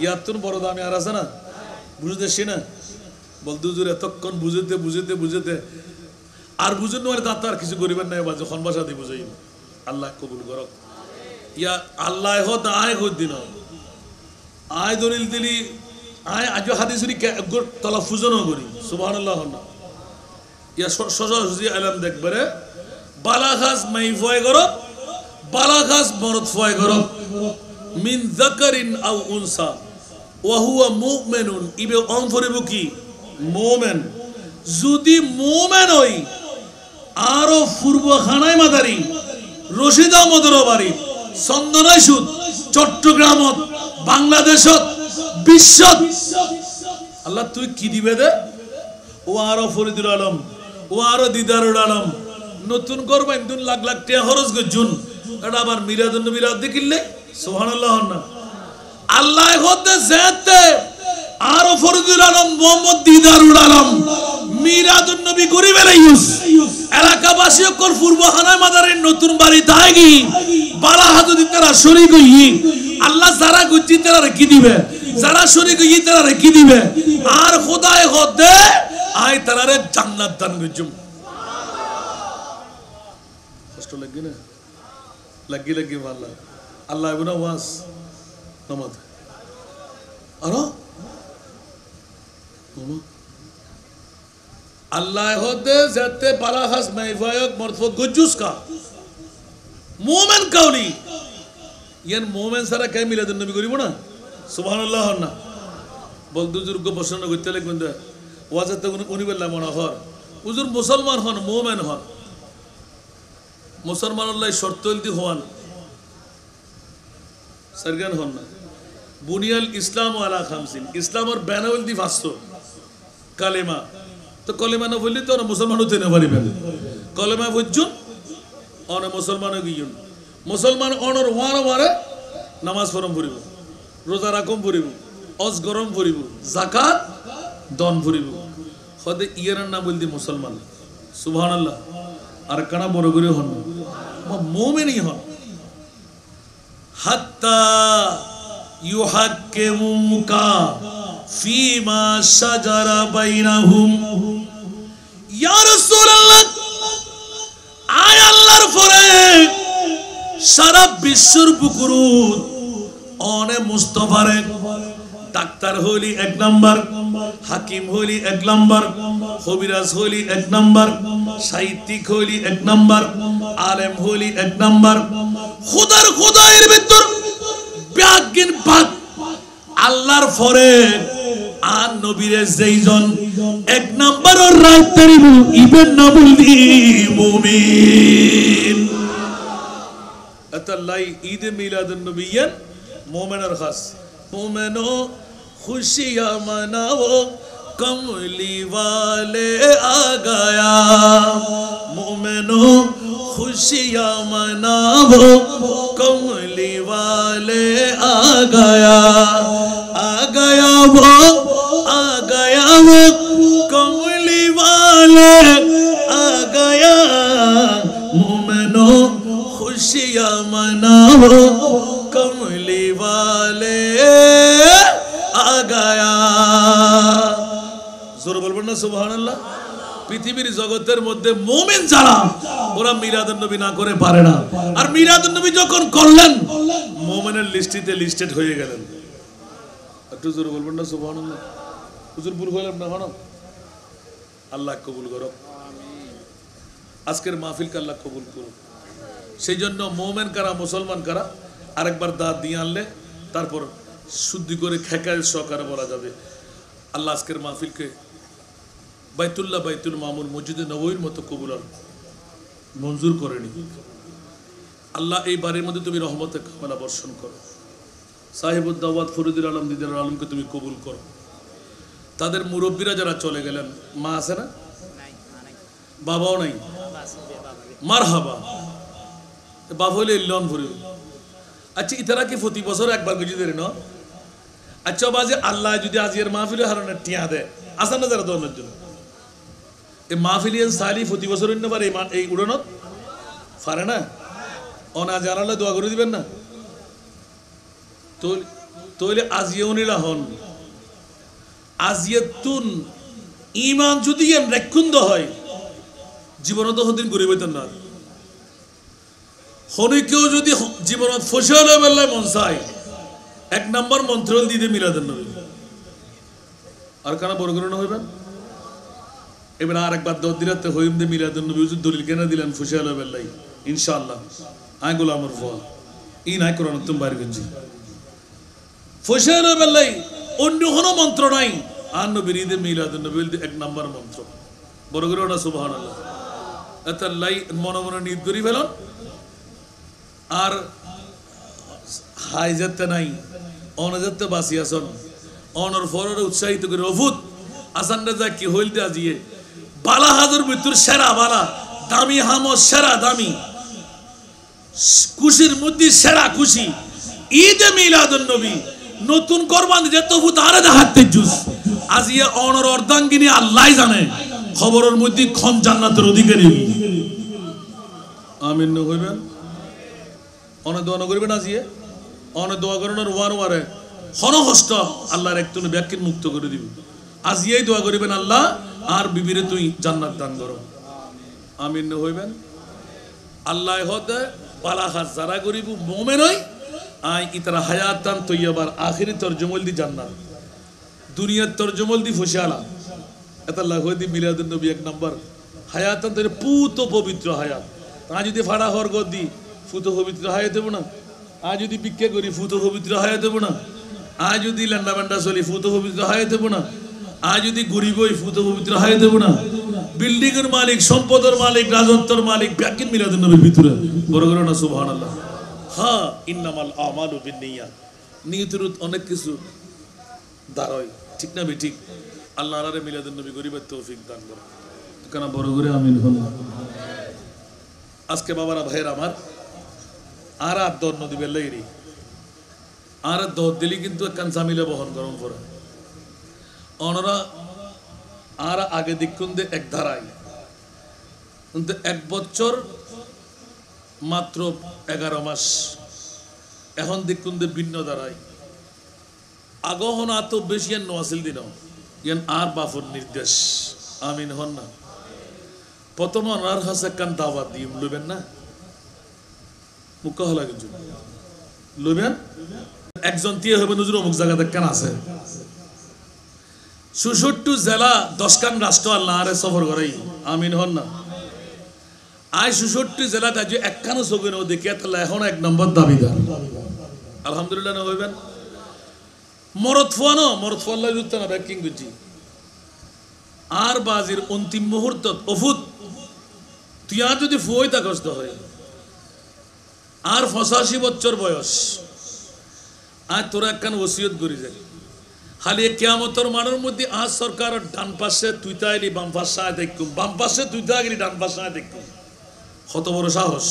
ইয়ার তো বড় দামি আর আছে না বুঝতেছি না বলতে হুজুর এতক্ষণ বুঝতে বুঝতে বুঝতে আর বুঝুন মানে তা আর কিছু করিবেন না বা যখন ভাষা দিয়ে বুঝাই আল্লাহ কবুল করক ইয়া আল্লাহ হত আয় হত দিন আয় দলিল দিলি আয় আজ হাদিসুরি তালাফুজনও করি সুবহানাল্লাহ না ইয়া সরাসরি আলম দেখবারে বালা খাস মাইফয় গরব বালা খাস মরদ ফয় গরব মিন যাকারিন আও উনসা ওয়া হুয়া মুমিনুন ইবে অন ফরিব কি মুমিন যদি মুমিন হই আরো পূর্ব খানায় মাদারি রশিদ আহমদের বাড়ি চন্দনাই সুদ চট্টগ্রামত বাংলাদেশত বিশ্বত আল্লাহ তুই কি দিবে দে ও আরো ফরিদুল আলম ও আরো দিদারুল আলম নতুন করবেন 2 লাখ লাখ টাকা খরচ করছুন এটা আবার মিলাদুন নবী রাত দেখিলে সুবহানাল্লাহ না আল্লাহ হতে যেতে আরো ফরিদুল আলম মোহাম্মদ দিদারুল আলম মিলাদুন নবী করিবে লাইস এলাকাবাসী কর পূর্ব হানায় মাদারের নতুন বাড়ি তাইগি বালা হাত দিতে তারা শরীক হই আল্লাহ যারা গুজি তারা কি দিবে যারা শরীক হই তারা কি দিবে আর খোদায়ে হতে আয় তারারে জান্নাত দান করছুম কষ্ট লাগে না লাগি লাগি আল্লাহ আল্লাহ ইবনা ওয়াস নামাজ আরো আল্লাহ হতে যেতে বালা খাস মাইফায়ক মরফ গজুস কা মুমিন কাউলি ইয়ান মুমিন সারা কে মিলাদুন নবী করিব না সুবহানাল্লাহ না বলদু হুজুর গো প্রশ্ন করতে লাগবেন দা ওয়াজাতে উনি বললাম মনে হর হুজুর মুসলমান হন মুমিন হন মুসলমান আল্লাহ শর্ত দি হওয়ান सरगन होना बुनियाल इस्लाम वाला खामसिन इस्लाम और बैनावल दी फास्तो कलेमा तो कलेमा न बोली तो मुसलमान होते न पारी बेन कलेमा बुझुन और मुसलमान गियुन मुसलमान और वारा वारा नमाज पढ़म पड़िबो रोजा राखम पड़िबो अज गरम पड़िबो जाकात दान पड़िबो खदे इयार ना बोलदी मुसलमान सुबहानाल्लाह আর কানা বড় করে হন মুমিনই হন হাত্তা ইউহাক্কিমুকা ফিমা শাজারা বাইনাহুম ইয়া রাসূলুল্লাহ আয় আল্লাহর পরে সারা বিশ্বর বুকুরুত অনে মুস্তাফারে ডাক্তার হইলি 1 নাম্বার, হাকিম হইলি 1 নাম্বার, কবিরাজ হইলি 1 নাম্বার, সাহিত্যিক হইলি 1 নাম্বার, আলেম হইলি 1 নাম্বার। খোদার ভিতর ব্যাগিন পাক আল্লাহর পরে আর নবীরে যেইজন 1 নাম্বার ওর রাইতারি ইবেন না বলদি মুমিন। আতাল্লাই ঈদ মিলাদুন নবিয়্যান মুমিনের খাস। মুমিনো खुशियां मनाओ कमली वाले आ गया, मोमिनो खुशियां मनाओ कमली वाले आ गया, आ गया वो कमली वाले आ गया, मोमिनो खुशियां मनाओ कमली वाले आ गया। जोर बोलबो ना सुबहानाल्लाह। পৃথিবীর জগতের মধ্যে মুমিন যারা ওরা মিলাদুন নবী না করে পারে না, আর মিলাদুন নবী যখন করলেন মুমিনের লিস্টিতে লিস্টেড হয়ে গেলেন। একটু জোরে বলবেন না সুবহানাল্লাহ। হুজুর ভুল হইলাম না হনো, আল্লাহ কবুল করো, আজকের মাহফিলকে আল্লাহ কবুল করো। সেই জন্য মুমিন কারা মুসলমান কারা আরেকবার দাঁত দিয়ে আনলে তারপর শুদ্ধি করে খেকায় সহকারে বলা যাবে। আল্লাহ আজকের মাহফিলকে বাইতুল্লাহ বাইতুল মামুর মসজিদে নববীর মতো কবুল আর মঞ্জুর করে নি। আল্লাহ এই বাড়ির মধ্যে তুমি রহমতে কামলা বর্ষণ করো। সাহেবুদ দাওয়াত ফরিদুল আলম দিদার আলমকে তুমি কবুল করো। তাদের মুরব্বীরা যারা চলে গেলেন, মা আছে না? বাবাও নাই? মারহাবা। বাপ হইলে ইল্লন ভরি। আচ্ছা ইতারা কি প্রতি বছর একবার গুজি দেয় না? আচ্ছা বাজে আল্লাহ যদি আজিয়ের মাহফিলে হারানো টিয়া দেয় আসান না যারা দোয়ানোর জন্য, এই মাহফিলিয়ান সালি প্রতি বছর পারে এই উড়ানত পারে না? অনাজ আনালে দোয়া করে দিবেন না? তইলে আজিয়েও নিলা হন। আজিয়েতুন ইমান যদি রেক্ষুন্দ হয় জীবনত হদিন ঘুরে বইতেন না। হনিকেও যদি জীবনত ফসে হলে বেলায় মন চায় 1 নম্বর মন্ত্র দিতে মিলাদুন নবী। আর কানা বড় করে না হইবেন। এবার আরেকবার 10 দিনাতে হইম দে মিলাদুন নবী হুজুর দলিল কেন দিলেন ফসে হলে বেলাই ইনশাআল্লাহ আই গোলামর ফল ই নাই কোরআন তুমি বাইরে গঞ্জি ফসে হলে বেলাই অন্য কোনো মন্ত্র নাই। আর নবীর ঈদে মিলাদুন নবী 1 নম্বর মন্ত্র। বড় করে না সুবহানাল্লাহ। এত লাই মনে মনে নিদ করি ফেলন। আর হাই যেতে নাই অনজাতে বাসি আসন অনর ফরের উৎসাহিত করে অভূত আসানটা যা কি হইলতে আজিয়ে বালা হাজার মৃত্যুর সেরা বালা দামি হামো সেরা দামি খুশির মধ্যে সেরা খুশি ঈদে মিলাদুন নবী নতুন কোরবান যেত ভূত আরে হাতে জুস আজিয়ে অনর অর্ধাঙ্গিনী আল্লাহ জানে খবরের মধ্যে খন জান্নাতের অধিকারী। আমিন হইবেন। অনেক দোয়া করবেন আজিয়ে অনেক দোয়া করেন ওয়ার ওয়ারে হনহষ্ট আল্লাহর একটু ব্যাখ্যার মুক্ত করে দিবি। আজিয়েই দোয়া করিবেন আল্লাহ আর বিবিরে তুই জান্নাত দান করো। আমিন হইবেন। আল্লাহ হতে বালাহাত যারা করিব মোমেন হই আই ইতারা হায়াত দান তৈয়াবার আখিরি তরজমল দি জান্নাত দুনিয়ার তরজমল দি ফসিয়ালা এত আল্লাহ হইদি মিলাদুন নবী 1 নম্বর হায়াত দান তৈরি পুত পবিত্র হায়াত। তা যদি ফাড়া হরগ দি ফুত পবিত্র হায়াত দেব না। আজ যদি ভিক্ষা করি ফুত পবিত্র হায়াত দেব না। আজ যদি ল্যান্ডা ব্যান্ডা চলি ফুত পবিত্র হায়াত দেব না। আজ যদি গরিবই ফুত পবিত্র হায়াত দেব না। বিল্ডিং এর মালিক সম্পদের মালিক রাজত্বের মালিক ব্যাকিন মিলাদুন নবীর ভিতরে বড় করে না সুবহানাল্লাহ। হ্যাঁ ইন্নামাল আমালু বিন্নিয়াত নিয়তের অনেক কিছু দাঁড়ায় ঠিক না ঠিক। আল্লাহ আলারে মিলাদুন নবী গরিবের তৌফিক দান করো। কেন বড় করে আমিন হল। আজকে বাবারা ভাইয়ের আমার আর দন্ন দিবে লাইরি আর দর দিলি কিন্তু একখান জামিলে বহন গরম করে অনরা আর আগে দিকুন্দে এক ধারায় কিন্তু 1 বছর মাত্র 11 মাস এখন দিকুন্দে ভিন্ন ধারায় আগহন আত বেশি নোয়াছিল দিন ইয়ান আর বাফর নির্দেশ। আমিন হন না। প্রথম আর হাসে একখান দাওয়াত দিম লইবেন না মুখ হলা কিন্তু লইবেন একজন দিয়ে হবে নজরুল অমুক জায়গা দেখেন আছে ৬৬ জেলা 10খান রাষ্ট্র আল্লাহ আরে সফর করাই আমিন হন না আয় ৬৬ জেলাটা যে একখানো চোখে নেও দেখি তাহলে এখন 1 নম্বর দাবিদার আলহামদুলিল্লাহ না হইবেন মরদ ফুয়াল্লাহ যুক্ত না ব্যাকিং করছি আর বাজির অন্তিম মুহূর্ত অফুত তুই আর যদি ফুয়াই তা কষ্ট হয় আর ৮৫ বছর বয়স আজ তোরা একখান ওসিয়ত করি যায় খালি কিয়ামতর মানের মধ্যে আজ সরকার ডান পাশে তুই তাইলি বাম পাশে দেখুম বাম পাশে তুই তাইলি ডান পাশে দেখুম কত বড় সাহস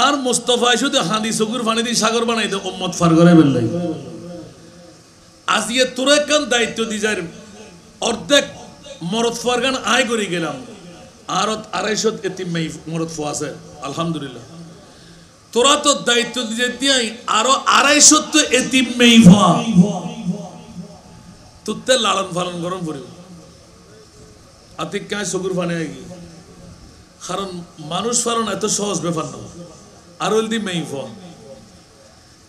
আর মোস্তফা শুধু হাঁদি চকুর পানি দিয়ে সাগর বানাই দে উম্মত ফার করে বেললাই আজিয়ে তোরা একখান দায়িত্ব দি যায় অর্ধেক মরদ ফারগান আয় করে গেলাম আর ২৫০ এতিম মেয়ে মরদ ফো আছে আলহামদুলিল্লাহ তোরা তো দায়িত্ব দিয়ে দিয়াই আরো ২৫০ তো এতিম মেয়ে ফা তুতে লালন পালন গরম করিব আতিক কায় চকুর পানি আগে কারণ মানুষ পালন এত সহজ ব্যাপার না আর ওই দি মেয়ে ফা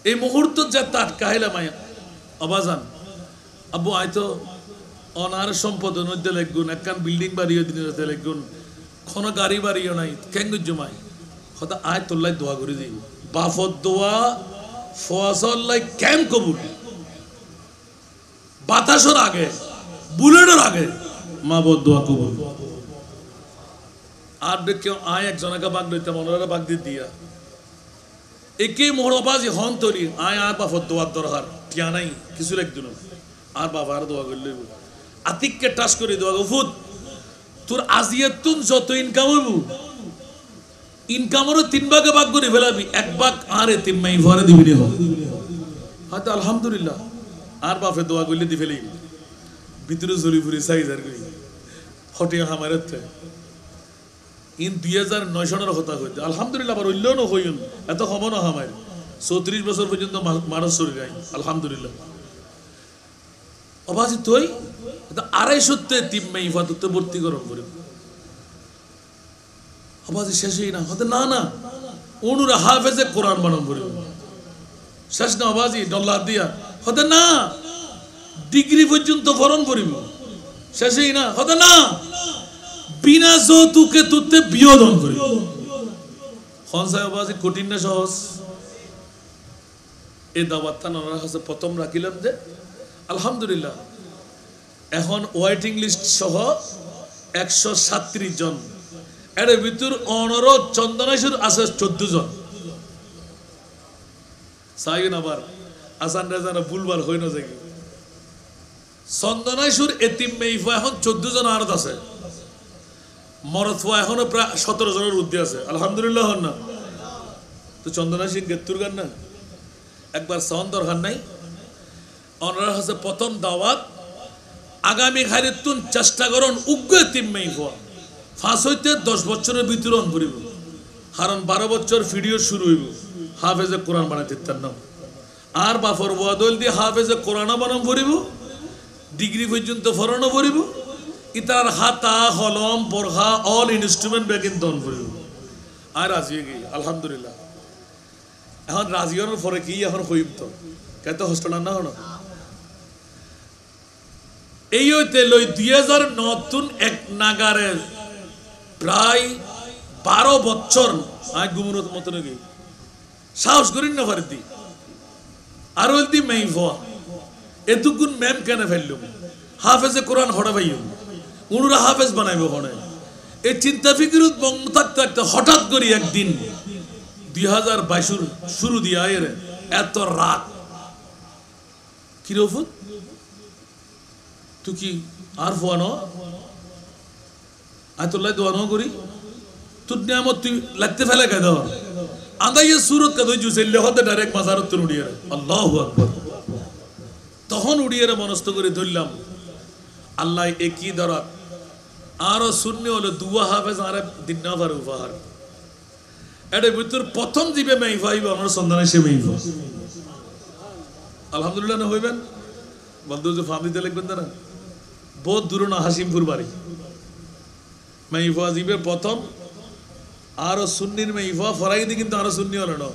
এই মুহূর্ত যা তাট কাহিলা মায়া অবাজান আব্বু আয়তো অনার সম্পদ নদী লেগুন একখান বিল্ডিং বাড়িয়ে দিনে লেগুন কোনো গাড়ি বাড়িও নাই কেঙ্গুর জমাই হয়তো আয় তোল্লাই দোয়া করে দিই বাফত দোয়া ফসল্লাই কেম কবুল বাতাসের আগে বুলেটের আগে মা বদ দোয়া কবুল আর কেউ আয় একজনকে বাগ দিতে মনোরা বাগ দিয়ে দিয়া একেই মোহরবাজি হন তৈরি আয় আর বাফত দোয়ার দরকার টিয়া নাই কিছু একদিন আর বাবা আর দোয়া করলে আতিককে টাচ করে দোয়া গফুত তোর আজিয়ে তুন যত ইনকাম হইব ইনকামেরও 3 ভাগে ভাগ করে ফেলাবি 1 ভাগ আর এতিম মাই ভরে দিবি রে হয়তো আলহামদুলিল্লাহ আর বাপে দোয়া করলে দি ফেলি ভিতরে জরি ফুরি সাইজার করি হটিয়া হামারতে ইন ২০০৯ এর কথা কইতে আলহামদুলিল্লাহ আবার হইল না হইন এত কম না হামার ৩৪ বছর পর্যন্ত মানুষ চলে যায় আলহামদুলিল্লাহ অবাজি তুই ২৫০ এতিম মাই ফাতুতে ভর্তি গরম করে আবাজি শেষই না হতে না না অনুরা হাফেজে কোরআন বানাম করিব শেষ না আবাজি ডলার দিয়া হতে না ডিগ্রি পর্যন্ত ফরন করিব শেষই না হতে না বিনা যৌতুকে তুতে বিয়োজন করিব হনসাই আবাজি কঠিন না সহজ এই দাওয়াতটা ওনার কাছে প্রথম রাখিলাম যে আলহামদুলিল্লাহ এখন ওয়েটিং লিস্ট সহ ১৩৭ জন এর ভিতর অনুরোধ চন্দনেশ্বর আছে 14 জন সাইন আবার আসান রাজানা ভুলবার হই না যাকি চন্দনেশ্বর এতিম মেইফা এখন 14 জন আর আছে মরদফা এখনো প্রায় 17 জনের ঊর্ধ্বে আছে আলহামদুলিল্লাহ হন না তো চন্দনেশ্বর গেতুর গান না একবার সাউন্ড দরকার নাই ওনার কাছে প্রথম দাওয়াত আগামী খারিতুন চেষ্টা করুন উগ্র এতিম মেইফা 5 হইতে 10 বছরের বিতরণ করিব কারণ 12 বছর ভিডিও শুরু হইব হাফেজে কোরআন বানাইতে না আর বাফর ওয়াদল দিয়ে হাফেজে কোরআন বানাম করিব ডিগ্রি পর্যন্ত ফরণ করিব ইতার হাতা কলম বরহা অল ইনস্ট্রুমেন্ট বেগিন দন করিব আর রাজি হয়ে গই আলহামদুলিল্লাহ এখন রাজি হওয়ার পরে কি এখন হইব তো কত হোস্টেল না হলো এই হইতে লই 2009 এক নাগারের প্রায় 12 বছর আয় গুমরত মত নাকি সাহস করিন না পারতি আর ওলদি মেইফা এতগুন ম্যাম কেন ফেললুম হাফেজে কোরআন হড়া ভাইও উনুরা হাফেজ বানাইব হনে এই চিন্তা ফিকিরত বঙ্গ থাকতে থাকতে হঠাৎ করি একদিন 2022 শুরু দিয়া আয়ের এত রাত কি রফুত তুই কি আর ফোয়ানো আয়তুল্লাহ দোয়ানো করি তোর নিয়ামত তুই লাগতে ফেলে কে দাও আদাইয়ে সুরত কা দই জুসেলে হতে ডাইরেক্ট মাজারত তুন উড়িয়ে আল্লাহু আকবার তখন উড়িয়ে মনস্থ করে ধরলাম আল্লাহ একই দরাত আরো শূন্য হলো দুয়া হাফেজ আর দিন না পারে উপহার এর ভিতর প্রথম দিবে মেইফা হইব আমার সন্ধানে সে মেইফা আলহামদুলিল্লাহ না হইবেন বন্ধু যে ফামিতে লিখবেন না বহুত দূর না হাসিমপুর বাড়ি মেইফা দিবে প্রথম আরো সুন্নির মেইফা ফরাই দি কিন্তু আরো সুন্নি হলো না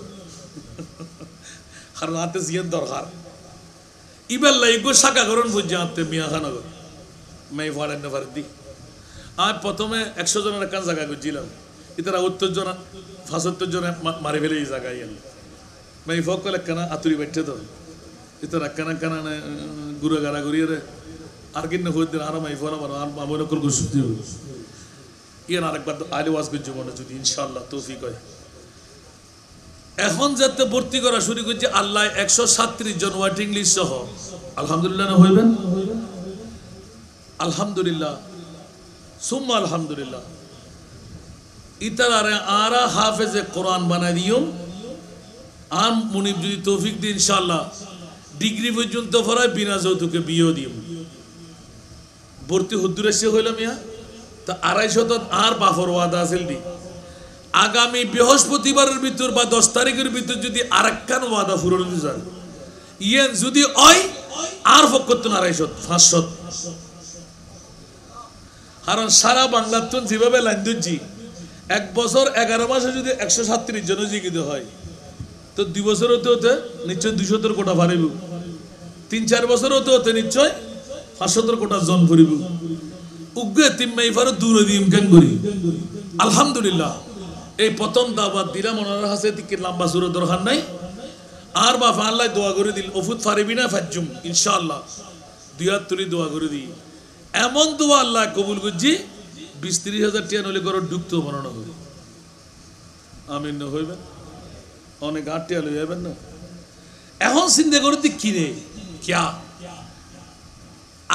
আর রাতে জিয়ার দরকার ইবার লাইগো শাখা করুন বুঝে আনতে মিয়া খানগর মেয়ে ফাড়েন না ফাড়ি আর প্রথমে 100 জনের একটা জায়গা করছিলাম ইতারা 70 জন 75 জন মারি ফেলে এই জায়গায় এল মেয়ে ফক কলে কেনা আতুরি বেঠে তো ইতারা কেনা কেনা ঘুরে গাড়া ঘুরিয়ে রে আর কিনে হয়ে দিন আরো মেয়ে ফোনা আর মামুন করে গুছতে হবে ইয়ান আরেকবার আইলে ওয়াজ করছি মনে যদি ইনশাআল্লাহ তৌফিক হয় এখন যাতে ভর্তি করা শুরু করছে আল্লাহ 137 জন ওয়েটিং লিস্ট সহ আলহামদুলিল্লাহ না হইবেন আলহামদুলিল্লাহ সুম্মা আলহামদুলিল্লাহ ইতারারে আরা হাফেজে কোরআন বানাই দিও আর মুনিব যদি তৌফিক দিন ইনশাআল্লাহ ডিগ্রি পর্যন্ত পড়ায় বিনা যৌতুকে বিয়ে দিও ভর্তি হুদ্দুরে সে হইলাম ইয়া তা 250 আর বাফর ওয়াদা আছিল দি আগামী বৃহস্পতিবারের ভিতর বা 10 তারিখের ভিতর যদি আরেকখান ওয়াদা পূরণ হয়ে যায় ইয়েন যদি ওই আর ফকতন 250 কারণ সারা বাংলাদেশ যেভাবে লাইন দিচ্ছি 1 বছর 11 মাসে যদি 137 জন জিগিত হয় তো 2 বছর হতে হতে নিশ্চয় 200 কোটা পারিব 3-4 বছর হতে হতে নিশ্চয় 500 কোটা জন করিব উগ্রে তিম্মাই ফারো দূরে দিম কেন করি আলহামদুলিল্লাহ এই প্রথম দাওয়াত দিলাম ওনার কাছে টিকিট লম্বা সুরে দরকার নাই আর বাবা আল্লাহ দোয়া করে দিল ওফুত পারিবি না ফাজুম ইনশাআল্লাহ 2 হাত তুলি দোয়া করে দিই এমন দোয়া আল্লাহ কবুল করছি 20-30 হাজার টাকা নলে করো ঢুকতো মরণ হবে আমিন না হইবেন অনেক আটটিয়া লই যাবেন না এখন চিন্তা করতে কি রে কিয়া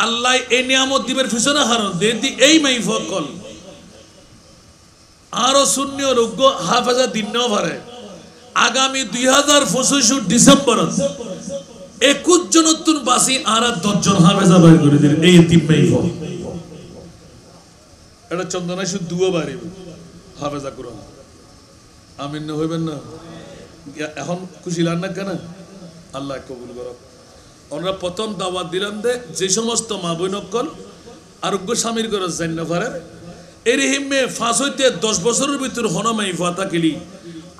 আল্লাহ এই নিয়ামত দিবের পিছনে কারণ দেদি এই মাই ফকল আরো শূন্য রোগ্য হাফেজা দিন নাও পারে আগামী 2025 ডিসেম্বর 21 জন নতুন বাসি আর 10 জন হাফেজা বাইর করে দিলেন এই তিন মাই ফক এটা চন্দনা শুধু দুয়া বাড়িবে হাফেজা কোরআন আমিন না হইবেন না এখন খুশি লান না কেন আল্লাহ কবুল করুক আমরা প্রথম দাওয়াত দিলাম যে সমস্ত মা বৈনকল আরোগ্য স্বামীর করে জান না পারে এর হিমে 5 হইতে 10 বছরের ভিতর হনমাই ফাতা কিলি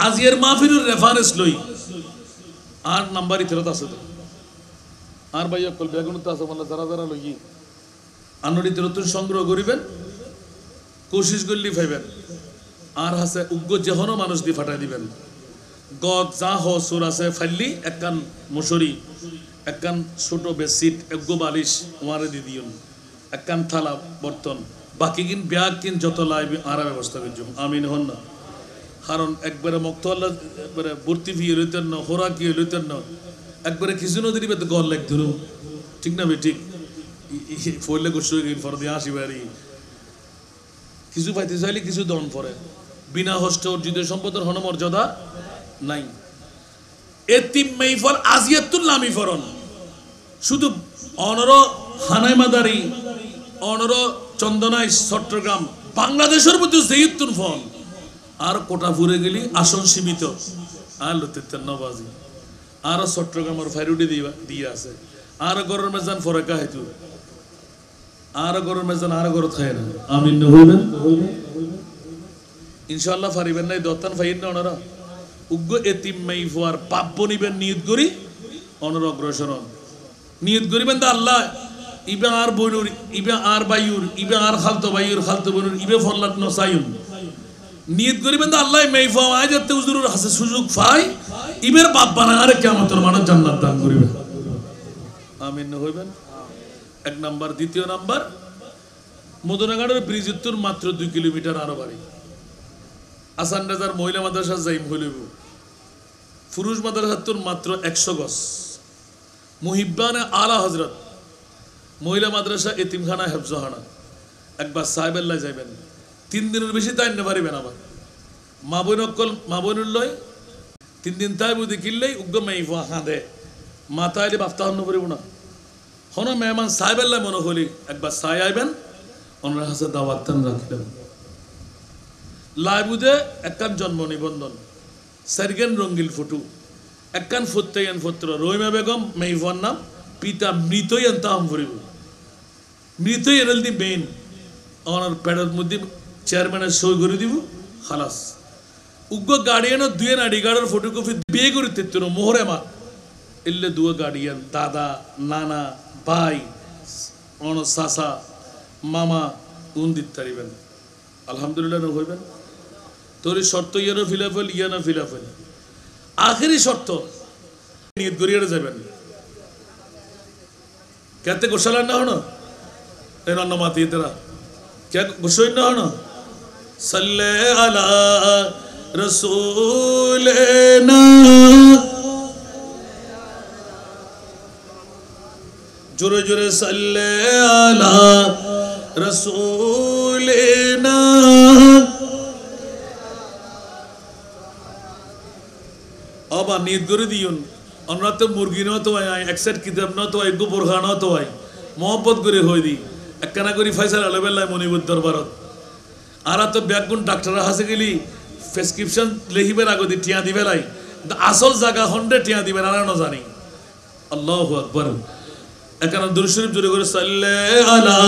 আজিয়ের মাহফিলের রেফারেন্স লই আর নাম্বারই ফেরত আছে তো আর ভাই কল বেগুন তো আছে বলে যারা যারা লই আনড়ি নতুন সংগ্রহ করিবেন কোশিশ করলি পাইবেন আর আছে উগ্র যেহনো মানুষ দি ফাটাই দিবেন গদ যা হ সুর আছে ফাইলি একখান মুসরি একখান ছোট বেডশিট একগো বালিশ ওয়ারে দি দিউন একখান থালা বর্তন বাকি কিন ব্যাগ কিন যত লাইবি আর ব্যবস্থা করছুম আমিন হন না কারণ একবারে মক্ত আল্লাহ একবারে ভর্তি ফিয়ে লইতেন না হোরা কি লইতেন না একবারে কিছু নদীর বেতে গল লাগ ধরুন ঠিক না ভাই ঠিক ফইলে গোসু ফর দিয়ে আসি বাড়ি কিছু পাইতে চাইলে কিছু দন পরে বিনা হস্তে অর্জিত সম্পদের হন মর্যাদা নাই এতিম মেইফল আজিয়াতুল নামি ফরন শুধু অনর হানাই মাদারি অনর চন্দনাই চট্টগ্রাম বাংলাদেশের মধ্যে যেইতুন ফল আর কোটা ফুরে গেলি আসন সীমিত আর লতেন নবাজি আর চট্টগ্রামের ফাইরুডি দিয়ে আছে আর গরের মেজান ফরেকা হেতু আর গরের মেজান আর গর খায় না আমিন হইবেন ইনশাআল্লাহ ফারিবেন নাই দত্তান ফাইন না ওনারা উগ্র এতিম মাইফার পাপ নিবেন নিয়ত করি অনর অগ্রসর নিয়ত করিবেন তো আল্লাহ ইবে আর বইনুর ইবে আর বাইউর ইবে আর খালতো বাইউর খালতো বইনুর ইবে ফল্লাত নসায়ুন নিয়ত করিবেন তো আল্লাহ মাইফা আয় যাতে হুজুরের হাসে সুযোগ পাই ইবের বাপ বানা আর কিয়ামতের মানব জান্নাত দান করিবে আমিন হইবেন এক নাম্বার দ্বিতীয় নাম্বার মদনাগাড়ের ব্রিজ উত্তর মাত্র 2 কিলোমিটার আরো বাড়ি আসান রাজার মহিলা মাদ্রাসা যাইম হইলেব পুরুষ মাদ্রাসাতুর মাত্র 100 গজ মুহিব্বানে আলা হযরত মহিলা মাদ্রাসা এতিমখানা হেফজখানা একবার সাহেবেল্লাহ যাইবেন 3 দিনের বেশি তাই না পারিবেন আবার মা বোনুল লয় 3 দিন তাই বুঝি কিনলেই উগ্র মাইফা হাঁদে মাথায় বাফতা হন্য করিব না হন মেহমান সাহেবেল্লাহ মনে হলি একবার সাই আইবেন ওনার হাসে দাওয়াত রাখলেন লাইবুদে একখান জন্ম নিবন্ধন সারগেন রঙ্গিল ফটো একখান ফুত্তাইয়ান পুত্র রহিমা বেগম মেইফার নাম পিতা মৃতই আনতাম ভরিব মৃতই এনল দি মেইন ওনার প্যাডের মধ্যে চেয়ারম্যানের সই করে দিব খালাস উগ্র গার্ডিয়ানের 2 আইডি কার্ডের ফটোকপি বিয়ে করে তেত্তর মোহরে মা ইল্লে দুয়া গার্ডিয়ান দাদা নানা ভাই অন চাচা মামা উন দিতে পারিবেন আলহামদুলিল্লাহ না হইবেন তোর শর্ত ইয়ানো ফিলাফল ইয়ানা ফিলাফল আখেরি শর্ত নিয়ত করিয়ে যাবেন कहते गोशाला ना होना तेरा नमाती तेरा क्या गुस्सों ना होना सल्ले अला रसूलना जुरे जुरे सल्ले अला रसूलना अब नींद करे दियों अनुराते मुर्गी ना तो आये एक्सेट किताब ना तो आये गो बुरखा ना तो आये मोहब्बत करे होई दी एकना करी फैसल अलबेल लाई मुनीबुद्ध दरबारत आरा तो बैगुन डॉक्टर हासे के लिए प्रेस्क्रिप्शन लेही बेर आगो दी टिया दी बेलाई आसल जगह 100 टिया दी बेरा ना जानी अल्लाहु अकबर एकना दुरूद शरीफ जुरे करे सल्ले अला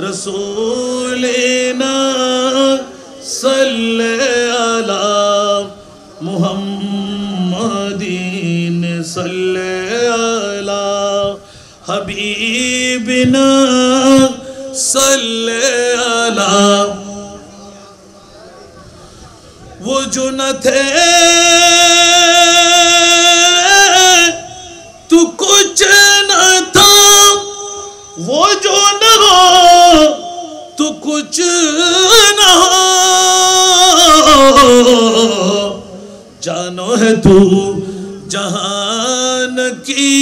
रसूलिना सल्ले अला मुहम्मदीन सल्ले अला हबीबिना सल्ले अला वो जो न थे तू कुछ न था वो जो न हो तू कुछ न हो जानो है तू जहान की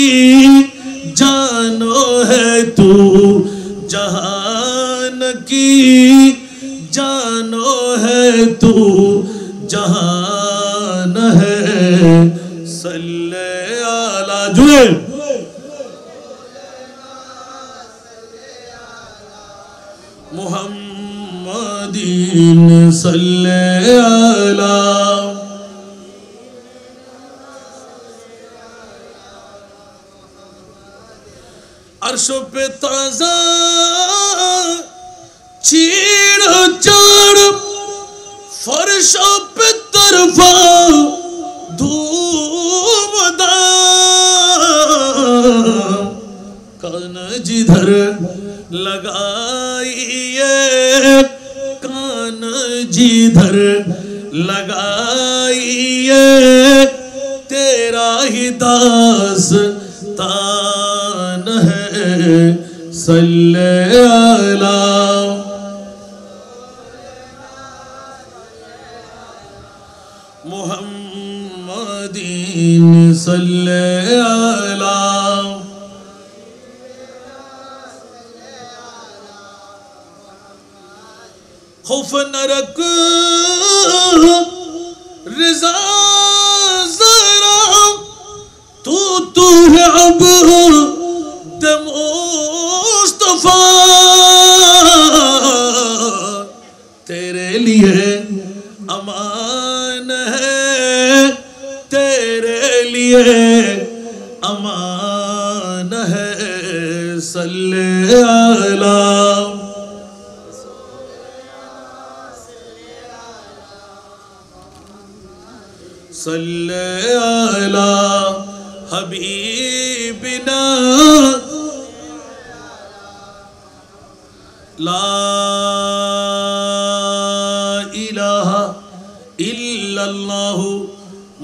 जानो है तू जहान की जानो है तू जहान है सल्ले अला जुए मुहम्मदीन सल्ले अला अर्शों पे ताज़ा चीड़ चाड़ फर्शों पे तरफा धूमधाम कान जिधर लगाइए कान जिधर लगाइए तेरा ही दास्तान है सल्ले अला मुहम्मदीन सल्ले अला खौफ न रख रिज़ा ज़रा तू है अब मुस्तफा तेरे लिए अमान है तेरे लिए अमान है सल्ले अला सल्ले अला हबीबिना ला इलाहा इल्लल्लाह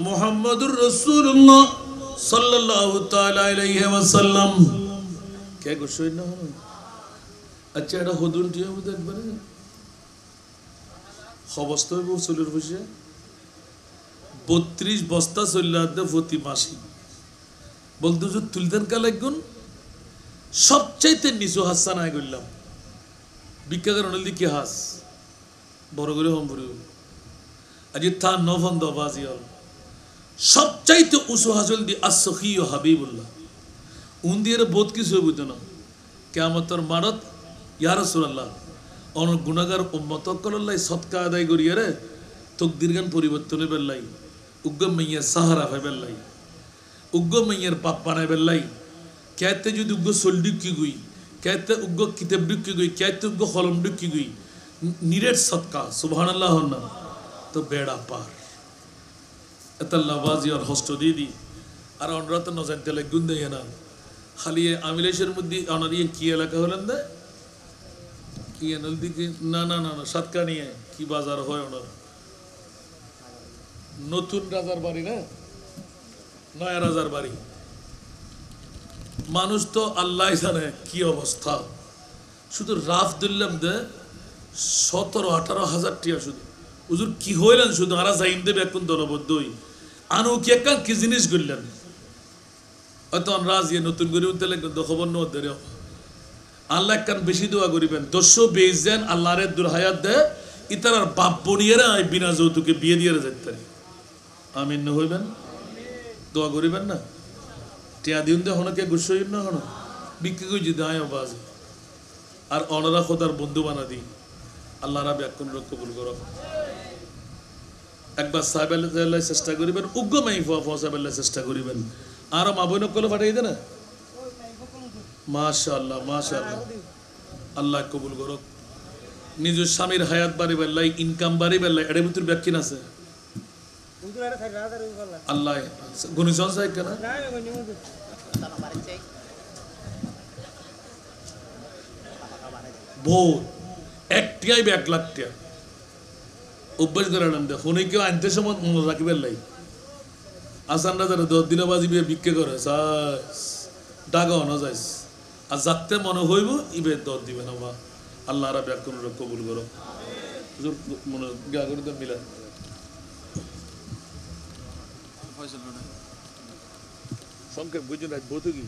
मुहम्मदुर रसूलुल्लाह सल्लल्लाहु ताला अलैहि वसल्लम क्या गुस्सा ना हो अच्छा এটা হুদুন টিয়া মধ্যে একবারে অবস্থায় বসলের বসে 32 বস্তা চল্লাতে প্রতি মাসে বলতো যে তুলতেন কা লাগুন সবচাইতে নিচু হাসানায় গইলাম ভিক্ষা করে নলি কি হাস বড় করে হমপুরি আজি তা নভন্দ বাজিয়াল সবচাইতে উঁচু হাসল দি আসখি ও হাবিবুল্লাহ উন্দিয়ের বোধ কিছু বুঝতো না কিয়ামতের মারত ইয়া রাসূলুল্লাহ অন গুনাহগার উম্মত কল্লাই সদকা আদায় করিয়ে রে তকদিরগান পরিবর্তনের বেলাই উগ্র মাইয়া সাহারা ভাই বেলাই উগ্র মাইয়ার পাপ বানায় বেলাই कहते जो उग्गो सोल्डिक की गई कहते उग्गो किताबिक की गई कहते उग्गो खलमडिक की गई निरेट सदका सुबहानल्लाह होना तो बेड़ा पार एतल नवाजी और हॉस्टो दी दी আর অনরা তো নজানতে লাগুন দেয় না খালি আমিলেশের মধ্যে অনার কি এলাকা হলেন দে কি এনল দিকে না না না না সাতকা নিয়ে কি বাজার হয় ওনার নতুন রাজার বাড়ি না নয়া রাজার বাড়ি মানুষ তো আল্লাহ জানে কি অবস্থা শুধু রাফ দিল্লাম দে 17-18 হাজার টিয়া শুধু হুজুর কি হইলেন শুধু আরা যাইম দেবে এখন দলবদ্ধই আনু কি একান কি জিনিস করলেন হয়তো রাজ ইয়ে নতুন করে উঠতে লাগবেন খবর ন ধরে আল্লাহ একখান বেশি দোয়া করিবেন দস্যু বেজ দেন আল্লাহরে দুরহায়াত দে ইতার আর বাপ বনিয়েরা বিনা যৌতুকে বিয়ে দিয়ে যেতে পারি আমিন না হইবেন দোয়া করিবেন না টিয়া দিন দে হনকে গুসইন না হন বিক্রি করে যদি আয় বাজ আর অনরা খোদার বন্ধু বানা দিই আল্লাহ রাব এখন কবুল করো একবার সাহেব চেষ্টা করিবেন উগ্র মাই সাহেব চেষ্টা করিবেন আর মা বোন কলে পাঠাই দে না মাশাআল্লাহ মাশাআল্লাহ আল্লাহ কবুল করো নিজের স্বামীর হায়াত বাড়ি বেল্লাই ইনকাম বাড়ি বেল্লাই এর ভিতর ব্যাখ্যা আছে আল্লাহ গুণিজন চাই কেন বহুত একটিয়াই 1 লাখ টাকা অভ্যাস করে আনন্দ ফোনে কেউ আনতে সময় রাখিবেন লাই আসান রাজারে 10 দিনে বাজিবে বিক্রি করে ডাকা অনা যাইস আর যাতে মনে হইব ইবে 10 দিবেন আমার আল্লাহ রাব এখন কবুল করো মনে গা করে তো মিলা সংক্ষেপ বুঝুন বহুত কি